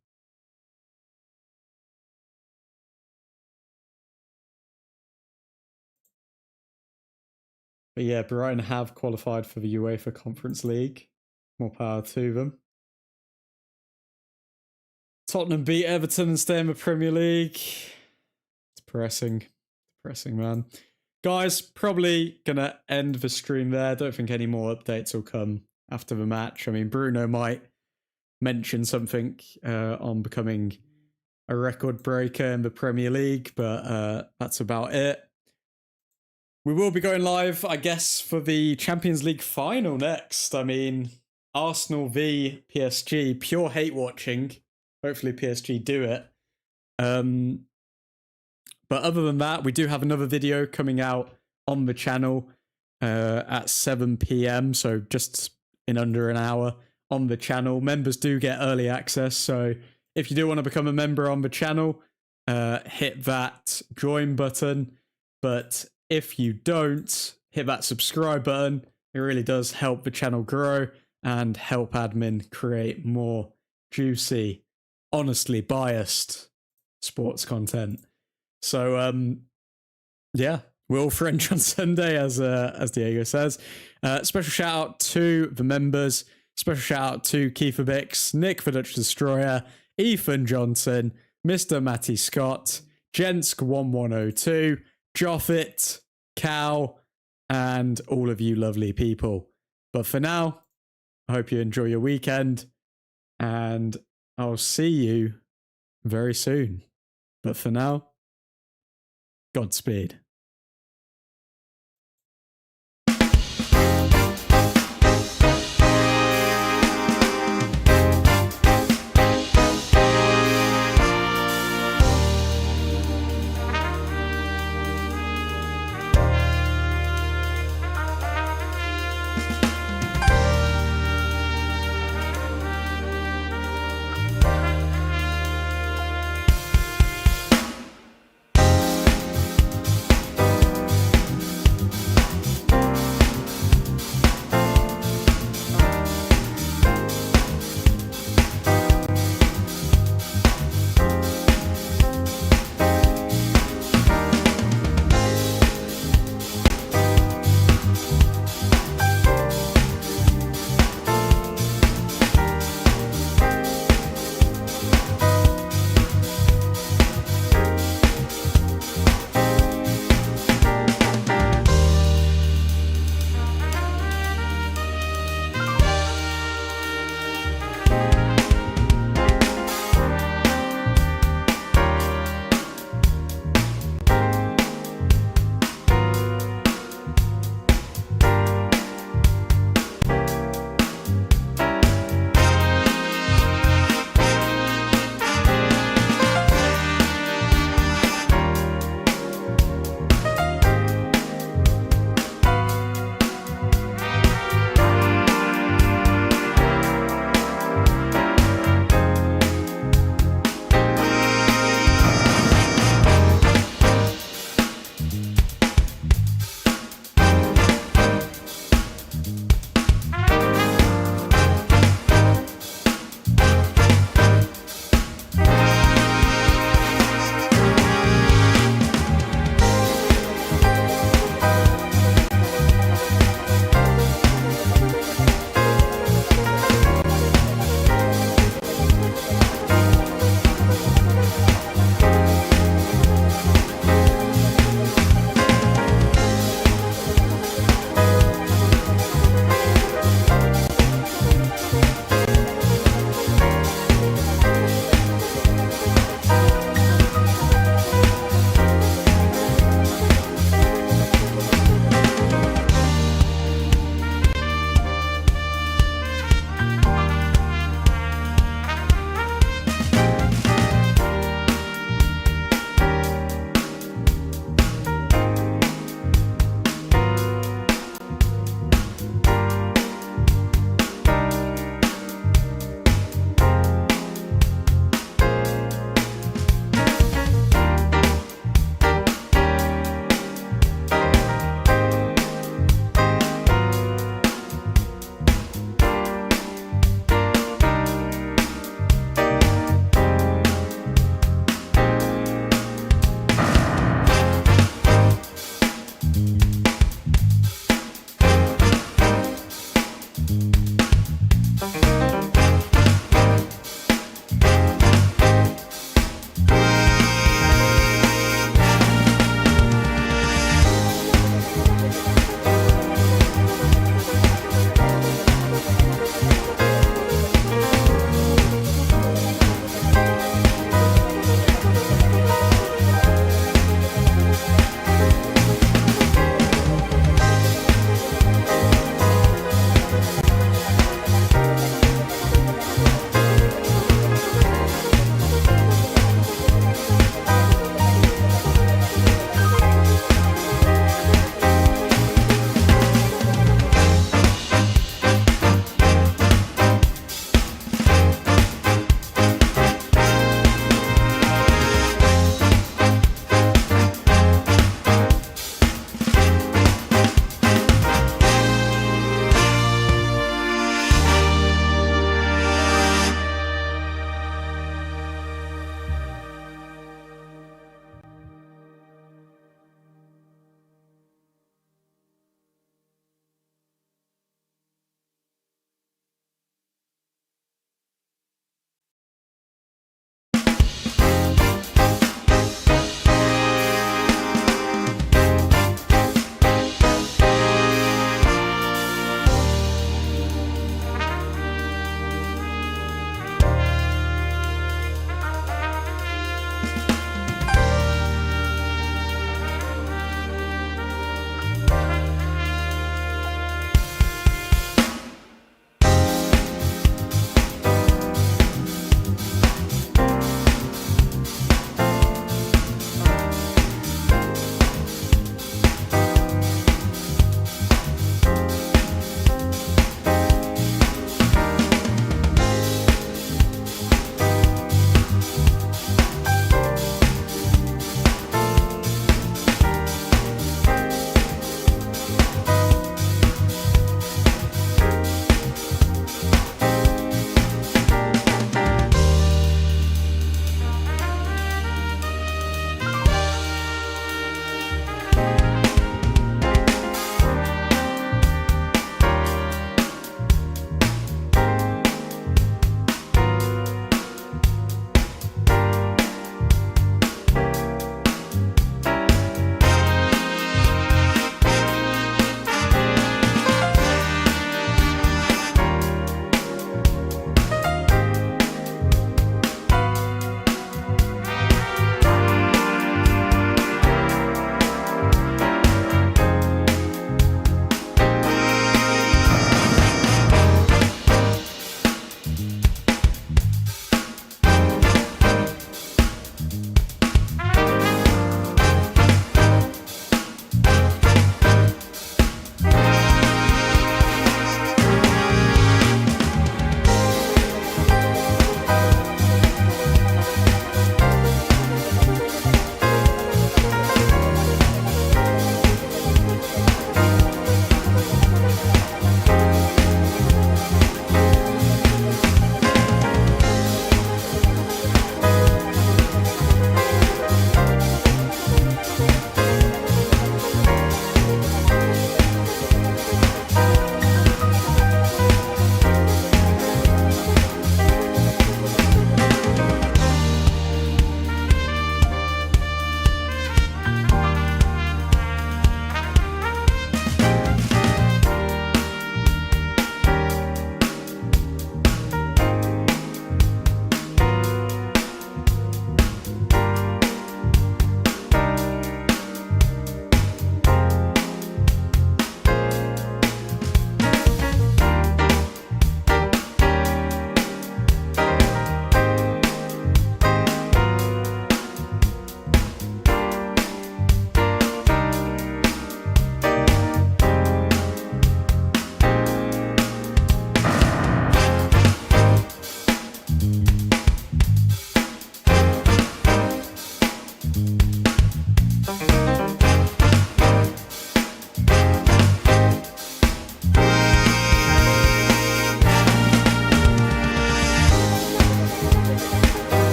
S1: But yeah, Brighton have qualified for the UEFA Conference League. More power to them. Tottenham beat Everton and stay in the Premier League. It's depressing. Depressing, man. Guys, probably going to end the stream there. Don't think any more updates will come after the match. I mean, Bruno might mention something on becoming a record breaker in the Premier League, but that's about it. We will be going live, I guess, for the Champions League final next. I mean, Arsenal v PSG, pure hate watching. Hopefully PSG do it. But other than that, we do have another video coming out on the channel at 7 PM. So just in under an hour on the channel. Members do get early access. So if you do want to become a member on the channel, hit that join button. But if you don't, hit that subscribe button. It really does help the channel grow and help admin create more juicy, honestly biased sports content. So, yeah, we're all French on Sunday, as Diego says. Special shout out to the members. Special shout out to Kiefer Bix, Nick the Dutch Destroyer, Ethan Johnson, Mr. Matty Scott, Jensk1102, Joffit, Cal, and all of you lovely people. But for now, I hope you enjoy your weekend, and I'll see you very soon. But for now, Godspeed.